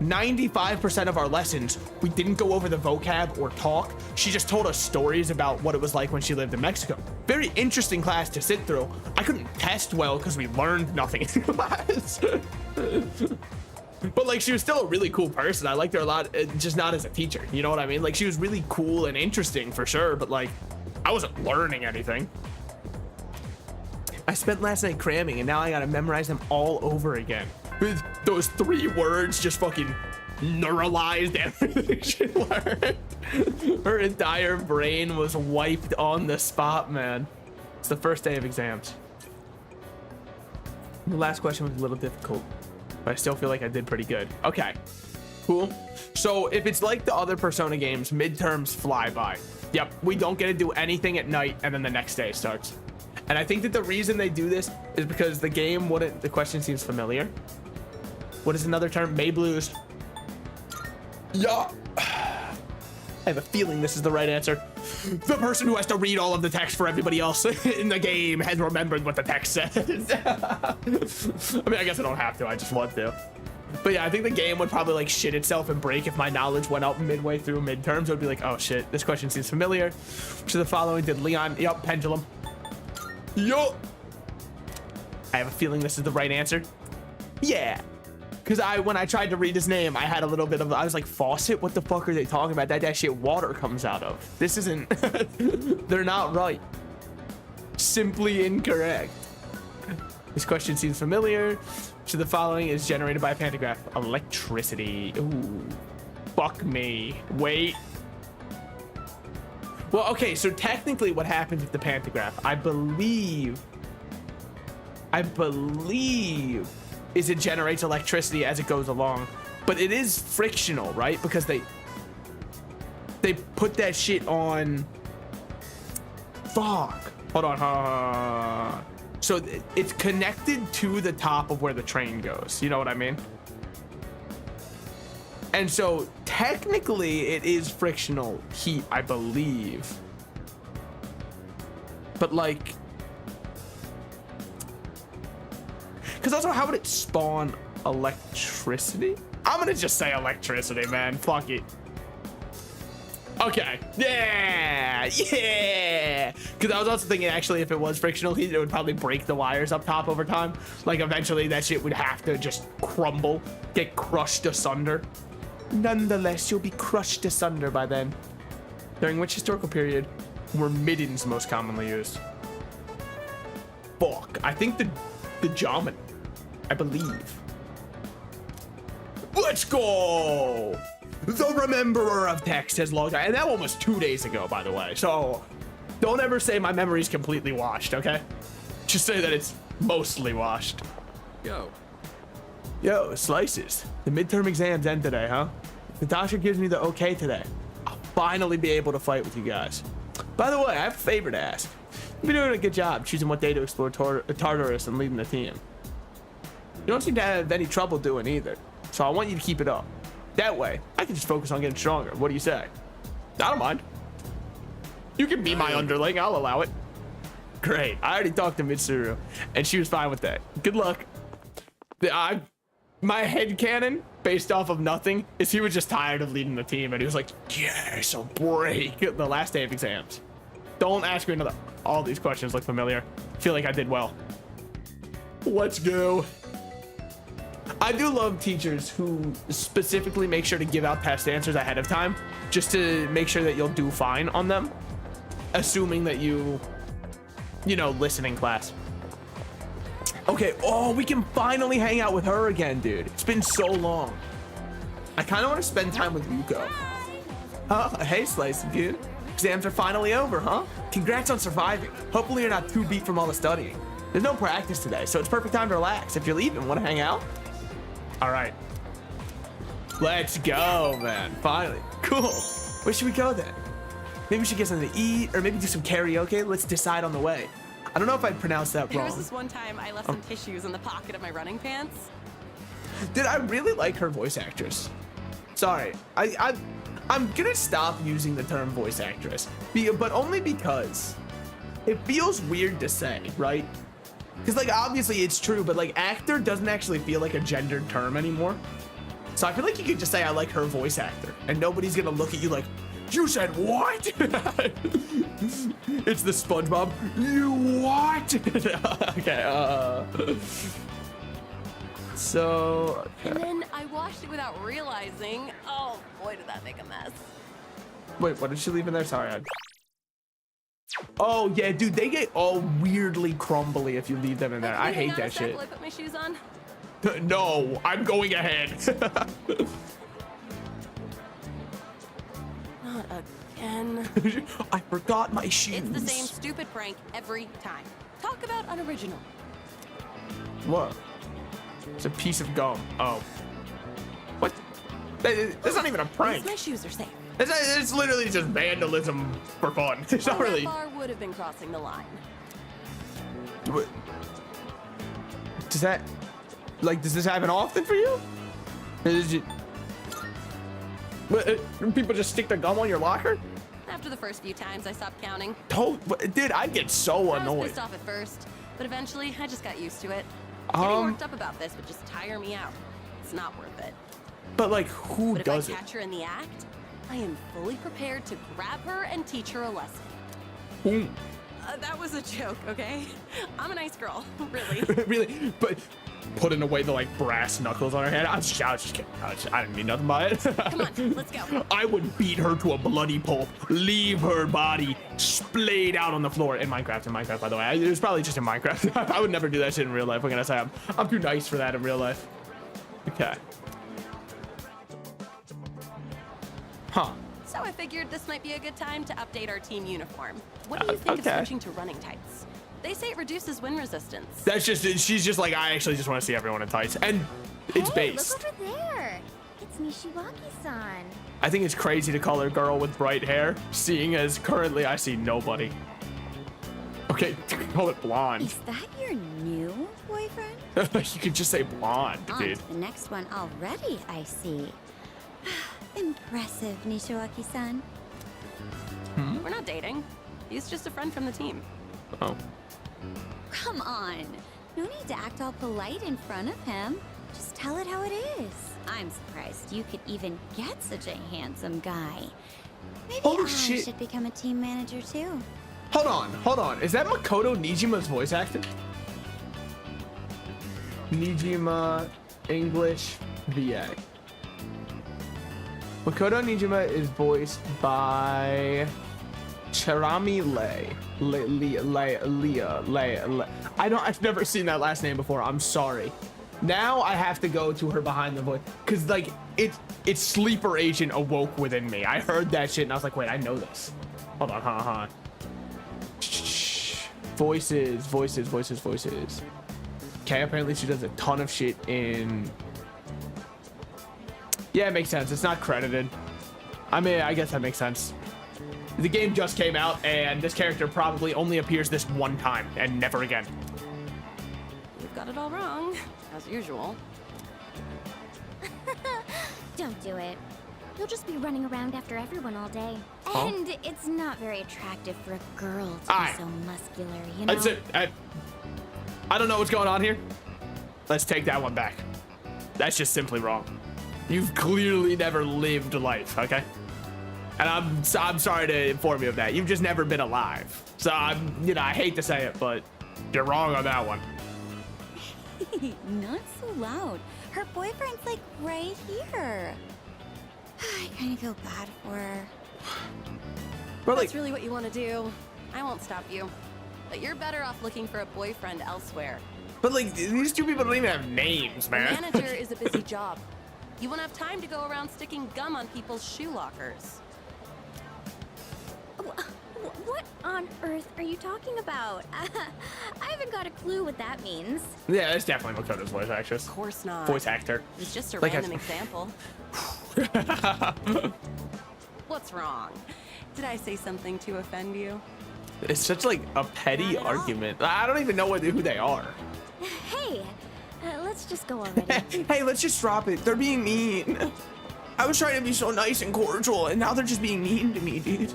A: 95% of our lessons, we didn't go over the vocab or talk. She just told us stories about what it was like when she lived in Mexico. Very interesting class to sit through. I couldn't test well because we learned nothing in class. But like, she was still a really cool person. I liked her a lot, just not as a teacher. You know what I mean? Like, she was really cool and interesting for sure, but like, I wasn't learning anything. I spent last night cramming and now I gotta memorize them all over again. With those 3 words just fucking neuralized everything she learned. Her entire brain was wiped on the spot, man. It's the first day of exams. The last question was a little difficult, but I still feel like I did pretty good. Okay, cool. So if it's like the other Persona games, midterms fly by. Yep, we don't get to do anything at night and then the next day starts. And I think that the reason they do this is because the game wouldn't, the question seems familiar. What is another term? May blues. Yeah. I have a feeling this is the right answer. The person who has to read all of the text for everybody else in the game has remembered what the text says. I mean, I guess I don't have to, I just want to. But yeah, I think the game would probably like shit itself and break if my knowledge went up midway through midterms. It would be like, oh shit, this question seems familiar. Which of the following did Leon, yup, pendulum. Yup. I have a feeling this is the right answer. Yeah. Because when I tried to read his name, I had a little bit of, I was like, faucet? What the fuck are they talking about? That shit water comes out of. This isn't, they're not right. Simply incorrect. This question seems familiar. So the following is generated by a pantograph. Electricity. Ooh, fuck me. Wait. Well, okay, so technically what happens with the pantograph, I believe is it generates electricity as it goes along, but it is frictional, right? Because they put that shit on, fuck, hold on. So it's connected to the top of where the train goes. You know what I mean? And so technically it is frictional heat, I believe. But like, because also how would it spawn electricity? I'm gonna just say electricity, man. Fuck it. Okay. Yeah. Because I was also thinking actually if it was frictional heat, it would probably break the wires up top over time. Like eventually that shit would have to just crumble, get crushed asunder. Nonetheless, you'll be crushed asunder by then. During which historical period were middens most commonly used? Fuck. I think the Jamin, I believe. Let's go! The Rememberer of Text has logged out. And that one was 2 days ago, by the way. So don't ever say my memory's completely washed, okay? Just say that it's mostly washed. Yo, Slices. The midterm exams end today, huh? If Natasha gives me the okay today, I'll finally be able to fight with you guys. By the way, I have a favor to ask. You've been doing a good job choosing what day to explore Tartarus and leading the team. You don't seem to have any trouble doing either, so I want you to keep it up. That way, I can just focus on getting stronger. What do you say? I don't mind. You can be my underling, I'll allow it. Great, I already talked to Mitsuru, and she was fine with that. Good luck. My headcanon, based off of nothing, is he was just tired of leading the team, and he was like, yes, a break. The last day of exams. Don't ask me another. All these questions look familiar. I feel like I did well. Let's go. I do love teachers who specifically make sure to give out test answers ahead of time, just to make sure that you'll do fine on them, assuming that you know, listen in class. Okay, oh, we can finally hang out with her again, dude. It's been so long. I kind of want to spend time with Yuko. Hey, Slice, dude. Exams are finally over, huh? Congrats on surviving. Hopefully you're not too beat from all the studying. There's no practice today, so it's perfect time to relax. If you're leaving, want to hang out? All right. Let's go, man. Finally. Cool. Where should we go then? Maybe we should get something to eat, or maybe do some karaoke. Let's decide on the way. I don't know if I pronounced that wrong.
M: There was this one time I left some tissues in the pocket of my running pants.
A: Dude, I really like her voice actress. Sorry, I'm gonna stop using the term voice actress, but only because it feels weird to say, right? Because like obviously it's true, but like actor doesn't actually feel like a gendered term anymore. So I feel like you could just say I like her voice actor, and nobody's gonna look at you like, you said what? It's the SpongeBob. You what? Okay. So.
M: And then I watched it without realizing. Oh boy, did that make a mess.
A: Wait, what did she leave in there? Sorry. Oh yeah, dude, they get all weirdly crumbly if you leave them in there. I hate that shit.
M: Will I put my shoes on?
A: No, I'm going ahead.
M: Not again.
A: I forgot my shoes.
M: It's the same stupid prank every time. Talk about unoriginal.
A: What? It's a piece of gum. Oh. What? That's not even a prank.
M: My shoes are safe.
A: It's literally just vandalism for fun. It's not really.
M: That bar would have been crossing the line.
A: What? Does that, like, does this happen often for you? People just stick the gum on your locker?
M: After the first few times, I stopped counting.
A: Dude, I get so
M: I was
A: annoyed.
M: pissed off at first, but eventually I just got used to it. Getting worked up about this would just tire me out. It's not worth it.
A: But like, who
M: But
A: does
M: if
A: it?
M: I catch her in the act, I am fully prepared to grab her and teach her a lesson.
A: Who?
M: That was a joke, okay? I'm a nice girl, really.
A: Really? But putting away the like brass knuckles on her head. I was just kidding. I didn't mean nothing by it.
M: Come on, let's go.
A: I would beat her to a bloody pulp, leave her body splayed out on the floor in Minecraft, by the way. It was probably just in Minecraft. I would never do that shit in real life. What can I say? I'm too nice for that in real life. Okay. Huh.
M: So I figured this might be a good time to update our team uniform. What do you think of switching to running tights? They say it reduces wind resistance.
A: That's just, she's just like, I actually just want to see everyone in tights. And it's based.
N: Look over there. It's Nishiwaki-san.
A: I think it's crazy to call her girl with bright hair, seeing as currently I see nobody. Okay, call it blonde.
N: Is that your new boyfriend?
A: You could just say blonde,
N: On
A: dude.
N: to the next one already, I see. Impressive, Nishiwaki-san.
M: We're not dating. He's just a friend from the team.
A: Oh.
N: Come on. No need to act all polite in front of him. Just tell it how it is. I'm surprised you could even get such a handsome guy. Maybe
A: Holy
N: I
A: shit.
N: should become a team manager too.
A: Hold on. Is that Makoto Nijima's voice acting? Nijima, English, VA. Makoto Nijima is voiced by Charami Lei. Leah. I've never seen that last name before. I'm sorry. Now I have to go to her behind the voice because like it's sleeper agent awoke within me. I heard that shit and I was like, wait, I know this. Hold on. Voices. Okay, apparently she does a ton of shit in. Yeah, it makes sense. It's not credited. I mean, I guess that makes sense. The game just came out, and this character probably only appears this one time and never again.
M: You've got it all wrong, as usual.
N: Don't do it. You'll just be running around after everyone all day.
A: Huh?
N: And it's not very attractive for a girl to
A: Alright.
N: be so muscular, you know?
A: That's it. I don't know what's going on here. Let's take that one back. That's just simply wrong. You've clearly never lived life, okay? And I'm sorry to inform you of that. You've just never been alive. So I hate to say it, but you're wrong on that one.
N: Not so loud. Her boyfriend's like right here. I kind of feel bad for her.
A: But
M: That's really what you want to do. I won't stop you. But you're better off looking for a boyfriend elsewhere.
A: But like, these two people don't even have names,
M: A
A: man.
M: manager is a busy job. You won't have time to go around sticking gum on people's shoe lockers.
N: What on earth are you talking about? I haven't got a clue what that means.
A: Yeah, it's definitely Makoto's voice actress.
M: Of course not.
A: Voice actor.
M: It's just a
A: Like
M: random example. What's wrong? Did I say something to offend you?
A: It's such like a petty argument. I don't even know who they are.
N: Hey, let's just go already.
A: Hey, let's just drop it. They're being mean. I was trying to be so nice and cordial, and now they're just being mean to me, dude.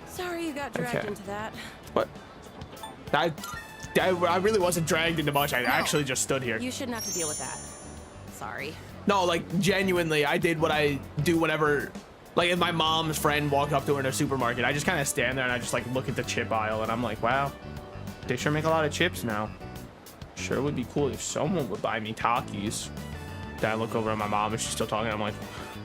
M: Sorry you got dragged
A: Okay.
M: into that.
A: What? I really wasn't dragged into much. I actually just stood here.
M: You shouldn't have to deal with that. Sorry.
A: No, like genuinely, I did what I do whenever, like if my mom's friend walked up to her in a supermarket, I just kind of stand there and I just like look at the chip aisle and I'm like, wow, they sure make a lot of chips now. Sure would be cool if someone would buy me Takis. Then I look over at my mom and she's still talking. I'm like,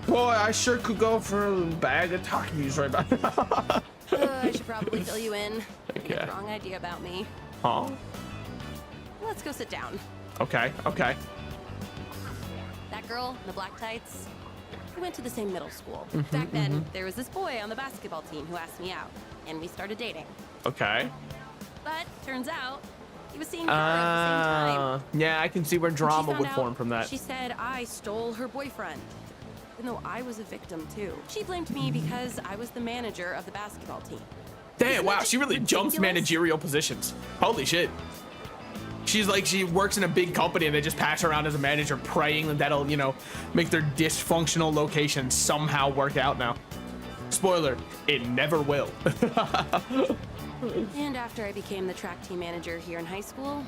A: boy, I sure could go for a bag of Takis right now.
M: I should probably fill you in. You had the wrong idea about me.
A: Huh?
M: Let's go sit down.
A: Okay, okay.
M: That girl in the black tights, we went to the same middle school. Back then, there was this boy on the basketball team who asked me out, and we started dating.
A: Okay.
M: But turns out, he was seeing her at the same time.
A: Yeah, I can see where
M: When she
A: drama
M: found
A: would
M: out,
A: form from that.
M: She said I stole her boyfriend, even though I was a victim too. She blamed me because I was the manager of the basketball team.
A: Damn, wow, she really jumps managerial positions. Holy shit. She's like, she works in a big company and they just pass her around as a manager, praying that that'll, you know, make their dysfunctional location somehow work out now. Spoiler, it never will.
M: And after I became the track team manager here in high school,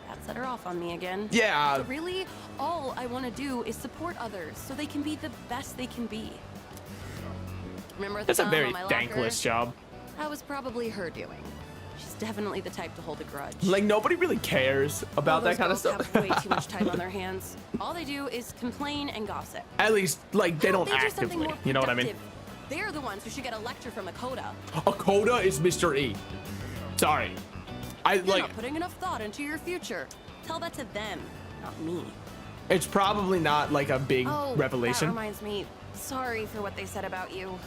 M: that set her off on me again.
A: Yeah.
M: But really, all I want to do is support others so they can be the best they can be. Remember the
A: That's a
M: thumb
A: very
M: on my locker?
A: thankless job.
M: That was probably her doing. She's definitely the type to hold a grudge.
A: Like, nobody really cares about that kind of stuff.
M: Have way too much time on their hands. All they do is complain and gossip.
A: At least, like, they don't
M: do something
A: actively.
M: more
A: You know what I mean?
M: productive. They're the ones who should get a lecture from a coda.
A: A coda is Mr. E. Sorry.
M: You're not putting enough thought into your future. Tell that to them, not me.
A: It's probably not like a big revelation.
M: That reminds me. Sorry for what they said about you.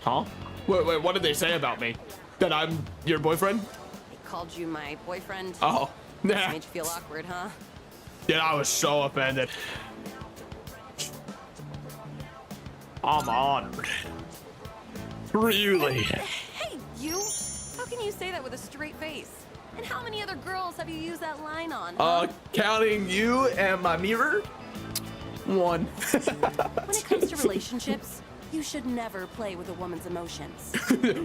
A: Huh? Wait, what did they say about me? That I'm your boyfriend?
M: They called you my boyfriend.
A: Oh,
M: This
A: yeah.
M: made you feel awkward, huh?
A: Yeah, I was so offended. I'm honored. Really?
M: Hey, you! How can you say that with a straight face? And how many other girls have you used that line on? Huh?
A: Counting you and my mirror? One.
M: When it comes to relationships, you should never play with a woman's emotions.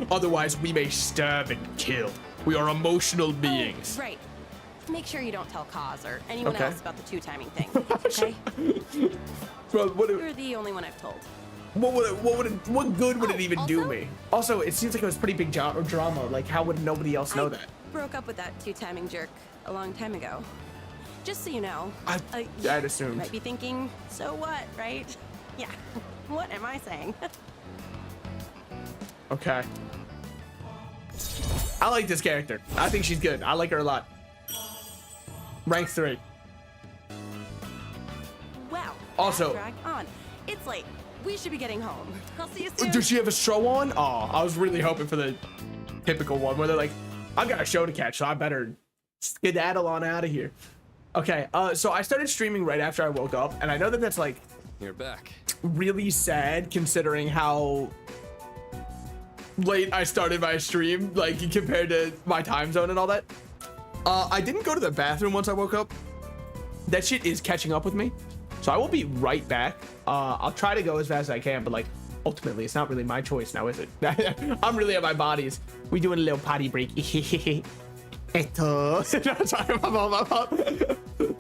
A: Otherwise, we may stab and kill. We are emotional beings.
M: Right. Make sure you don't tell Kaz or anyone
A: Okay.
M: else about the two-timing thing, okay?
A: Bro,
M: You're the only one I've told.
A: What good would it even do
M: also?
A: me? Also, it seems like it was pretty big drama. Like, how would nobody else know that?
M: Broke up with that two-timing jerk a long time ago. Just so you know.
A: I'd
M: You
A: assumed.
M: might be thinking, so what, right? Yeah. What am I saying?
A: Okay. I like this character. I think she's good. I like her a lot. Rank 3.
M: Wow.
A: Also-
M: Drag on. It's late. We should be getting home. I'll see you soon.
A: Does she have a show on? Oh, I was really hoping for the typical one where they're like, I've got a show to catch, so I better skedaddle on out of here. Okay, so I started streaming right after I woke up, and I know that that's like
K: You're back.
A: really sad considering how late I started my stream, like compared to my time zone and all that. I didn't go to the bathroom once I woke up. That shit is catching up with me. So I will be right back. I'll try to go as fast as I can, but like ultimately it's not really my choice now, is it? I'm really at my bodies. We doing a little potty break. Eto. Sorry, my mom.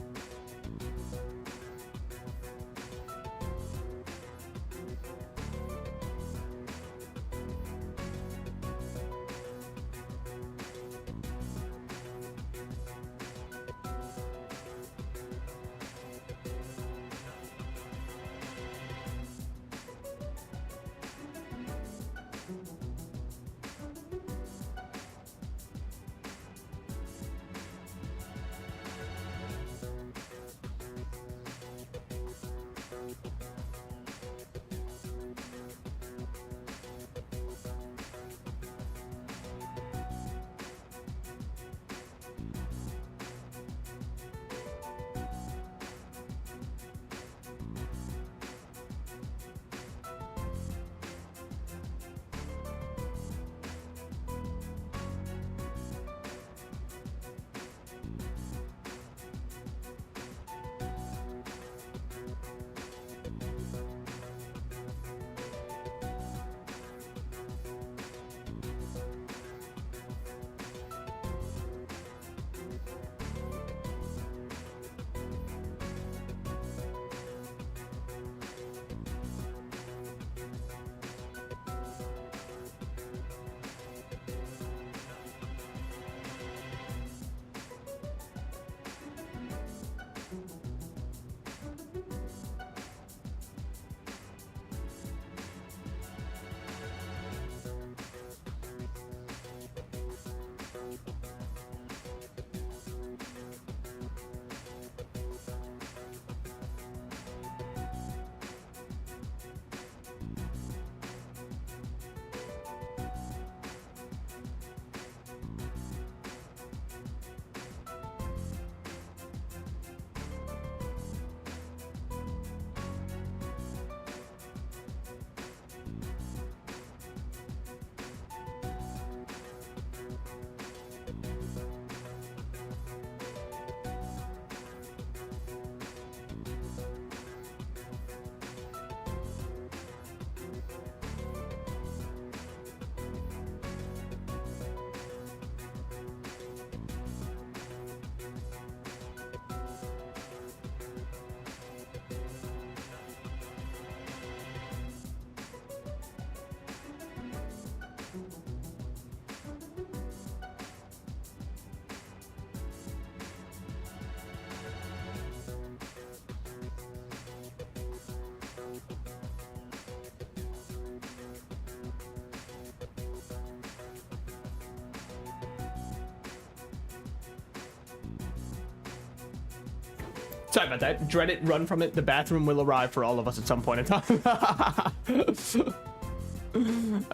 A: Sorry about that. Dread it, run from it. The bathroom will arrive for all of us at some point in time.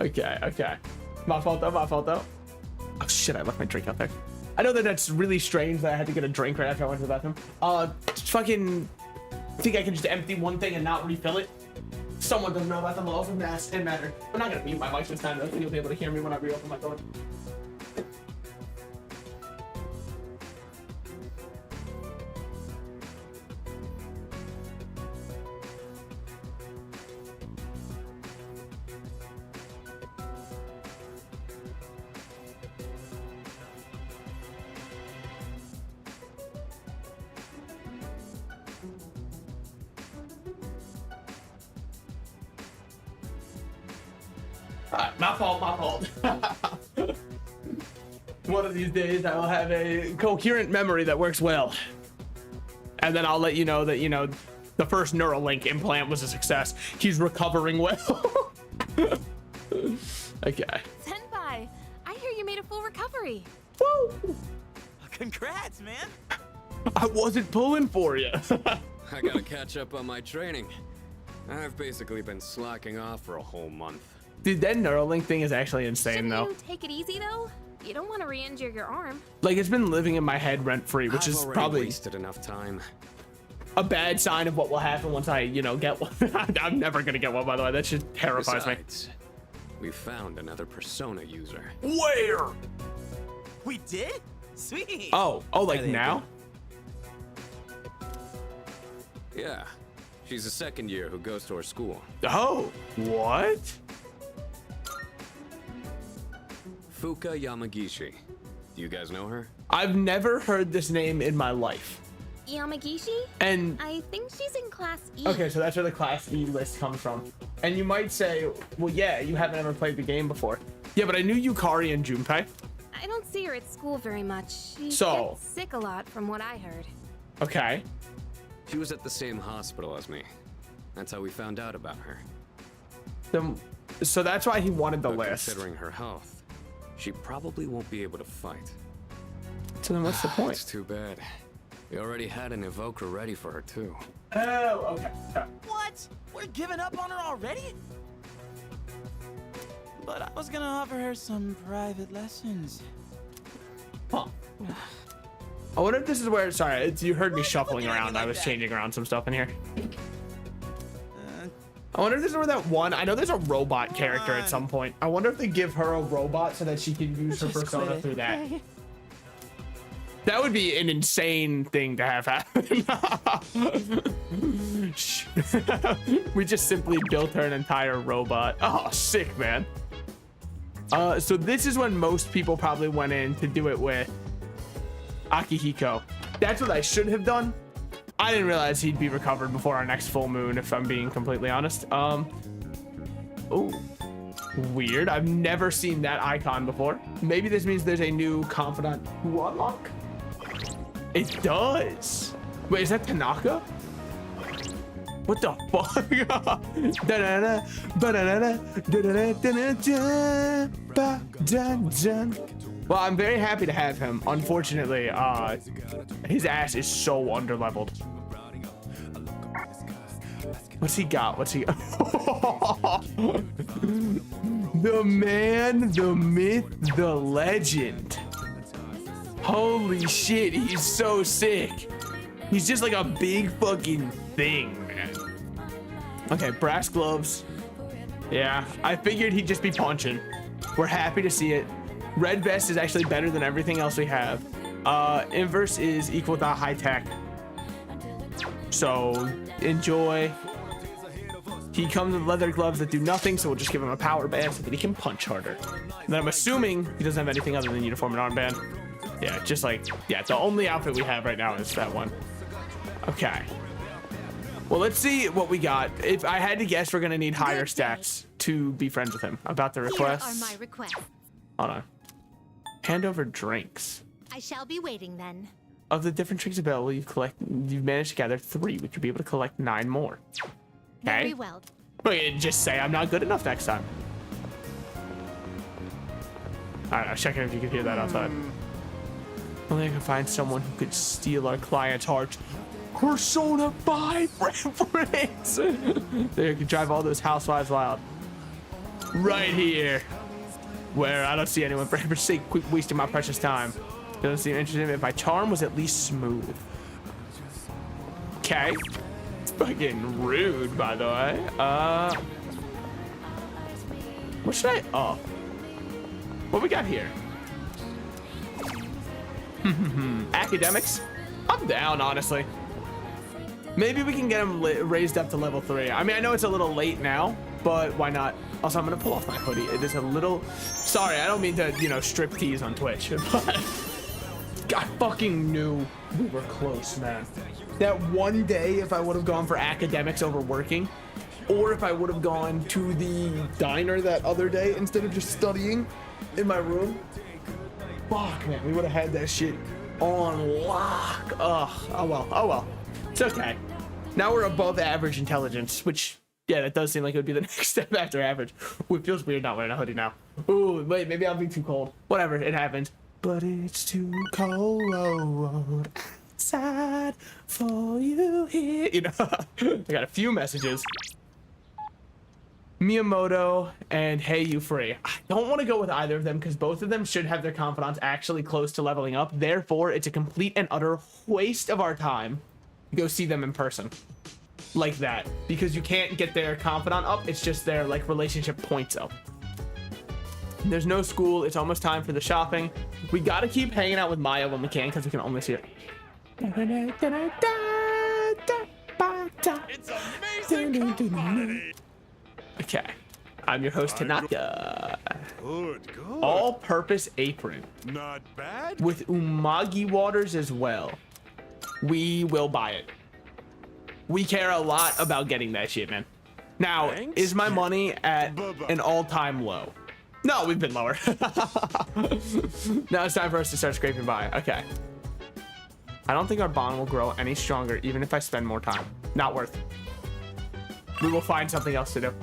A: Okay. My fault though. Oh shit, I left my drink out there. I know that that's really strange that I had to get a drink right after I went to the bathroom. Fucking think I can just empty one thing and not refill it? Someone doesn't know about the laws of mass and matter. I'm not gonna mute my mic this time though, so you'll be able to hear me when I reopen my door. My fault. One of these days I will have a coherent memory that works well. And then I'll let you know that, the first Neuralink implant was a success. He's recovering well. Okay.
C: Senpai, I hear you made a full recovery.
A: Woo!
D: Congrats, man.
A: I wasn't pulling for you.
K: I gotta catch up on my training. I've basically been slacking off for a whole month.
A: Dude, that Neuralink thing is actually insane, though.
C: You take it easy though. You don't want to re-injure your arm.
A: Like, it's been living in my head rent-free, which is probably
K: wasted enough time.
A: A bad sign of what will happen once I, get one. I'm never gonna get one, by the way. That shit terrifies me.
K: We found another Persona user.
A: Where?
D: We did? Sweet.
A: Oh, like now?
K: Yeah. She's a second year who goes to our school.
A: Oh, what?
K: Fuka Yamagishi. Do you guys know her?
A: I've never heard this name in my life.
C: Yamagishi?
A: And
C: I think she's in Class E.
A: okay, so that's where the Class E list comes from. And you might say, well, yeah, you haven't ever played the game before. Yeah, but I knew Yukari and Junpei.
C: I don't see her at school very much. She
A: So-
C: gets sick a lot from what I heard.
A: Okay.
K: She was at the same hospital as me. That's how we found out about her.
A: Then, so that's why he wanted the
K: But
A: list.
K: considering her health, she probably won't be able to fight.
A: So then what's the point?
K: It's too bad. We already had an evoker ready for her too.
A: Oh, okay.
D: What? We're giving up on her already? But I was gonna offer her some private lessons.
A: Huh. I wonder if this is where, sorry, you heard me shuffling around. I was changing around some stuff in here. I wonder if this is where that one, I know there's a robot character at some point. I wonder if they give her a robot so that she can use her persona through that. That would be an insane thing to have happen. We just simply built her an entire robot. Oh, sick, man. So this is when most people probably went in to do it with Akihiko. That's what I should have done. I didn't realize he'd be recovered before our next full moon, if I'm being completely honest. Oh, weird. I've never seen that icon before. Maybe this means there's a new confidant to unlock. It does. Wait, is that Tanaka? What the fuck? Well, I'm very happy to have him. Unfortunately, his ass is so underleveled. What's he got? The man, the myth, the legend. Holy shit, he's so sick. He's just like a big fucking thing, man. Okay, brass gloves. Yeah, I figured he'd just be punching. We're happy to see it. Red vest is actually better than everything else we have. Inverse is equal to high tech. So enjoy. He comes with leather gloves that do nothing, so we'll just give him a power band so that he can punch harder. And then I'm assuming he doesn't have anything other than uniform and armband. Yeah, just like, yeah, the only outfit we have right now is that one. Okay. Well, let's see what we got. If I had to guess, we're gonna need higher stats to be friends with him. About the requests.
N: Here are my requests.
A: Hold on. Hand over drinks.
N: I shall be waiting then.
A: Of the different drinks available, you've managed to gather 3, which you'll be able to collect 9 more. Okay.
N: Very well.
A: Wait, just say I'm not good enough next time. Alright, I was checking if you could hear that outside. Only I can find someone who could steal our client's heart. Persona 5 reference. There, you can drive all those housewives wild. Right here. Where I don't see anyone for ever sake quit wasting my precious time. Doesn't seem interesting if my charm was at least smooth. Okay. It's fucking rude, by the way. What should I? Oh. What we got here? Academics? I'm down, honestly. Maybe we can get him raised up to level 3. I mean, I know it's a little late now, but why not? Also, I'm gonna pull off my hoodie. It is a little... Sorry, I don't mean to, you know, strip tease on Twitch, but I fucking knew we were close, man. That one day, if I would have gone for academics over working, or if I would have gone to the diner that other day instead of just studying in my room, fuck, man, we would have had that shit on lock. Ugh, oh well, oh well. It's okay. Now we're above average intelligence, which, yeah, that does seem like it would be the next step after average. Ooh, it feels weird not wearing a hoodie now. Ooh, wait, maybe I'll be too cold. Whatever, it happens. But it's too cold outside for you here. You know, I got a few messages. Miyamoto and Hey You Free. I don't want to go with either of them because both of them should have their confidants actually close to leveling up. Therefore, it's a complete and utter waste of our time to go see them in person like that, because you can't get their confidant up. It's just their like relationship points up. There's no school. It's almost time for the shopping. We got to keep hanging out with Maya when we can because we can only see her.
L: It's amazing commodity.
A: Okay, I'm your host Tanaka.
L: Good.
A: All-purpose apron.
L: Not bad.
A: With umagi waters as well. We will buy it. We care a lot about getting that shit, man. Now,
L: Thanks.
A: is my money at an all-time low? No, we've been lower. Now it's time for us to start scraping by. Okay. I don't think our bond will grow any stronger even if I spend more time. Not worth it. We will find something else to do.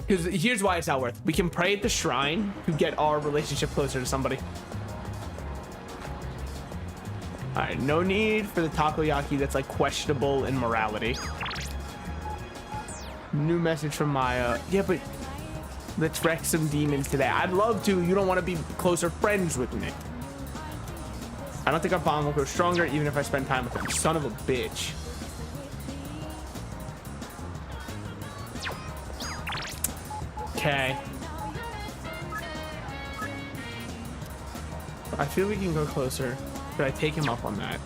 A: Because here's why it's not worth. We can pray at the shrine to get our relationship closer to somebody. All right, no need for the takoyaki that's like questionable in morality. New message from Maya. Yeah, but let's wreck some demons today. I'd love to. You don't want to be closer friends with me. I don't think our bond will grow stronger even if I spend time with him. Son of a bitch. Okay. I feel we can go closer. Should I take him up on that?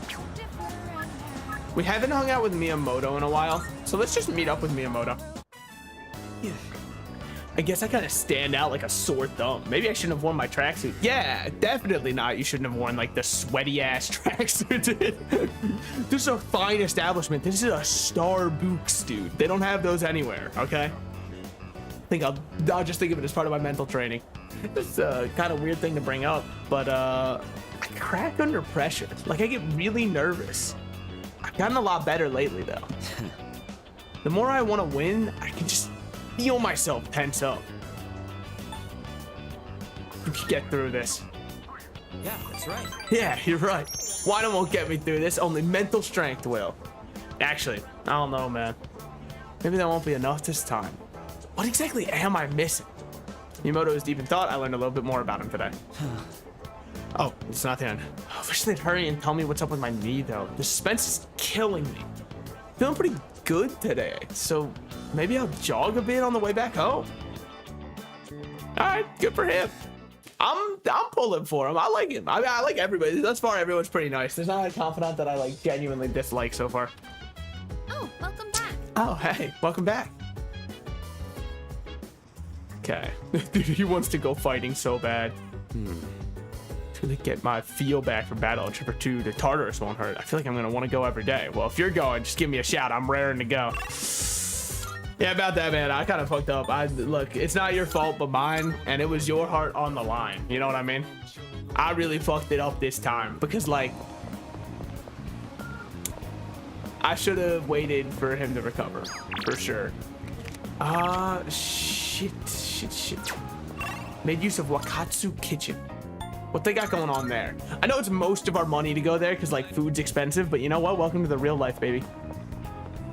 A: We haven't hung out with Miyamoto in a while, so let's just meet up with Miyamoto. Yeah. I guess I kind of stand out like a sore thumb. Maybe I shouldn't have worn my tracksuit. Yeah, definitely not. You shouldn't have worn like the sweaty ass tracksuit, dude. This is a fine establishment. This is a Starbucks, dude. They don't have those anywhere, okay? I think I'll just think of it as part of my mental training. It's a kind of weird thing to bring up, but I crack under pressure. Like I get really nervous. I've gotten a lot better lately though. The more I want to win, I can just feel myself tense up. We can get through this.
D: Yeah, that's right.
A: Yeah, you're right. Wine won't get me through this. Only mental strength will. Actually, I don't know, man. Maybe that won't be enough this time. What exactly am I missing? Miyamoto is deep in thought. I learned a little bit more about him today. Oh, it's not the end. I wish they'd hurry and tell me what's up with my knee, though. The suspense is killing me. Feeling pretty good today, so maybe I'll jog a bit on the way back home. All right, good for him. I'm pulling for him. I like him. I mean, I like everybody. Thus far, everyone's pretty nice. There's not a confidant that I like genuinely dislike so far.
C: Oh, welcome back.
A: Oh, hey, welcome back. Okay. Dude, he wants to go fighting so bad. To get my feel back for Battle Tripper 2, the Tartarus won't hurt. I feel like I'm gonna want to go every day. Well, if you're going, just give me a shout. I'm raring to go. Yeah, about that, man. I kind of fucked up. Look, it's not your fault, but mine, and it was your heart on the line. You know what I mean? I really fucked it up this time because, like, I should have waited for him to recover, for sure. Shit. Made use of Wakatsu Kitchen. what they got going on there. I know it's most of our money to go there because like food's expensive, but you know what? Welcome to the real life, baby.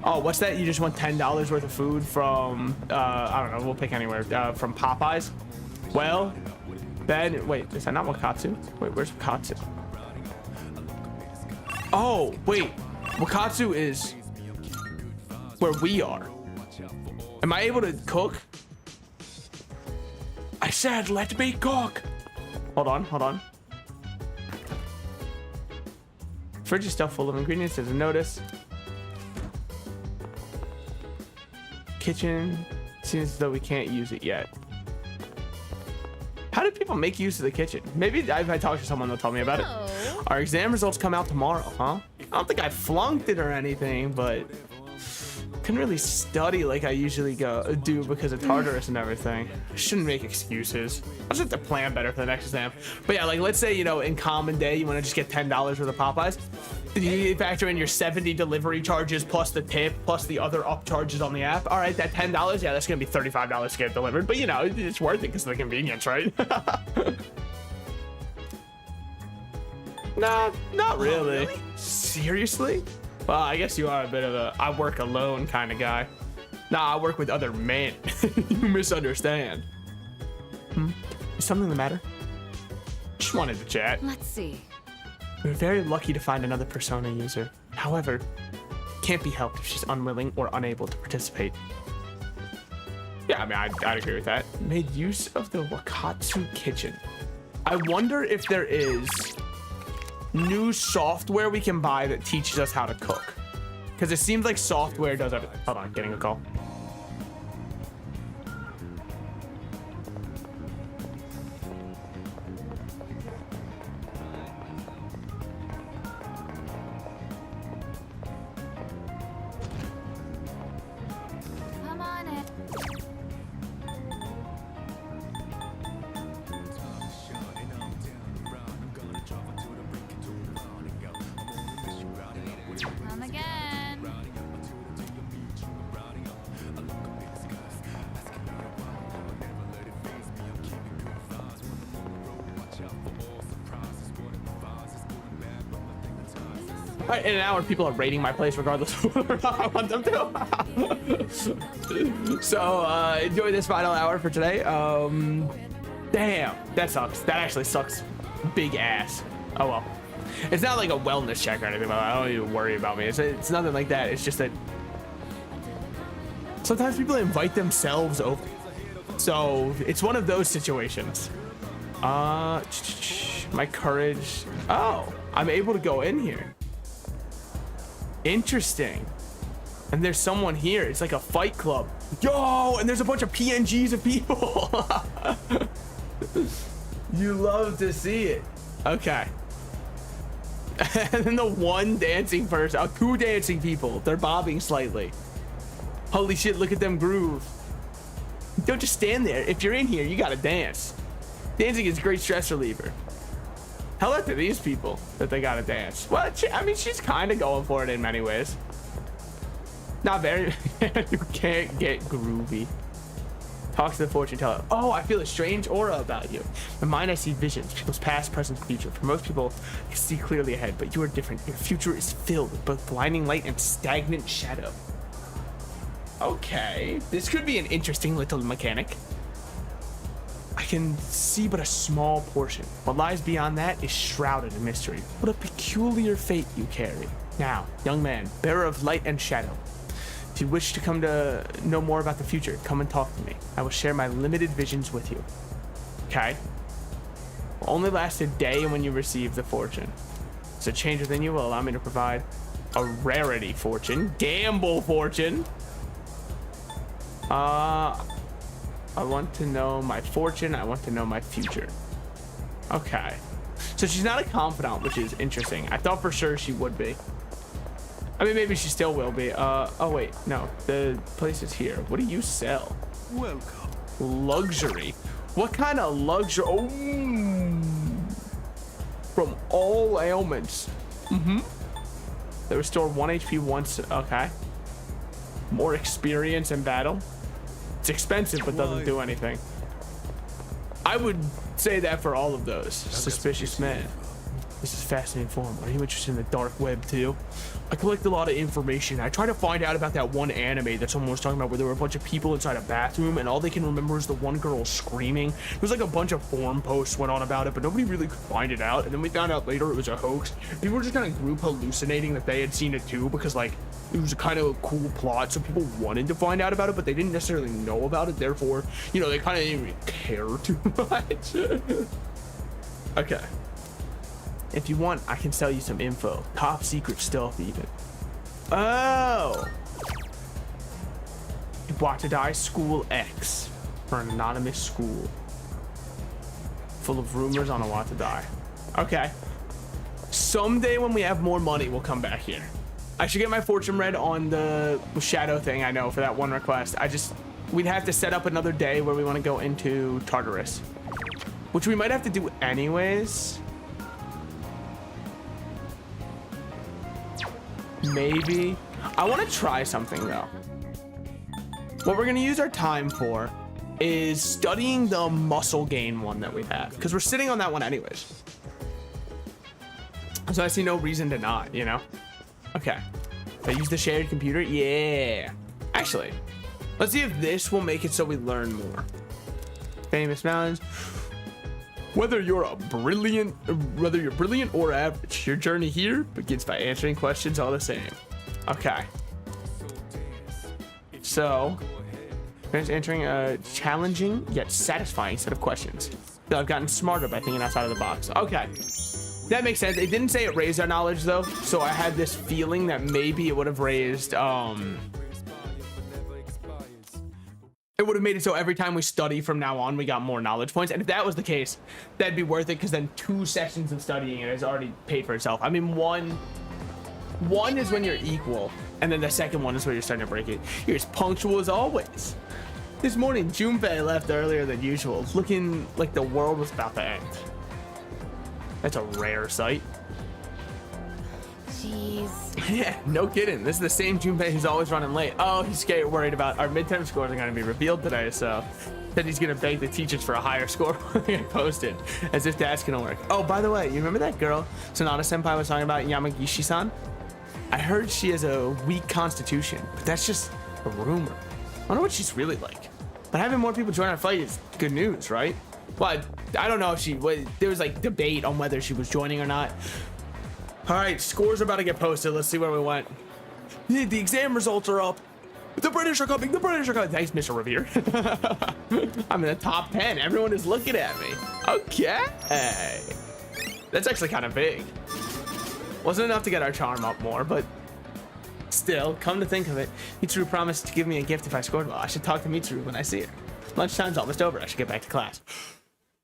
A: Oh, what's that? You just want $10 worth of food from, I don't know, we'll pick anywhere, from Popeyes? Well, then, wait, is that not Wakatsu? Wait, where's Wakatsu? Oh, wait, Wakatsu is where we are. Am I able to cook? I said, let me cook. Hold on. Fridge is still full of ingredients, there's a notice. Kitchen seems as though we can't use it yet. How do people make use of the kitchen? Maybe if I talk to someone, they'll tell me about it. Our exam results come out tomorrow, huh? I don't think I flunked it or anything, but couldn't really study like I usually do because of Tartarus and everything. I shouldn't make excuses. I just have to plan better for the next exam. But yeah, like let's say, you know, in common day, you want to just get $10 worth of Popeyes. You factor in your 70 delivery charges plus the tip plus the other up charges on the app. All right, that $10, yeah, that's gonna be $35 to get delivered. But you know, it's worth it because of the convenience, right? Nah, not really. Really? Seriously? Well, I guess you are a bit of a I work alone kind of guy. Nah, I work with other men. You misunderstand. Is something the matter? Just wanted to chat.
B: Let's see.
A: We're very lucky to find another Persona user. However, can't be helped if she's unwilling or unable to participate. Yeah, I mean, I'd agree with that. Made use of the Wakatsu kitchen. I wonder if there is new software we can buy that teaches us how to cook, because it seems like software does everything. Hold on, getting a call.
C: Come on in. Come again.
A: All right, in an hour, people are raiding my place regardless of whether or not I want them to. So enjoy this final hour for today. Damn, that sucks. That actually sucks big ass. Oh well. It's not like a wellness check or anything, but I don't even worry about me. It's nothing like that. It's just that sometimes people invite themselves over. So it's one of those situations. My courage. Oh, I'm able to go in here. Interesting. And there's someone here. It's like a fight club. Yo, and there's a bunch of PNGs of people. You love to see it. Okay. And then the one dancing person, two dancing people, they're bobbing slightly. Holy shit, look at them groove. Don't just stand there. If you're in here, you gotta dance. Dancing is a great stress reliever. Hell up to these people that they gotta dance. Well, I mean, she's kind of going for it in many ways. Not very. You can't get groovy. Talk to the fortune teller. Oh, I feel a strange aura about you. In mine, I see visions, people's past, present, future. For most people, you see clearly ahead, but you are different. Your future is filled with both blinding light and stagnant shadow. Okay, this could be an interesting little mechanic. I can see but a small portion. What lies beyond that is shrouded in mystery. What a peculiar fate you carry. Now, young man, bearer of light and shadow. If you wish to come to know more about the future, come and talk to me. I will share my limited visions with you. Okay? Will only last a day when you receive the fortune. So change within you will allow me to provide a rarity fortune. Gamble fortune. I want to know my fortune. I want to know my future. Okay. So she's not a confidant, which is interesting. I thought for sure she would be. I mean, maybe she still will be. Oh wait, no. The place is here. What do you sell?
L: Welcome.
A: Luxury. What kind of luxury? Oh. From all ailments. They restore 1 HP once. Okay. More experience in battle. It's expensive, but doesn't do anything. I would say that for all of those. Suspicious man. This is fascinating form. Are you interested in the dark web too? I collect a lot of information. I try to find out about that one anime that someone was talking about where there were a bunch of people inside a bathroom and all they can remember is the one girl screaming. There was like a bunch of forum posts went on about it, but nobody really could find it out. And then we found out later it was a hoax. People were just kind of group hallucinating that they had seen it too because like it was a kind of a cool plot. So people wanted to find out about it, but they didn't necessarily know about it. Therefore, you know, they kind of didn't really care too much. Okay. If you want, I can sell you some info. Top secret stuff, even. Oh! Watadai School X. For an anonymous school. Full of rumors on a Watadai. Okay. Someday when we have more money, we'll come back here. I should get my fortune read on the shadow thing, I know, for that one request. We'd have to set up another day where we want to go into Tartarus. Which we might have to do anyways. Maybe. I want to try something though. What we're going to use our time for is studying the muscle gain one that we have, because we're sitting on that one anyways. So I see no reason to not, you know? Okay. If I use the shared computer, yeah. Actually, let's see if this will make it so we learn more. Famous mountains. Whether you're brilliant or average, your journey here begins by answering questions all the same. Okay. So, answering a challenging yet satisfying set of questions. So I've gotten smarter by thinking outside of the box. Okay. That makes sense. It didn't say it raised our knowledge though, so I had this feeling that maybe it would have raised it would have made it so every time we study from now on, we got more knowledge points. And if that was the case, that'd be worth it because then 2 sessions of studying it has already paid for itself. I mean, one is when you're equal, and then the second one is where you're starting to break it. You're as punctual as always. This morning, Junpei left earlier than usual, looking like the world was about to end. That's a rare sight.
C: Jeez.
A: Yeah, no kidding. This is the same Junpei who's always running late. Oh, he's worried about our midterm scores are going to be revealed today, so then he's going to beg the teachers for a higher score when they get posted, as if that's going to work. Oh, by the way, you remember that girl Sonata Senpai was talking about, Yamagishi-san? I heard she has a weak constitution, but that's just a rumor. I wonder what she's really like. But having more people join our fight is good news, right? Well, I don't know if there was like debate on whether she was joining or not. All right, scores are about to get posted. Let's see where we went. The exam results are up. The British are coming. The British are coming. Thanks, Mr. Revere. I'm in the top 10. Everyone is looking at me. Okay. That's actually kind of big. Wasn't enough to get our charm up more, but still, come to think of it, Mitsuru promised to give me a gift if I scored well. I should talk to Mitsuru when I see her. Lunchtime's almost over. I should get back to class.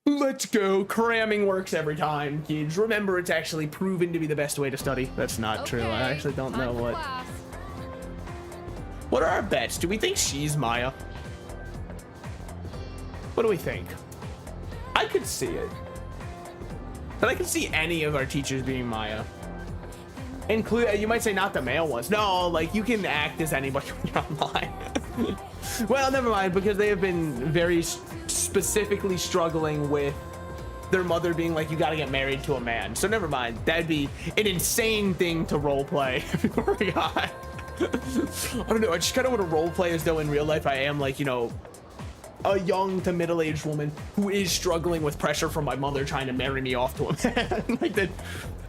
A: Let's go. Cramming works every time, kids. Remember, it's actually proven to be the best way to study. That's not true. I actually don't know what. What are our bets? Do we think she's Maya? What do we think? I could see it. But I could see any of our teachers being Maya. Include, you might say not the male ones. No, like you can act as anybody when you're online. Well, never mind, because they have been very specifically struggling with their mother being like, you got to get married to a man. So never mind. That'd be an insane thing to role play. I don't know. I just kind of want to role play as though in real life I am like, you know, a young to middle-aged woman who is struggling with pressure from my mother trying to marry me off to a man. Like that.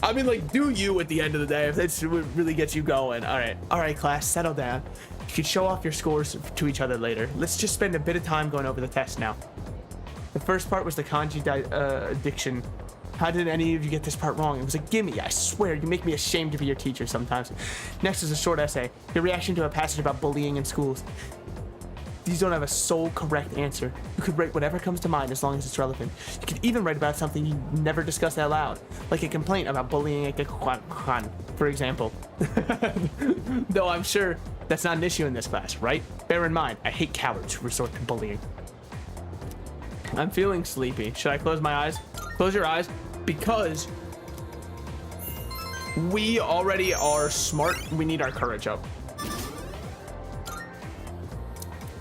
A: I mean, like, do you at the end of the day if that's what really gets you going. All right, class, settle down. You can show off your scores to each other later. Let's just spend a bit of time going over the test now. The first part was the kanji addiction. How did any of you get this part wrong? It was a gimme. I swear, you make me ashamed to be your teacher sometimes. Next is a short essay. Your reaction to a passage about bullying in schools. These don't have a sole correct answer. You could write whatever comes to mind as long as it's relevant. You could even write about something you never discussed out loud, like a complaint about bullying at Gekkokan, for example. Though I'm sure that's not an issue in this class, right? Bear in mind, I hate cowards who resort to bullying. I'm feeling sleepy. Should I close my eyes? Close your eyes, because we already are smart. We need our courage up.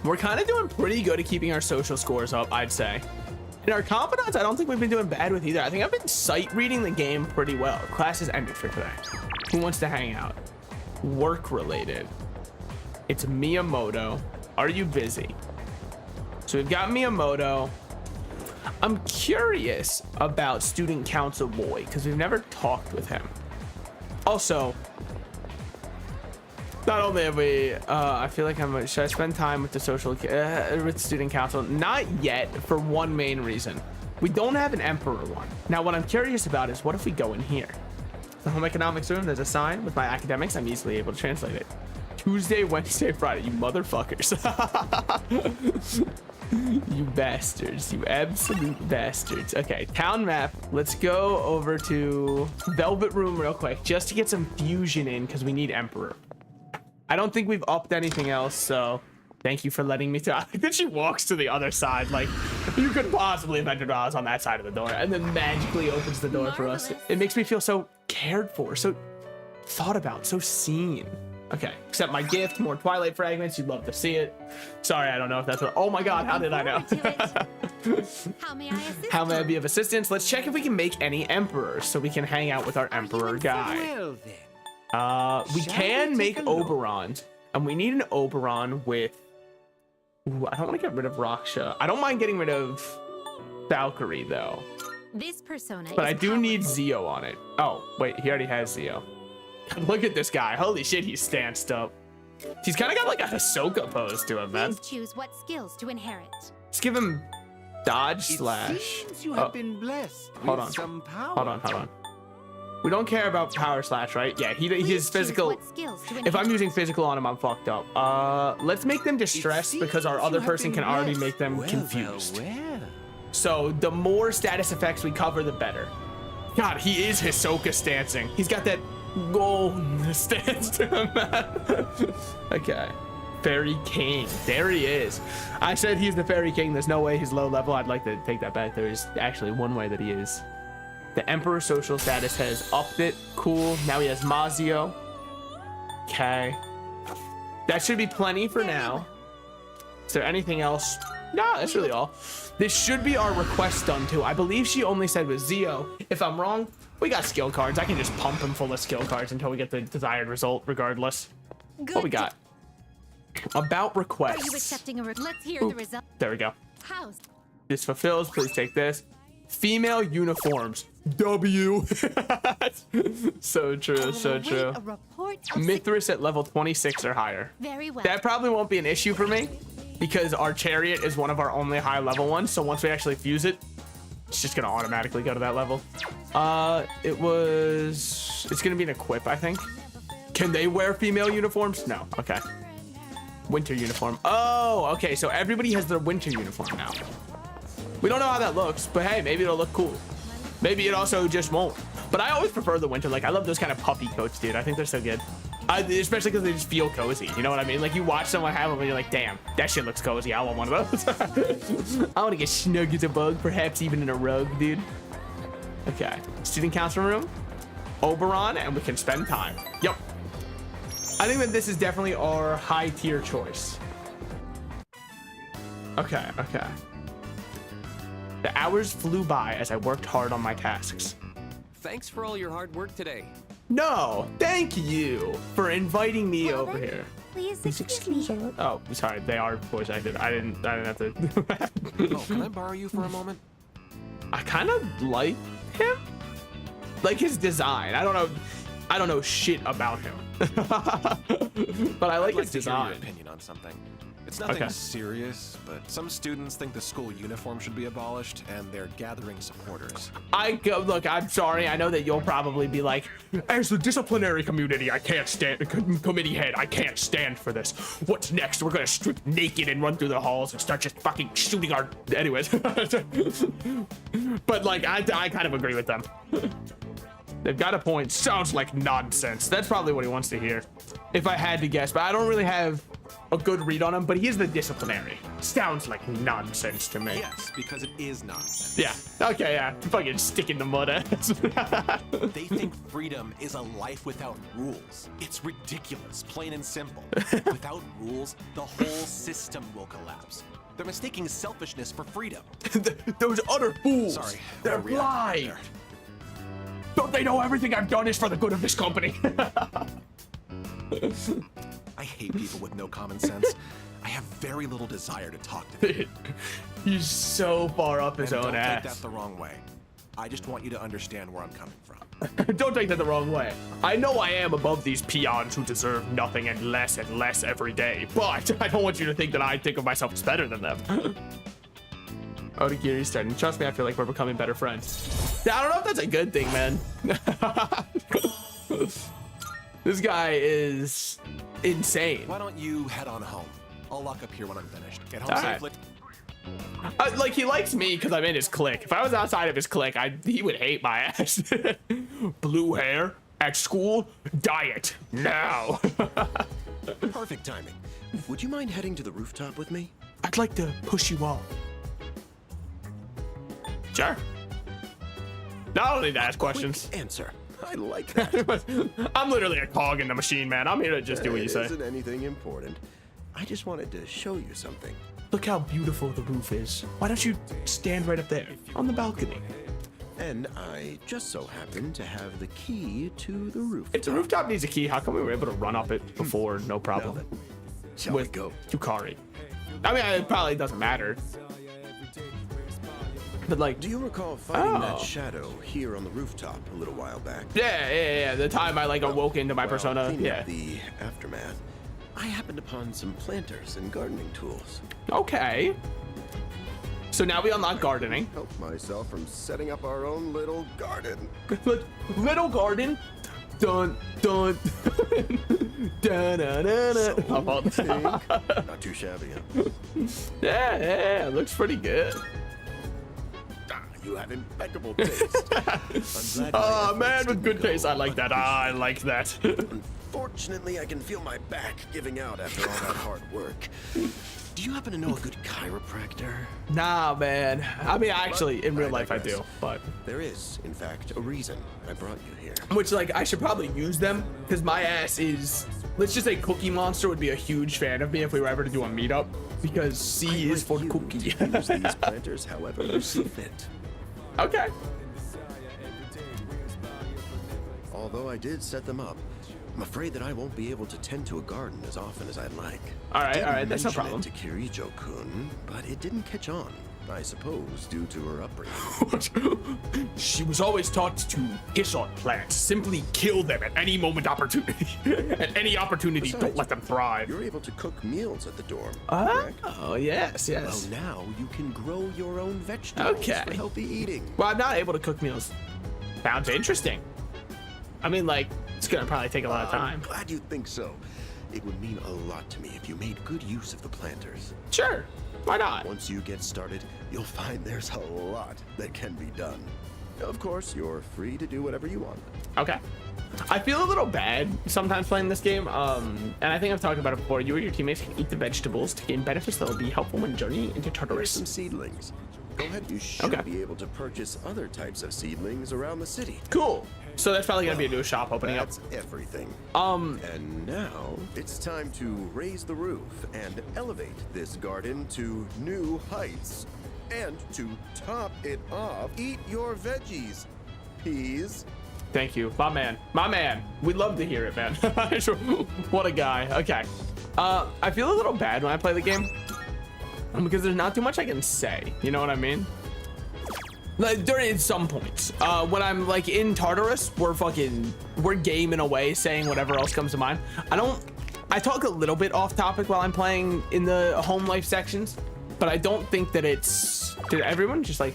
A: We're kind of doing pretty good at keeping our social scores up, I'd say. And our confidants, I don't think we've been doing bad with either. I think I've been sight reading the game pretty well. Class is ended for today. Who wants to hang out? Work related. It's Miyamoto. Are you busy? So we've got Miyamoto. I'm curious about student council boy because we've never talked with him. Also, not only have we, I feel like should I spend time with the with student council? Not yet, for one main reason. We don't have an emperor one. Now, what I'm curious about is what if we go in here? The home economics room, there's a sign with my academics. I'm easily able to translate it. Tuesday, Wednesday, Friday, you motherfuckers. You bastards, you absolute bastards. Okay, town map. Let's go over to Velvet Room real quick just to get some fusion in because we need emperor. I don't think we've upped anything else, so thank you for letting me talk. Then she walks to the other side like you could possibly have entered while I was on that side of the door and then magically opens the door for us. It makes me feel so cared for, so thought about, so seen. Okay, accept my gift, more Twilight fragments. You'd love to see it. Sorry, I don't know if that's what. Oh my God, how did I know?
B: How may I assist?
A: How may I be of assistance? Let's check if we can make any emperors so we can hang out with our emperor guy.
E: Well then.
A: We can make Oberon, and we need an Oberon with. Ooh, I don't want to get rid of Raksha. I don't mind getting rid of Valkyrie though.
C: This persona
A: But
C: is
A: I do need
C: powerful.
A: Zio on it. Oh wait, he already has Zio. Look at this guy. Holy shit, he's stanced up. He's kind of got like a Hisoka pose to him, man.
B: Please choose what skills to inherit.
A: Let's give him dodge slash.
E: It seems you have been blessed
A: hold
E: with
A: on.
E: some power.
A: Hold on. We don't care about power slash, right? Yeah, he's physical.
B: What skills to
A: If I'm
B: inherit.
A: using physical on him, I'm fucked up. Let's make them distressed because our other person can already make them confused.
E: Well.
A: So the more status effects we cover, the better. God, he is Hisoka stancing. He's got that gold stance to him, man. Okay. Fairy King. There he is. I said he's the Fairy King. There's no way he's low level. I'd like to take that back. There is actually one way that he is. The Emperor social status has upped it. Cool. Now he has Mazio. Okay. That should be plenty for now. Is there anything else? No, that's really all. This should be our request done too. I believe she only said with Zio. If I'm wrong, we got skill cards. I can just pump him full of skill cards until we get the desired result regardless. What we got? About requests.
B: Are you accepting a let's hear
A: Oop.
B: the result.
A: There we go.
B: House.
A: This fulfills. Please take this. Female uniforms. W. So true. So true.
B: A report of
A: Mithras at level 26 or higher.
B: Very well.
A: That probably won't be an issue for me because our chariot is one of our only high level ones. So once we actually fuse it, it's just gonna automatically go to that level. It's gonna be an equip, I think. Can they wear female uniforms? No. Okay. Winter uniform. Oh, okay. So everybody has their winter uniform now. We don't know how that looks, but hey, maybe it'll look cool. Maybe it also just won't. But I always prefer the winter. Like, I love those kind of puffy coats, dude. I think they're so good. Especially because they just feel cozy. You know what I mean? Like, you watch someone have them and you're like, damn, that shit looks cozy. I want one of those. I want to get snug as a bug, perhaps even in a rug, dude. Okay. Student council room. Oberon, and we can spend time. Yep. I think that this is definitely our high tier choice. Okay. The hours flew by as I worked hard on my tasks.
K: Thanks for all your hard work today.
A: No, thank you for inviting me over here.
N: Please excuse me.
A: Oh, sorry, they are voice acted. I didn't have to do that.
L: Oh, can I borrow you for a moment?
A: I kind of like him. Like his design. I don't know shit about him. But I like his
L: to hear your
A: design.
L: opinion on something. It's nothing serious, but some students think the school uniform should be abolished, and they're gathering supporters.
A: Look, I'm sorry. I know that you'll probably be like, as the disciplinary community, I can't stand, committee head, I can't stand for this. What's next? We're gonna strip naked and run through the halls and start just fucking shooting our, anyways. But like, I kind of agree with them. They've got a point. Sounds like nonsense. That's probably what he wants to hear, if I had to guess. But I don't really have a good read on him, but he is the disciplinary. Sounds like nonsense to me.
L: Yes, because it is nonsense.
A: Yeah. Okay, yeah. Fucking stick in the mud ass.
L: They think freedom is a life without rules. It's ridiculous, plain and simple. Without rules, the whole system will collapse. They're mistaking selfishness for freedom.
A: Those utter fools.
L: Sorry.
A: They're blind. Don't they know everything I've done is for the good of this company?
L: I hate people with no common sense. I have very little desire to talk to them.
A: He's so far up his own
L: don't
A: ass.
L: take that the wrong way. I just want you to understand where I'm coming from.
A: Don't take that the wrong way. I know I am above these peons who deserve nothing and less every day, but I don't want you to think that I think of myself as better than them. Odagiri's starting. Trust me, I feel like we're becoming better friends. Yeah, I don't know if that's a good thing, man. This guy is insane.
L: Why don't you head on home? I'll lock up here when I'm finished. Get home
A: All
L: safely.
A: Right. Like, he likes me because I'm in his clique. If I was outside of his clique, he would hate my ass. Blue hair at school, diet now.
G: Perfect timing. Would you mind heading to the rooftop with me?
A: I'd like to push you off. Sure. No, I don't need to ask questions.
G: Answer. I like that.
A: I'm literally a cog in the machine, man. I'm here to just do what you say.
G: It isn't anything important. I just wanted to show you something.
A: Look how beautiful the roof is. Why don't you stand right up there on the balcony?
G: And I just so happen to have the key to the rooftop.
A: If the rooftop needs a key, how come we were able to run up it before? No problem.
G: Shall we go?
A: Yukari. I mean, it probably doesn't matter. But like,
G: do you recall finding that shadow here on the rooftop a little while back?
A: Yeah. The time I like awoke into my persona.
G: Cleaning
A: Yeah.
G: up the aftermath, I happened upon some planters and gardening tools.
A: Okay. So now we unlock gardening.
G: Help myself from setting up our own little garden.
A: Little garden. Dun dun. Dun dun dun. Dun.
G: Not too shabby. Huh?
A: Yeah. Looks pretty good.
G: You have impeccable taste.
A: Man with good taste. I like that. I like that.
G: Unfortunately, I can feel my back giving out after all that hard work. Do you happen to know a good chiropractor?
A: Nah, man. I mean, actually, in real life I do, but
G: there is, in fact, a reason I brought you here.
A: Which, like, I should probably use them because my ass is. Let's just say Cookie Monster would be a huge fan of me if we were ever to do a meetup because C is for Cookie.
G: Use these planters however you see fit.
A: Okay.
G: Although I did set them up, I'm afraid that I won't be able to tend to a garden as often as I'd like.
A: All right, that's no
G: mention
A: problem.
G: it to Kirijo-kun, but it didn't catch on. I suppose due to her upbringing.
A: She was always taught to hiss on plants. Simply kill them at any moment opportunity. At any opportunity,
G: Besides,
A: don't let them thrive.
G: You're able to cook meals at the dorm.
A: Oh, yes.
G: Well, now you can grow your own vegetables for healthy eating.
A: Well, I'm not able to cook meals. Sounds interesting. I mean, like, it's gonna probably take a lot of time.
G: I'm glad you think so. It would mean a lot to me if you made good use of the planters.
A: Sure. Why not?
G: Once you get started, you'll find there's a lot that can be done. Of course, you're free to do whatever you want.
A: Okay. I feel a little bad sometimes playing this game, and I think I've talked about it before. You and your teammates can eat the vegetables to gain benefits that will be helpful when journeying into Tartarus.
G: There's some seedlings. Go ahead, you should be able to purchase other types of seedlings around the city.
A: Cool. So that's probably gonna be a new shop opening up.
G: That's everything.
A: And
G: now it's time to raise the roof and elevate this garden to new heights. And to top it off, eat your veggies. Peas.
A: Thank you, my man. My man. We'd love to hear it, man. What a guy. Okay. I feel a little bad when I play the game because there's not too much I can say. You know what I mean? Like during some points, when I'm like in Tartarus, we're gaming away, saying whatever else comes to mind. I talk a little bit off topic while I'm playing in the home life sections, but I don't think that did everyone just like,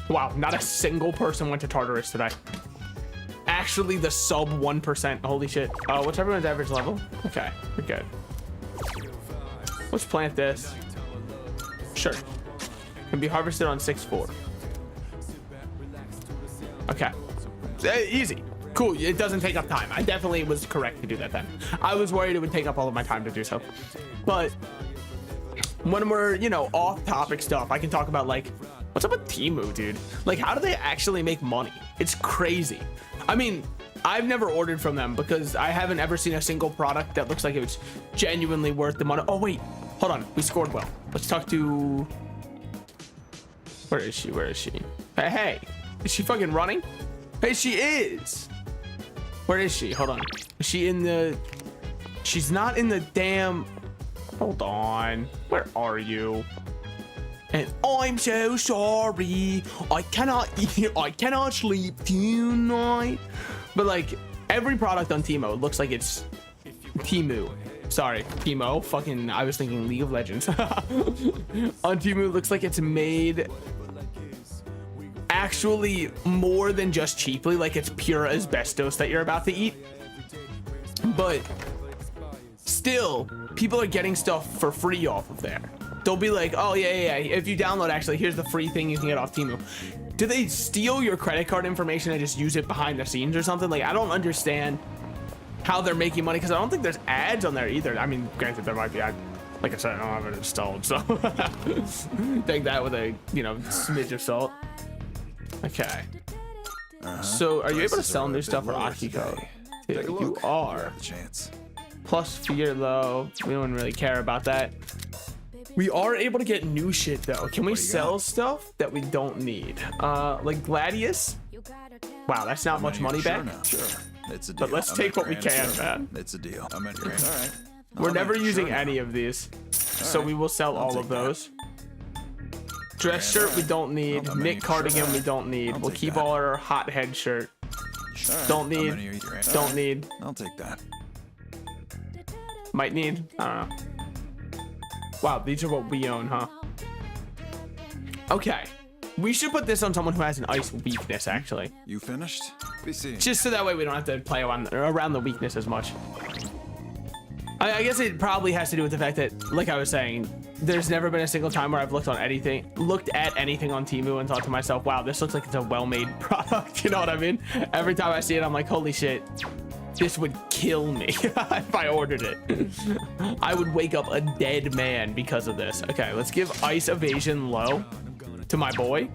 A: wow, not a single person went to Tartarus today. Actually, the sub 1%, holy shit. What's everyone's average level? Okay, we're good. Let's plant this. Sure. Can be harvested on 6-4. Okay. Easy. Cool, it doesn't take up time. I definitely was correct to do that then. I was worried it would take up all of my time to do so. But when we're, you know, off-topic stuff, I can talk about, like, what's up with Temu, dude? Like, how do they actually make money? It's crazy. I mean, I've never ordered from them because I haven't ever seen a single product that looks like it's genuinely worth the money. Oh, wait. Hold on. We scored well. Let's talk to... Where is she? Where is she? Hey, hey. Is she fucking running? Hey, she is. Where is she? Hold on. Is she in the... She's not in the damn... Hold on. Where are you? And I'm so sorry. I cannot eat. I cannot sleep tonight. But like every product on Temu looks like it's Temu. Sorry, Temu. Fucking, I was thinking League of Legends. On Temu, it looks like it's made actually more than just cheaply. Like it's pure asbestos that you're about to eat. But still, people are getting stuff for free off of there. They'll be like, oh yeah, if you download, actually, here's the free thing you can get off Temu. Do they steal your credit card information and just use it behind the scenes or something? Like, I don't understand how they're making money, because I don't think there's ads on there either. I mean, granted, there might be ads. Like I said, I don't have it installed, so take that with a, you know, smidge of salt. Okay. So, are you able to sell new stuff for Akiko? You are. Plus fear low. We don't really care about that. We are able to get new shit though. Can we sell stuff that we don't need? Like Gladius? Wow, that's not much money back.
F: Sure. It's a deal.
A: But let's take what we can, man.
F: It's a deal. I'm at your hand. All right.
A: We're never using any of these, so we will sell all of those. Dress shirt we don't need. Knit cardigan we don't need. We'll keep all our hot head shirt. Don't need. Don't need.
F: I'll take that.
A: Might need. I don't know. Wow, these are what we own, huh? Okay. We should put this on someone who has an ice weakness, actually.
F: You finished? We see.
A: Just so that way we don't have to play around the weakness as much. I guess it probably has to do with the fact that, like I was saying, there's never been a single time where I've looked at anything on Temu and thought to myself, wow, this looks like it's a well-made product. You know what I mean? Every time I see it, I'm like, holy shit. This would kill me if I ordered it. I would wake up a dead man because of this. Okay, let's give ice evasion low to my boy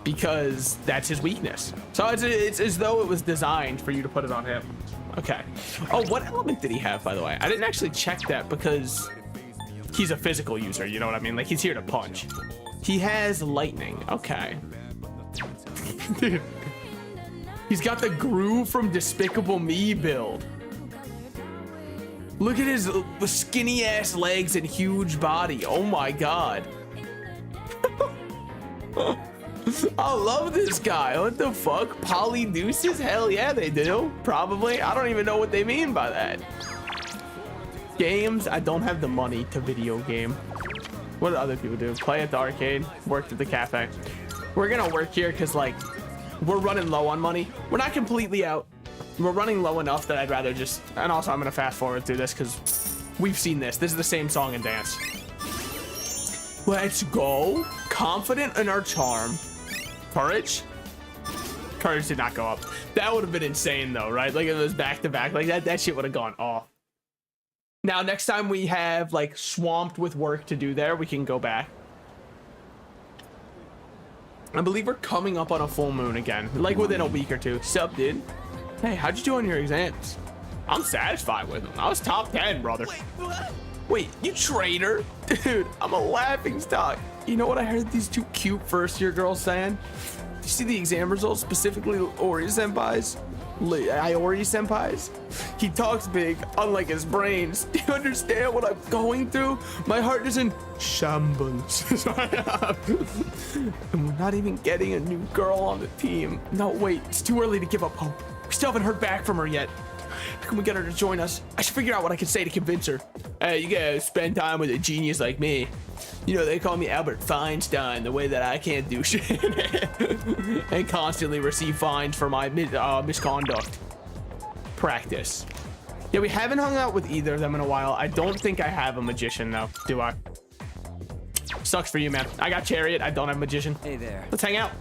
A: because that's his weakness. So it's as though it was designed for you to put it on him. Okay. Oh, what element did he have, by the way? I didn't actually check that because he's a physical user. You know what I mean? Like, he's here to punch. He has lightning. Okay. Dude. He's got the Groove from Despicable Me build. Look at his skinny ass legs and huge body. Oh my god. I love this guy. What the fuck? Polydeuces? Hell yeah, they do. Probably. I don't even know what they mean by that. Games? I don't have the money to video game. What do other people do? Play at the arcade. Work at the cafe. We're gonna work here because, like, we're running low on money. We're not completely out. We're running low enough that I'd rather just... And also, I'm going to fast forward through this because we've seen this. This is the same song and dance. Let's go. Confident in our charm. Courage? Courage did not go up. That would have been insane, though, right? Like, if it was back-to-back like that, that shit would have gone off. Now, next time we have, like, swamped with work to do there, we can go back. I believe we're coming up on a full moon again, like within a week or two. Sup, dude? Hey, how'd you do on your exams? I'm satisfied with them. I was top 10, brother. Wait, you traitor? Dude, I'm a laughing stock. You know what I heard these two cute first-year girls saying? Did you see the exam results, specifically Iori Senpai's? He talks big, unlike his brains. Do you understand what I'm going through? My heart is in shambles. And we're not even getting a new girl on the team. No, wait, it's too early to give up hope. We still haven't heard back from her yet. How can we get her to join us? I should figure out what I can say to convince her. Hey, you gotta spend time with a genius like me. You know, they call me Albert Feinstein, the way that I can't do shit. And constantly receive fines for my misconduct. Practice. Yeah, we haven't hung out with either of them in a while. I don't think I have a magician, though, do I? Sucks for you, man. I got Chariot. I don't have magician.
O: Hey there.
A: Let's hang out.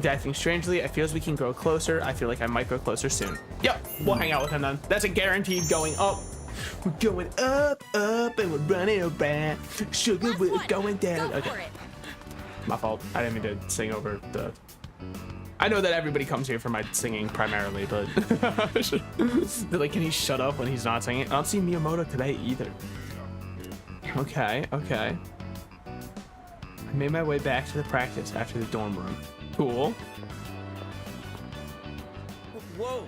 A: acting strangely. I feel as we can grow closer. I feel like I might grow closer soon. Yep, we'll hang out with him then. That's a guaranteed going up. We're going up, up, and we're running around. Sugar, we're going down. Okay. My fault. I didn't mean to sing over the... I know that everybody comes here for my singing primarily, but... They're like, can he shut up when he's not singing? I don't see Miyamoto today either. Okay, okay. I made my way back to the practice after the dorm room. Cool.
O: Whoa.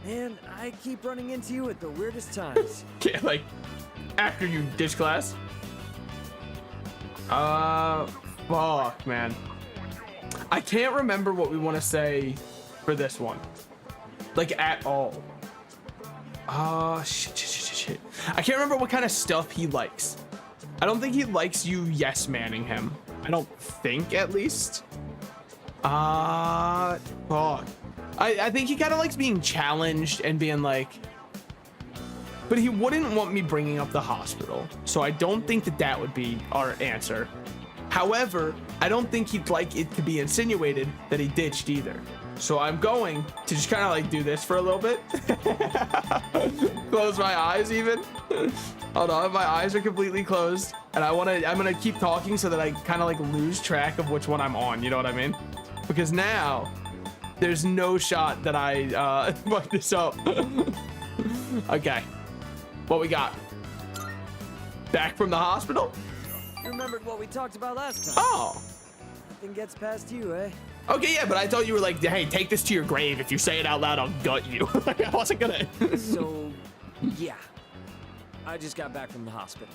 O: Man, I keep running into you at the weirdest times.
A: Okay, like, after you ditch class? Fuck, man. I can't remember what we want to say for this one. Like, at all. Shit. I can't remember what kind of stuff he likes. I don't think he likes you yes-manning him. I don't think, at least. Fuck. I think he kind of likes being challenged and being like... But he wouldn't want me bringing up the hospital. So I don't think that that would be our answer. However, I don't think he'd like it to be insinuated that he ditched either. So I'm going to just kind of like do this for a little bit. Close my eyes even. Hold on, my eyes are completely closed. And I'm gonna keep talking so that I kind of like lose track of which one I'm on, you know what I mean? Because now there's no shot that I fuck this up. Okay, what we got? Back from the hospital?
O: You remembered what we talked about last time.
A: Oh.
O: Nothing gets past you, eh?
A: Okay, yeah, but I thought you were like, hey, take this to your grave. If you say it out loud, I'll gut you. I wasn't gonna.
O: So, yeah. I just got back from the hospital.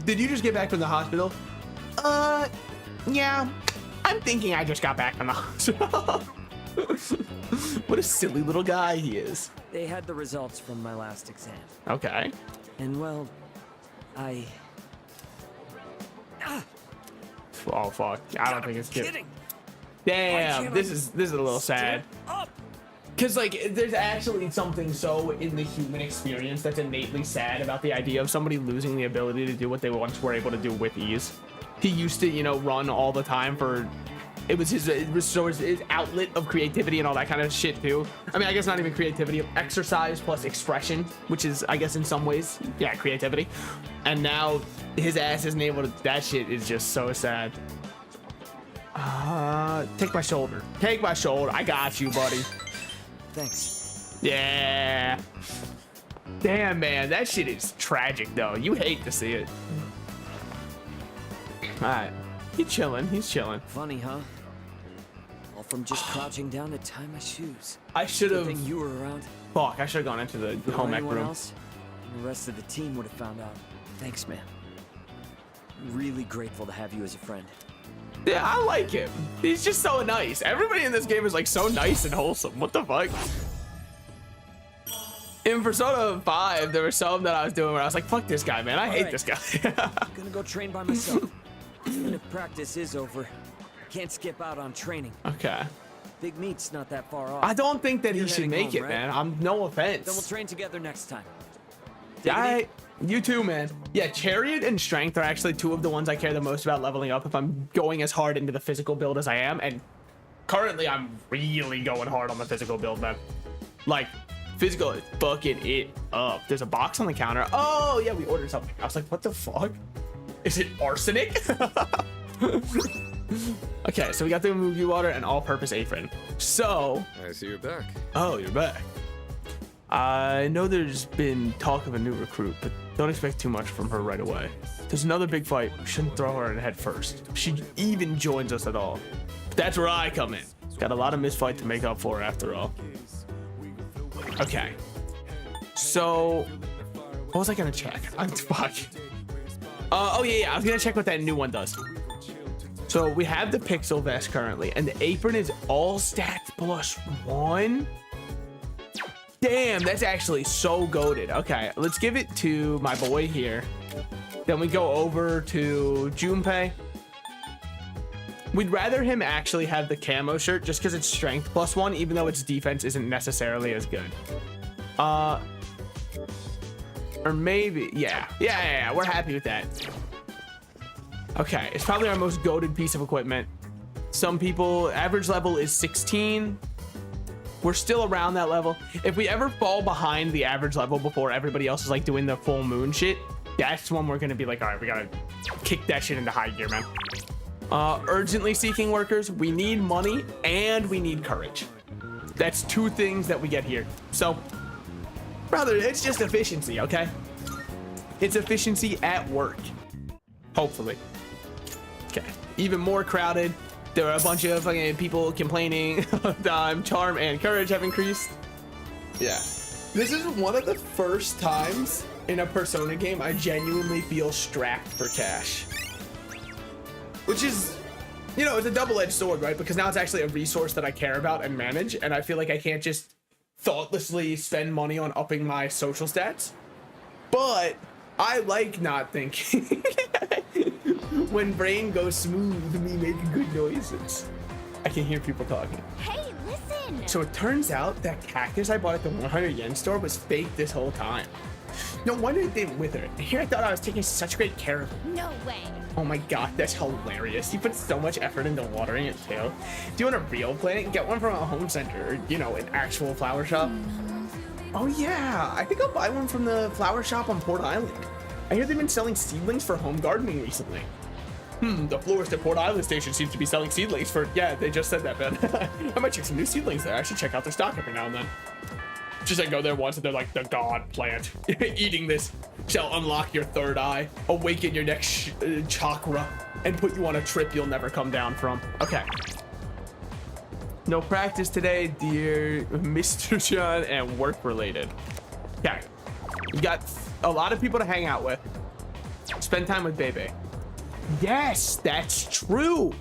A: Did you just get back from the hospital? Yeah. I'm thinking I just got back from the hospital. What a silly little guy he is.
O: They had the results from my last exam.
A: Okay.
O: And well,
A: Oh fuck! I don't think it's good. Damn, this is a little sad. Cause like there's actually something so in the human experience that's innately sad about the idea of somebody losing the ability to do what they once were able to do with ease. He used to, you know, run all the time for. It was his outlet of creativity and all that kind of shit too. I mean, I guess not even creativity, exercise plus expression, which is, I guess, in some ways, yeah, creativity. And now his ass isn't able to. That shit is just so sad. Take my shoulder. Take my shoulder. I got you, buddy.
O: Thanks.
A: Yeah. Damn, man, that shit is tragic though. You hate to see it. All right, he's chilling. He's chilling.
O: Funny, huh? All from just crouching down to tie my shoes.
A: I should have.
O: You were around.
A: Fuck! I should have gone into the home ec room.
O: Else, and the rest of the team would have found out. Thanks, man. I'm really grateful to have you as a friend.
A: Yeah, I like him. He's just so nice. Everybody in this game is like so nice and wholesome. What the fuck? In Persona 5, there were some that I was doing where I was like, fuck this guy, man. I hate this guy.
O: I'm gonna go train by myself. Even if practice is over, I can't skip out on training.
A: Okay.
O: Big meet's not that far off.
A: I don't think that he should make it, man. I'm no offense.
O: Then we'll train together next time.
A: You too, man. Yeah, Chariot and Strength are actually two of the ones I care the most about leveling up if I'm going as hard into the physical build as I am. And currently, I'm really going hard on the physical build, man. Like, physical is fucking it up. There's a box on the counter. Oh, yeah, we ordered something. I was like, what the fuck? Is it arsenic? Okay, so we got the Mugi water and all-purpose apron. So...
K: I see you're back.
A: Oh, you're back. I know there's been talk of a new recruit, but don't expect too much from her right away. There's another big fight. We shouldn't throw her in the head first. She even joins us at all. But that's where I come in. Got a lot of misfight to make up for after all. Okay. So, what was I gonna check? Fuck. Oh yeah, I was gonna check what that new one does. So we have the pixel vest currently, and the apron is all stats +1. Damn, that's actually so goated. Okay, let's give it to my boy here. Then we go over to Junpei. We'd rather him actually have the camo shirt just because it's strength +1, even though its defense isn't necessarily as good. Or maybe, yeah, we're happy with that. Okay, it's probably our most goated piece of equipment. Some people, average level is 16. We're still around that level. If we ever fall behind the average level before everybody else is like doing the full moon shit, that's when we're gonna be like, all right, we gotta kick that shit into high gear, man. Urgently seeking workers, we need money and we need courage. That's 2 things that we get here. So, brother, it's just efficiency, okay? It's efficiency at work. Hopefully. Okay, even more crowded. There are a bunch of fucking people complaining. Charm and courage have increased. Yeah. This is one of the first times in a Persona game I genuinely feel strapped for cash. Which is, you know, it's a double-edged sword, right? Because now it's actually a resource that I care about and manage, and I feel like I can't just thoughtlessly spend money on upping my social stats. But I like not thinking. When brain goes smooth, we make good noises. I can hear people talking.
N: Hey, listen!
A: So it turns out that cactus I bought at the 100 yen store was fake this whole time. No wonder it didn't wither. Here I thought I was taking such great care of it.
N: No way.
A: Oh my god, that's hilarious. You put so much effort into watering it too. Do you want a real plant? Get one from a home center or, you know, an actual flower shop. Oh yeah, I think I'll buy one from the flower shop on Port Island. I hear they've been selling seedlings for home gardening recently. The florist at Port Island Station seems to be selling seedlings for, yeah, they just said that, man. I might check some new seedlings there. I should check out their stock every now and then. Just like go there once and they're like, the god plant. Eating this shall unlock your third eye, awaken your next chakra, and put you on a trip you'll never come down from. Okay. No practice today, dear Mr. John, and work related. Okay. You got a lot of people to hang out with. Spend time with Bebe. Yes, that's true.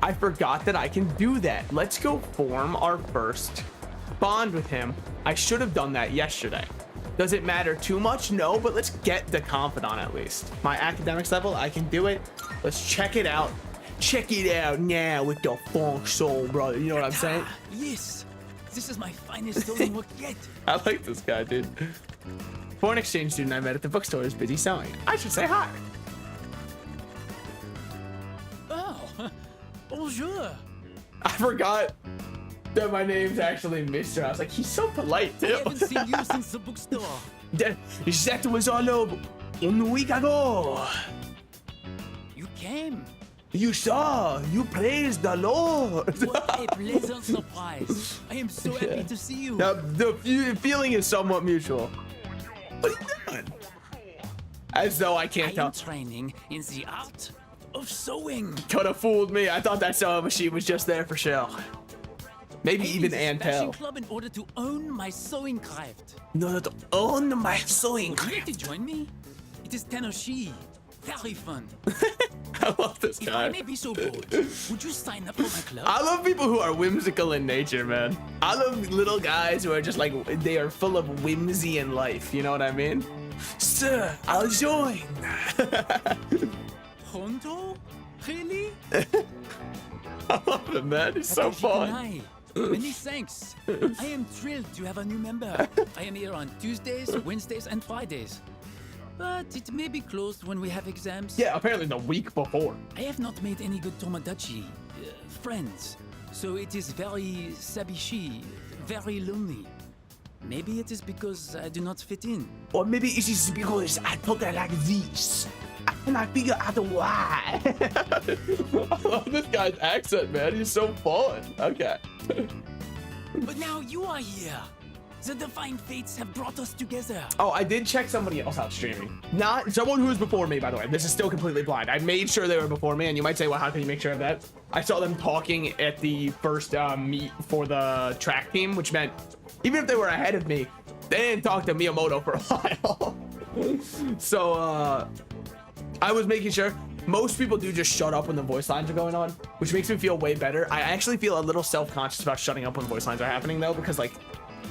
A: I forgot that I can do that. Let's go form our first bond with him. I should have done that yesterday. Does it matter too much? No, but let's get the confidant at least. My academics level, I can do it. Let's check it out. Check it out now with the funk soul, brother. You know what I'm saying?
I: Yes, this is my finest stolen work yet.
A: I like this guy, dude. Foreign exchange student I met at the bookstore is busy selling. I should say hi.
I: Oh, bonjour.
A: I forgot that my name's actually Mr. I was like, he's so polite too.
I: I haven't seen you since the bookstore.
A: That was all over 1 week ago.
I: You came.
A: You saw. You praised the Lord.
I: What a pleasant surprise. I am so happy to see you.
A: Now, the feeling is somewhat mutual. What are you doing? As though I can't tell.
I: I am training in the art of sewing.
A: Could have fooled me. I thought that sewing machine was just there for show. Maybe even
I: Antel.
A: Fashion
I: club in order to own my sewing craft.
A: No, to own my sewing
I: Would you like
A: craft.
I: to join me? It is Tenoshi. Very fun.
A: I love this
I: If
A: guy.
I: I may be so bold, would you sign up for my club?
A: I love people who are whimsical in nature, man. I love little guys who are just like, they are full of whimsy in life. You know what I mean? Sir, I'll join.
I: Hondo? Really?
A: I love him, man. He's so fun.
I: Many thanks. I am thrilled to have a new member. I am here on Tuesdays, Wednesdays, and Fridays. But it may be closed when we have exams.
A: Yeah, apparently the week before.
I: I have not made any good Tomodachi friends, so it is very sabishi, very lonely. Maybe it is because I do not fit in.
A: Or maybe it is because I talk like this. I cannot figure out why. I love this guy's accent, man. He's so fun. Okay.
I: But now you are here. The divine fates have brought us together.
A: Oh, I did check somebody else out streaming. Not someone who was before me, by the way. This is still completely blind. I made sure they were before me, and you might say, well, how can you make sure of that? I saw them talking at the first meet for the track team, which meant even if they were ahead of me, they didn't talk to Miyamoto for a while. So, I was making sure. Most people do just shut up when the voice lines are going on, which makes me feel way better. I actually feel a little self-conscious about shutting up when voice lines are happening, though, because, like,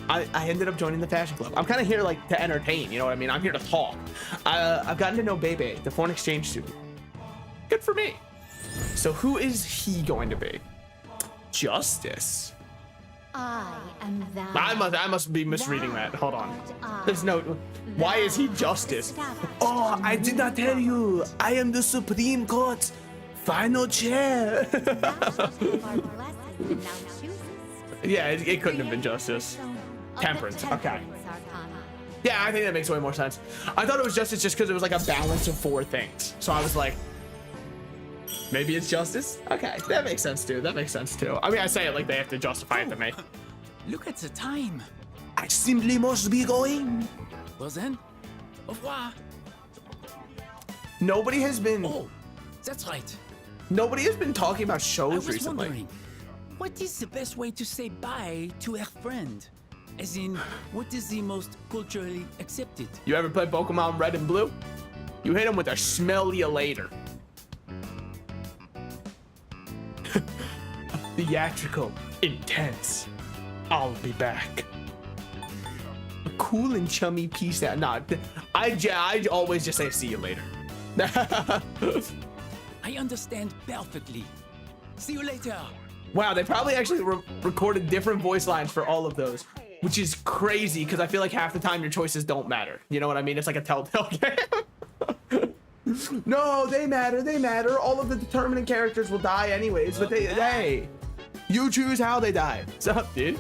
A: I ended up joining the fashion club. I'm kind of here, like, to entertain, you know what I mean? I'm here to talk. I've gotten to know Bebe, the foreign exchange student. Good for me. So who is he going to be? Justice.
N: I am that.
A: I must be misreading that. Hold on. There's no... Why is he Justice? Oh, I did not tell you. I am the Supreme Court Final chair. Yeah, it couldn't have been Justice. Temperance. Okay. Yeah, I think that makes way more sense. I thought it was Justice just because it was like a balance of 4 things. So I was like, maybe it's Justice? Okay, that makes sense too. That makes sense too. I mean, I say it like they have to justify it to me.
I: Look at the time.
A: I simply must be going.
I: Well then, au revoir.
A: Nobody has been...
I: Oh, that's right.
A: Nobody has been talking about shows
I: I was
A: recently.
I: wondering, what is the best way to say bye to a friend? As in, what is the most culturally accepted?
A: You ever play Pokemon Red and Blue? You hit him with a smell you later. Theatrical, intense. I'll be back. A cool and chummy piece that I always just say see you later.
I: I understand perfectly. See you later.
A: Wow, they probably actually recorded different voice lines for all of those, which is crazy because I feel like half the time your choices don't matter. You know what I mean? It's like a Telltale game. No, they matter. They matter. All of the determining characters will die anyways, but hey, you choose how they die. What's up, dude?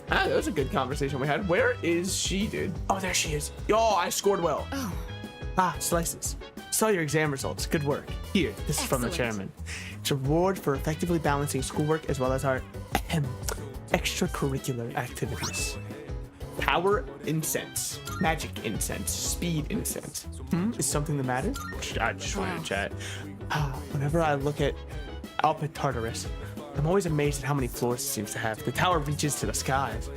A: Ah, that was a good conversation we had. Where is she, dude? Oh, there she is. Yo, I scored well. Oh. Ah, slices. Saw your exam results. Good work. Here, this is from the chairman. It's a reward for effectively balancing schoolwork as well as our extracurricular activities. Power incense, magic incense, speed incense. Is something the matter? I just wanted to chat. Whenever I look at Tartarus, I'm always amazed at how many floors it seems to have. The tower reaches to the skies.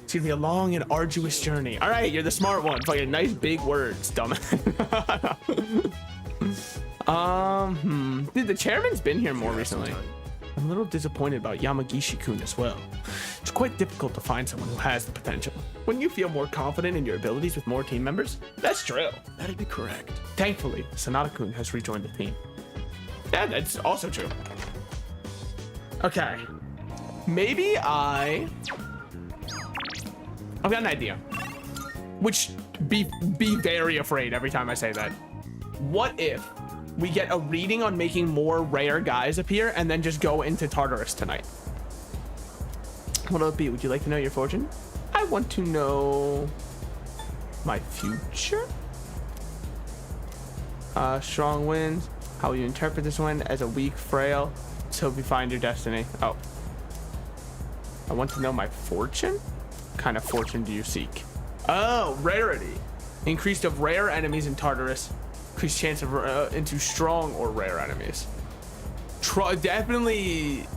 A: It's gonna be a long and arduous journey. All right, you're the smart one. Fucking nice big words, dumbass. Dude, the chairman's been here more recently. I'm a little disappointed about Yamagishi-kun as well. It's quite difficult to find someone who has the potential. Wouldn't you feel more confident in your abilities with more team members? That's true.
F: That'd be correct.
A: Thankfully, Sanada-kun has rejoined the team. Yeah, that's also true. Okay. Maybe I've got an idea. Which, be very afraid every time I say that. What if we get a reading on making more rare guys appear and then just go into Tartarus tonight? What'll it be? Would you like to know your fortune? I want to know my future. Strong winds. How will you interpret this one? As a weak, frail, so we find your destiny. Oh. I want to know my fortune? What kind of fortune do you seek? Oh, rarity. Increased of rare enemies in Tartarus. Increased chance of into strong or rare enemies. Definitely.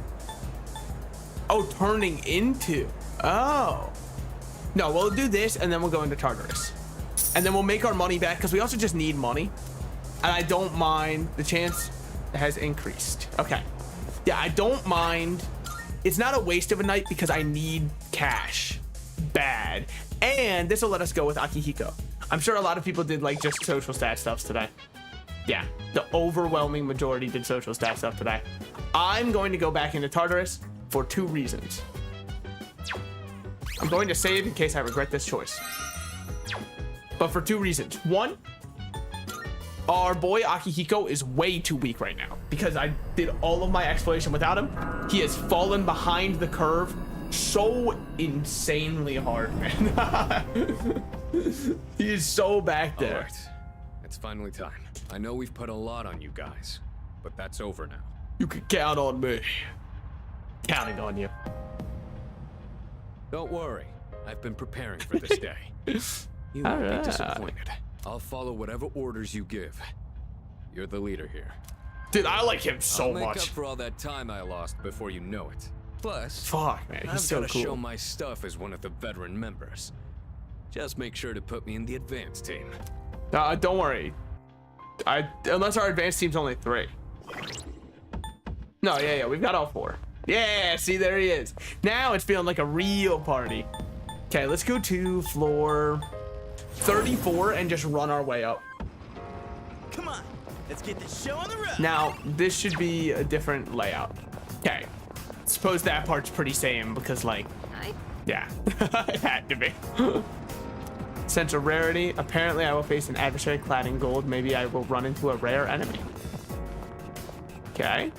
A: Oh, turning into. Oh. No, we'll do this and then we'll go into Tartarus. And then we'll make our money back because we also just need money. And I don't mind. The chance has increased. Okay. Yeah, I don't mind. It's not a waste of a night because I need cash. Bad. And this will let us go with Akihiko. I'm sure a lot of people did like just social stat stuffs today. Yeah, the overwhelming majority did social stat stuff today. I'm going to go back into Tartarus for 2 reasons. I'm going to save in case I regret this choice. But for 2 reasons. 1, our boy Akihiko is way too weak right now because I did all of my exploration without him. He has fallen behind the curve so insanely hard, man. He is so back there.
K: All right. It's finally time. I know we've put a lot on you guys, but that's over now.
A: You can count on me. Counting on you.
K: Don't worry. I've been preparing for this day. You won't be disappointed. I'll follow whatever orders you give. You're the leader here.
A: Dude, I like him so
K: I'll make
A: much.
K: up for all that time I lost before you know it. Plus,
A: fuck, man, he's
K: I've
A: so
K: gotta
A: cool.
K: show my stuff as one of the veteran members. Just make sure to put me in the advanced team.
A: Don't worry. Unless our advanced team's only 3. No, yeah, we've got all 4. Yeah, see, there he is. Now it's feeling like a real party. Okay, let's go to floor 34 and just run our way up.
D: Come on, let's get this show on the road.
A: Now, this should be a different layout. Okay, suppose that part's pretty same because, like, yeah, it had to be. Sense of rarity. Apparently, I will face an adversary clad in gold. Maybe I will run into a rare enemy. Okay.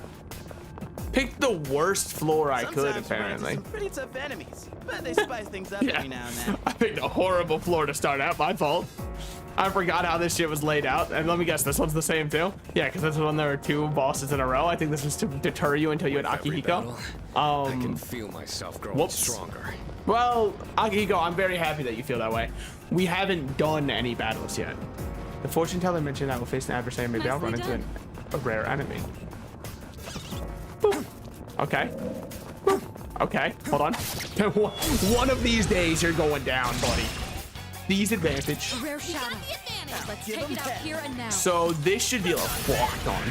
A: Picked the worst floor I could,
D: Sometimes we run into
A: apparently.
D: some pretty tough enemies, but they spice things up
A: Yeah.
D: every now and then.
A: I picked a horrible floor to start out. My fault. I forgot how this shit was laid out. And let me guess, this one's the same too? Yeah, because this one there were 2 bosses in a row. I think this was to deter you until you had Akihiko.
K: I can feel myself growing
A: whoops.
K: stronger.
A: Well, Akihiko, I'm very happy that you feel that way. We haven't done any battles yet. The fortune teller mentioned I will face an adversary. Maybe I'll run into a rare enemy. Boom. Okay. Boom. Okay, hold on. One of these days you're going down, buddy. These advantage.
B: Rare shadow. Let's take it out here and now.
A: So this should be a locked on.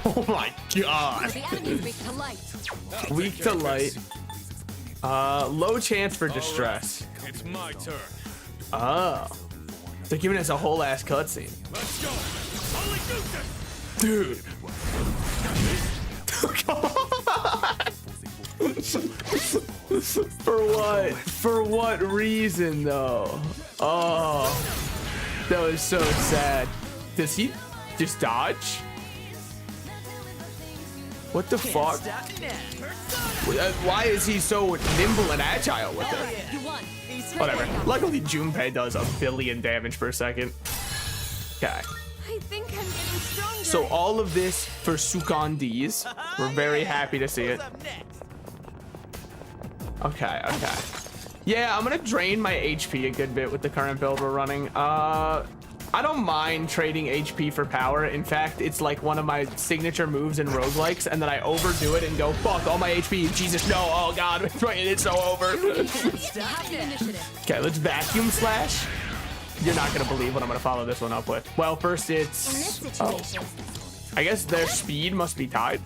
A: Oh my god.
B: The enemy's weak to light.
A: Weak to light. Low chance for distress.
K: It's my turn.
A: Oh. They're giving us a whole ass cutscene.
K: Let's go. Holy goose.
A: Dude. For what? For what reason though? Oh. That was so sad. Does he just dodge? What the fuck? Why is he so nimble and agile with it?
B: You won.
A: Whatever. Luckily, Junpei does 1 billion damage per second. Okay.
C: I think I'm getting stronger.
A: So all of this for Sukandis. We're very happy to see it. Okay, okay. Yeah, I'm gonna drain my HP a good bit with the current build we're running. I don't mind trading HP for power. In fact, it's like one of my signature moves in roguelikes, and then I overdo it and go, fuck, all my HP, Jesus, no, oh god, it's so over. Okay, let's vacuum slash. You're not gonna believe what I'm gonna follow this one up with. Well, first it's, oh, I guess their speed must be tied.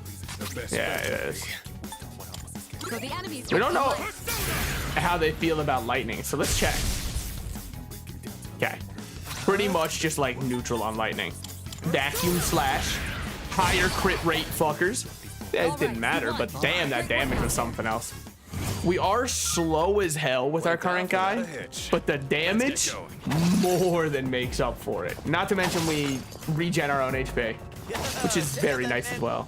A: Yeah, it is. We don't know how they feel about lightning, so let's check. Okay. Pretty much just like neutral on lightning. Vacuum slash. Higher crit rate fuckers. It didn't matter, but damn, that damage was something else. We are slow as hell with our current guy, but the damage more than makes up for it. Not to mention we regen our own HP, which is very nice as well.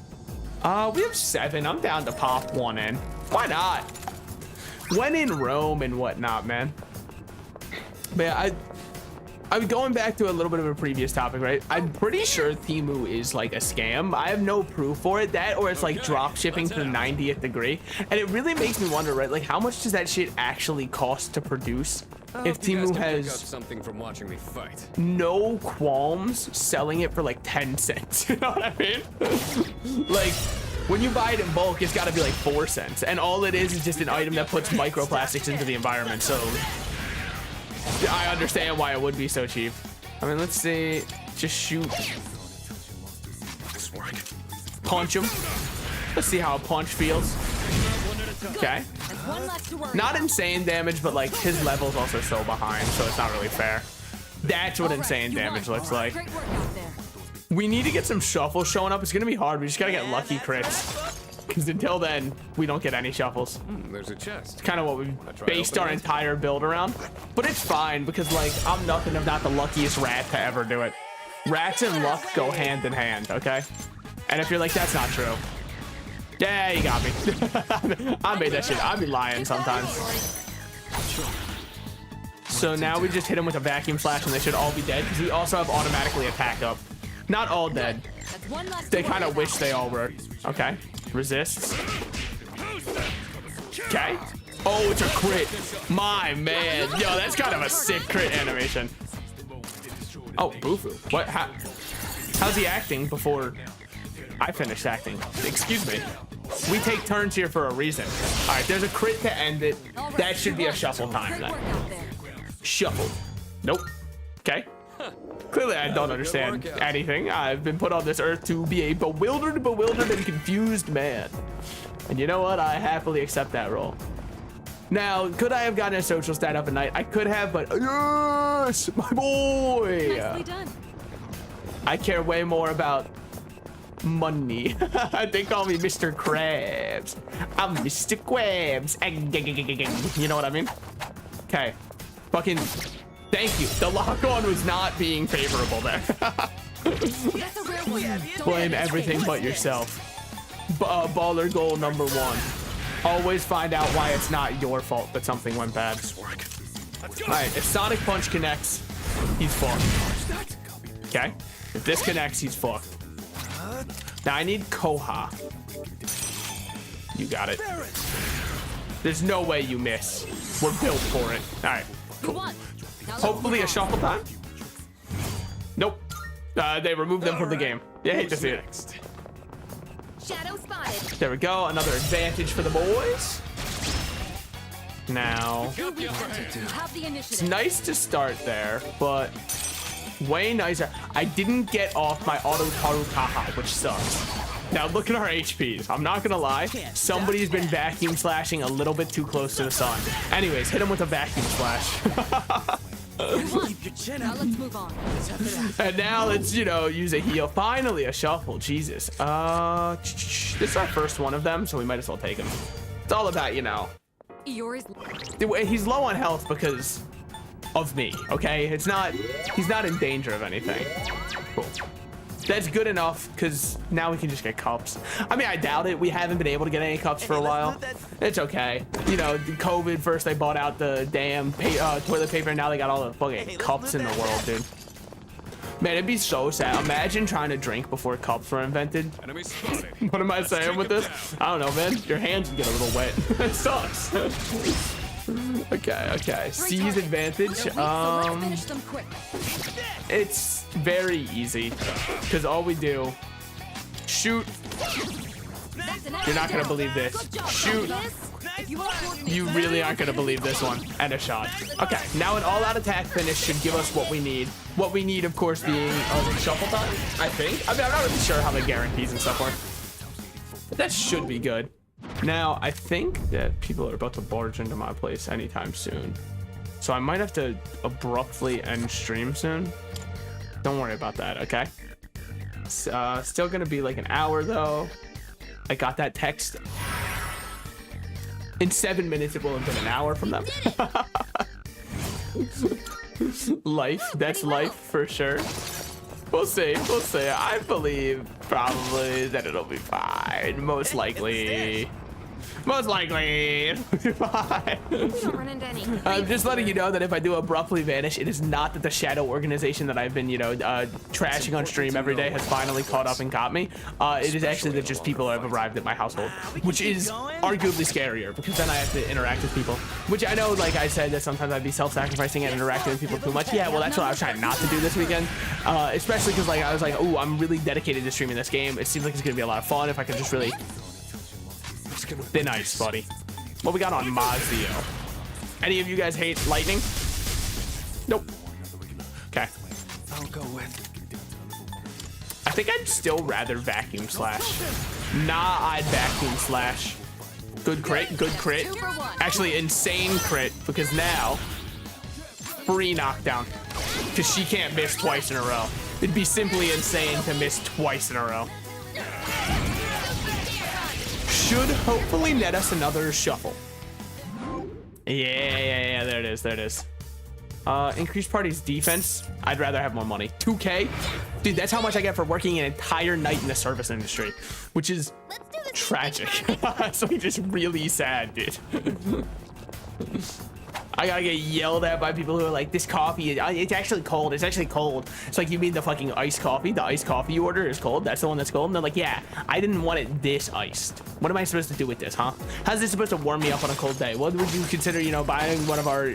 A: We have 7. I'm down to pop 1 in. Why not? When in Rome and whatnot, man. But yeah, I'm going back to a little bit of a previous topic, right? I'm pretty sure Temu is like a scam. I have no proof for it. That or it's like drop shipping to the 90th degree. And it really makes me wonder, right? Like how much does that shit actually cost to produce? If Temu has
K: something from watching me fight.
A: No qualms selling it for like 10 cents. You know what I mean? Like when you buy it in bulk, it's got to be like 4 cents. And all it is just an item that puts microplastics into the environment. So I understand why it would be so cheap. I mean, let's see. Just shoot. Punch him. Let's see how a punch feels. Okay. Not insane damage, but like his level's also so behind, so it's not really fair. That's what insane damage looks like. We need to get some shuffles showing up. It's gonna be hard. We just gotta get lucky crits. Because until then, we don't get any shuffles.
K: There's a chest.
A: It's kind of what we've based our entire build around. But it's fine because like I'm nothing if not the luckiest rat to ever do it. Rats and luck go hand in hand, okay? And if you're like, that's not true. Yeah, you got me. I made that shit. I'd be lying sometimes. So now we just hit him with a vacuum slash and they should all be dead because we also have automatically attack up. Not all dead. They kind of wish they all were. Okay. Resists. Okay. Oh, it's a crit. My man. Yo, that's kind of a sick crit animation. Oh, Bufu. What? How's he acting before I finished acting? Excuse me. We take turns here for a reason. All right, there's a crit to end it. That should be a shuffle time then. Shuffle. Nope. Okay. Clearly, I don't understand anything. I've been put on this earth to be a bewildered and confused man. And you know what? I happily accept that role. Now, could I have gotten a social stat up at night? I could have, but yes, my boy.
B: Nicely done.
A: I care way more about money. They call me Mr. Krabs. I'm Mr. Krabs. You know what I mean? Okay. Fucking thank you. The lock on was not being favorable there.
B: That's a rare one. Don't
A: Blame
B: let it
A: everything
B: stay.
A: but yourself. Baller goal number 1. Always find out why it's not your fault that something went bad. Alright, if Sonic Punch connects, he's fucked. Okay? If this connects, he's fucked. Now I need Koha. You got it. There's no way you miss. We're built for it. Alright.
B: Go on. Now
A: Hopefully a shuffle time. Nope. They removed them from the game. You hate to see it.
C: Shadow spotted.
A: There we go. Another advantage for the boys. Now,
B: you have the
A: it's
B: initiative.
A: nice to start there, but way nicer. I didn't get off my auto Tarukaha, which sucks. Now look at our HPs. I'm not gonna lie. Somebody's been vacuum slashing a little bit too close to the sun. Anyways, hit him with a vacuum slash.
B: Now let's move on.
A: And now let's, you know, use a heal. Finally, a shuffle. Jesus. This is our first one of them, so we might as well take him. It's all about, you know.
B: Yours.
A: He's low on health because of me, okay? He's not in danger of anything. Cool. That's good enough because now we can just get cups. I mean, I doubt it. We haven't been able to get any cups for a while. It's okay. You know, COVID, first they bought out the damn toilet paper, and now they got all the fucking cups in the world, dude. Man, it'd be so sad. Imagine trying to drink before cups were invented. What am I saying with this? I don't know, man. Your hands would get a little wet. It sucks. Okay. Seize advantage.
B: Finish them quick.
A: It's very easy because all we do, shoot. You're not gonna believe this. Shoot. You really aren't gonna believe this one. And a shot. Okay, now an all-out attack finish should give us what we need. What we need, of course, being shuffle time, I think. I mean, I'm not really sure how the guarantees and stuff work. But that should be good. Now, I think that people are about to barge into my place anytime soon. So I might have to abruptly end stream soon. Don't worry about that, okay? Still gonna be like an hour though. I got that text. In 7 minutes, it will have been an hour from them. Life, that's life for sure. We'll see. I believe probably that it'll be fine. Most likely. It'll be fine. I'm just letting you know that if I do abruptly vanish, it is not that the shadow organization that I've been, you know, trashing on stream every day has finally caught up and got me. It is actually that just people have arrived at my household, which is arguably scarier because then I have to interact with people. Which I know, like I said, that sometimes I'd be self-sacrificing and interacting with people too much. Yeah, well, that's what I was trying not to do this weekend. Especially because, like, I was like, oh, I'm really dedicated to streaming this game. It seems like it's gonna be a lot of fun if I could just really. Thin ice, buddy. What we got on Mazio? Any of you guys hate lightning? Nope. Okay.
K: I'll go with.
A: I think I'd still rather vacuum slash. Nah, I'd vacuum slash. Good crit. Actually, insane crit because now free knockdown because she can't miss twice in a row. It'd be simply insane to miss twice in a row. Should hopefully net us another shuffle. Yeah, there it is. Increase party's defense. I'd rather have more money. 2K? Dude, that's how much I get for working an entire night in the service industry, which is tragic. So just really sad, dude. I gotta get yelled at by people who are like, this coffee, it's actually cold. It's actually cold. It's like, you mean the fucking iced coffee? The iced coffee you order is cold? That's the one that's cold? And they're like, yeah, I didn't want it this iced. What am I supposed to do with this, huh? How's this supposed to warm me up on a cold day? What would you consider, you know, buying one of our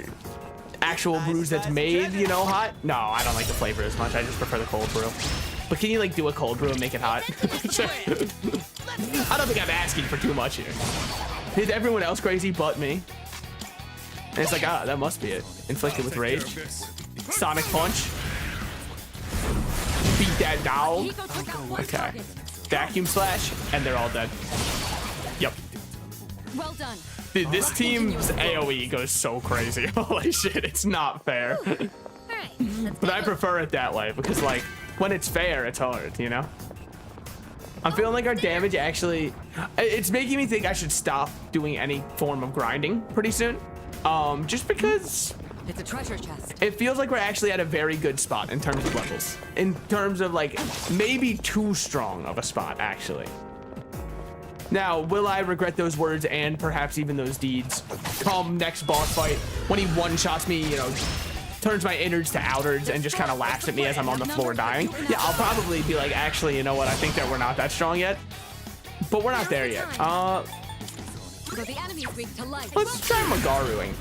A: actual brews that's made, you know, hot? No, I don't like the flavor as much. I just prefer the cold brew. But can you, like, do a cold brew and make it hot? I don't think I'm asking for too much here. Is everyone else crazy but me? And it's like, that must be it. Inflicted with rage. Sonic punch. Beat that dog. Okay. Vacuum slash, and they're all dead. Yep.
B: Well done.
A: Dude, this team's AoE goes so crazy. Holy shit, it's not fair. But I prefer it that way because, like, when it's fair, it's hard, you know? I'm feeling like our damage actually, it's making me think I should stop doing any form of grinding pretty soon. Just because
B: It's a treasure chest.
A: It feels like we're actually at a very good spot in terms of levels. In terms of like maybe too strong of a spot, actually. Now, will I regret those words and perhaps even those deeds come next boss fight when he one-shots me, you know, turns my innards to outwards and just kind of laughs at me as I'm on the floor dying? Yeah, I'll probably be like, actually, you know what? I think that we're not that strong yet. But we're not there yet.
B: So the enemy's weak to light.
A: Let's try Magaruing.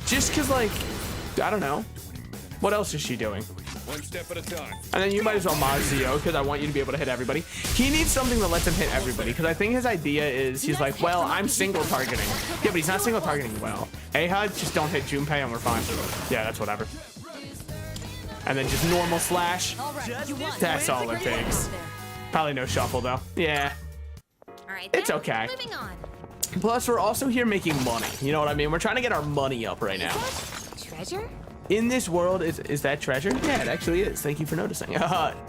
A: Just because, like, I don't know. What else is she doing?
K: One step at a time.
A: And then you might as well Mazio, because I want you to be able to hit everybody. He needs something that lets him hit everybody, because I think his idea is he's like, well, I'm single targeting. Yeah, but he's not single targeting well. Ahud, just don't hit Junpei and we're fine. Yeah, that's whatever. And then just normal slash. That's all it takes. Probably no shuffle, though. Yeah. It's okay.
C: Moving on.
A: Plus, we're also here making money. You know what I mean? We're trying to get our money up right now.
C: Treasure?
A: In this world, is that treasure? Yeah, it actually is. Thank you for noticing.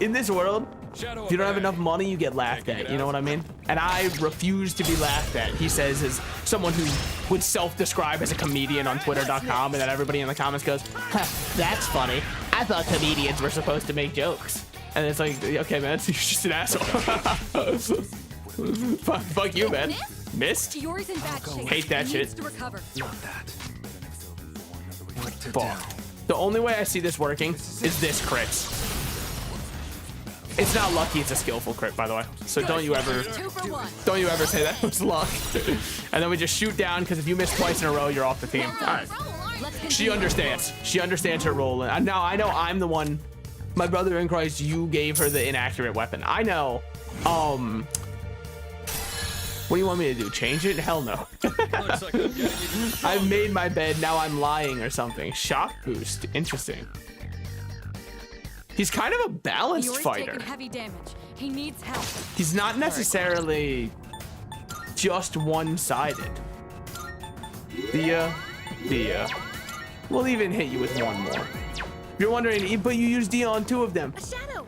A: In this world, if you don't have enough money, you get laughed at. You know what I mean? And I refuse to be laughed at. He says as someone who would self-describe as a comedian on Twitter.com, and then everybody in the comments goes, huh, that's funny. I thought comedians were supposed to make jokes. And it's like, okay, man, you're just an asshole. Fuck you, man. Missed?
B: Yours in bad shape.
A: Hate that shit.
B: To recover.
A: Fuck. The only way I see this working is this crits. It's not lucky, it's a skillful crit, by the way. So don't you ever say that was luck. And then we just shoot down, because if you miss twice in a row, you're off the team. All right. She understands. She understands her role. And now I know I'm the one, my brother in Christ, you gave her the inaccurate weapon. I know. What do you want me to do? Change it? Hell no. I've made my bed, now I'm lying or something. Shock boost. Interesting. He's kind of a balanced fighter.
B: Taking heavy damage. He needs help.
A: He's not necessarily just one-sided. Dia. We'll even hit you with one more. You're wondering, but you used Dia on 2 of them.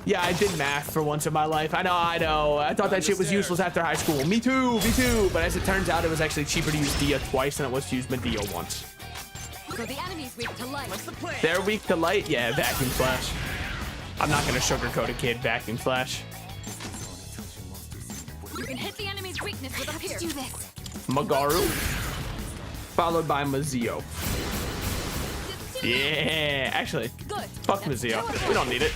A: Yeah, I did math for once in my life. I know. I thought that shit was useless after high school. Me too. But as it turns out, it was actually cheaper to use Dia twice than it was to use Medea once.
B: So the enemy's weak to light. What's the plan?
A: They're weak to light? Yeah, vacuum flash. I'm not gonna sugarcoat a kid, vacuum flash.
B: You can hit the enemy's weakness with a pierce. Do this.
A: Magaru. Followed by Mazio. Yeah, actually, fuck Mazio. We don't need it.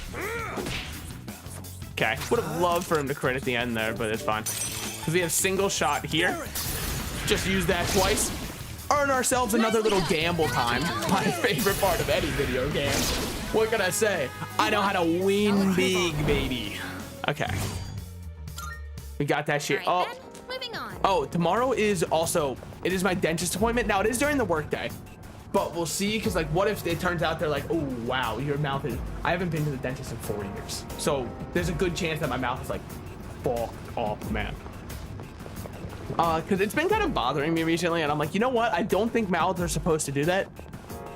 A: Okay, would have loved for him to crit at the end there, but it's fine. Because we have single shot here. Just use that twice. Earn ourselves another little gamble time. My favorite part of any video game. What can I say? I know how to win big, baby. Okay. We got that shit.
C: Right, moving on.
A: Oh, tomorrow is also, it is my dentist appointment. Now, it is during the workday. But we'll see, because like, what if it turns out they're like, oh wow, your mouth is, I haven't been to the dentist in 4 years, so there's a good chance that my mouth is like fucked up, man. Because it's been kind of bothering me recently, and I'm like, you know what, I don't think mouths are supposed to do that.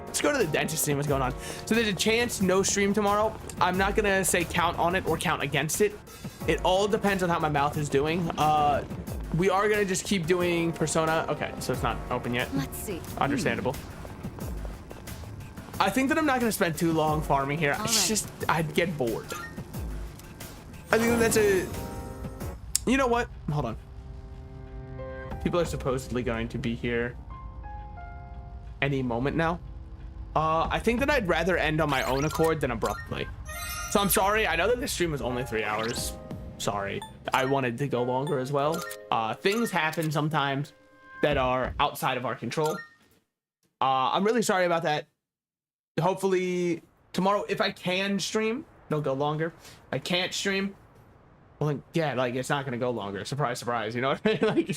A: Let's go to the dentist, see what's going on. So there's a chance no stream tomorrow. I'm not gonna say count on it or count against it. It all depends on how my mouth is doing. We are gonna just keep doing Persona. Okay, so it's not open yet.
B: Let's see.
A: Understandable. I think that I'm not going to spend too long farming here. It's just, I'd get bored. I think that's a... You know what? Hold on. People are supposedly going to be here any moment now. I think that I'd rather end on my own accord than abruptly. So I'm sorry. I know that this stream was only 3 hours. Sorry. I wanted to go longer as well. Things happen sometimes that are outside of our control. I'm really sorry about that. Hopefully tomorrow, if I can stream, it'll go longer. If I can't stream, well then, yeah, like it's not gonna go longer. Surprise, surprise. You know what I mean? Like,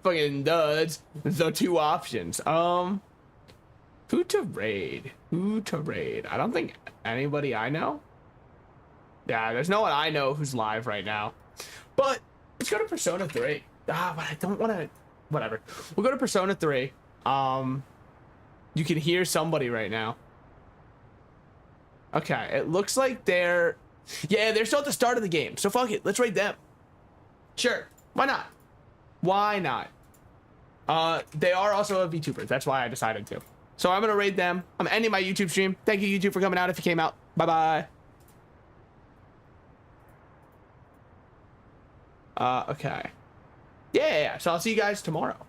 A: fucking duds. The 2 options. Who to raid? I don't think anybody I know. Yeah, there's no one I know who's live right now. But let's go to Persona 3. But I don't want to. Whatever. We'll go to Persona 3. You can hear somebody right now. Okay, it looks like they're still at the start of the game, so fuck it, let's raid them. Sure, why not? They are also a VTuber, that's why I decided to. So I'm gonna raid them. I'm ending my YouTube stream. Thank you, YouTube, for coming out if you came out. Bye-bye. Okay. Yeah. So I'll see you guys tomorrow.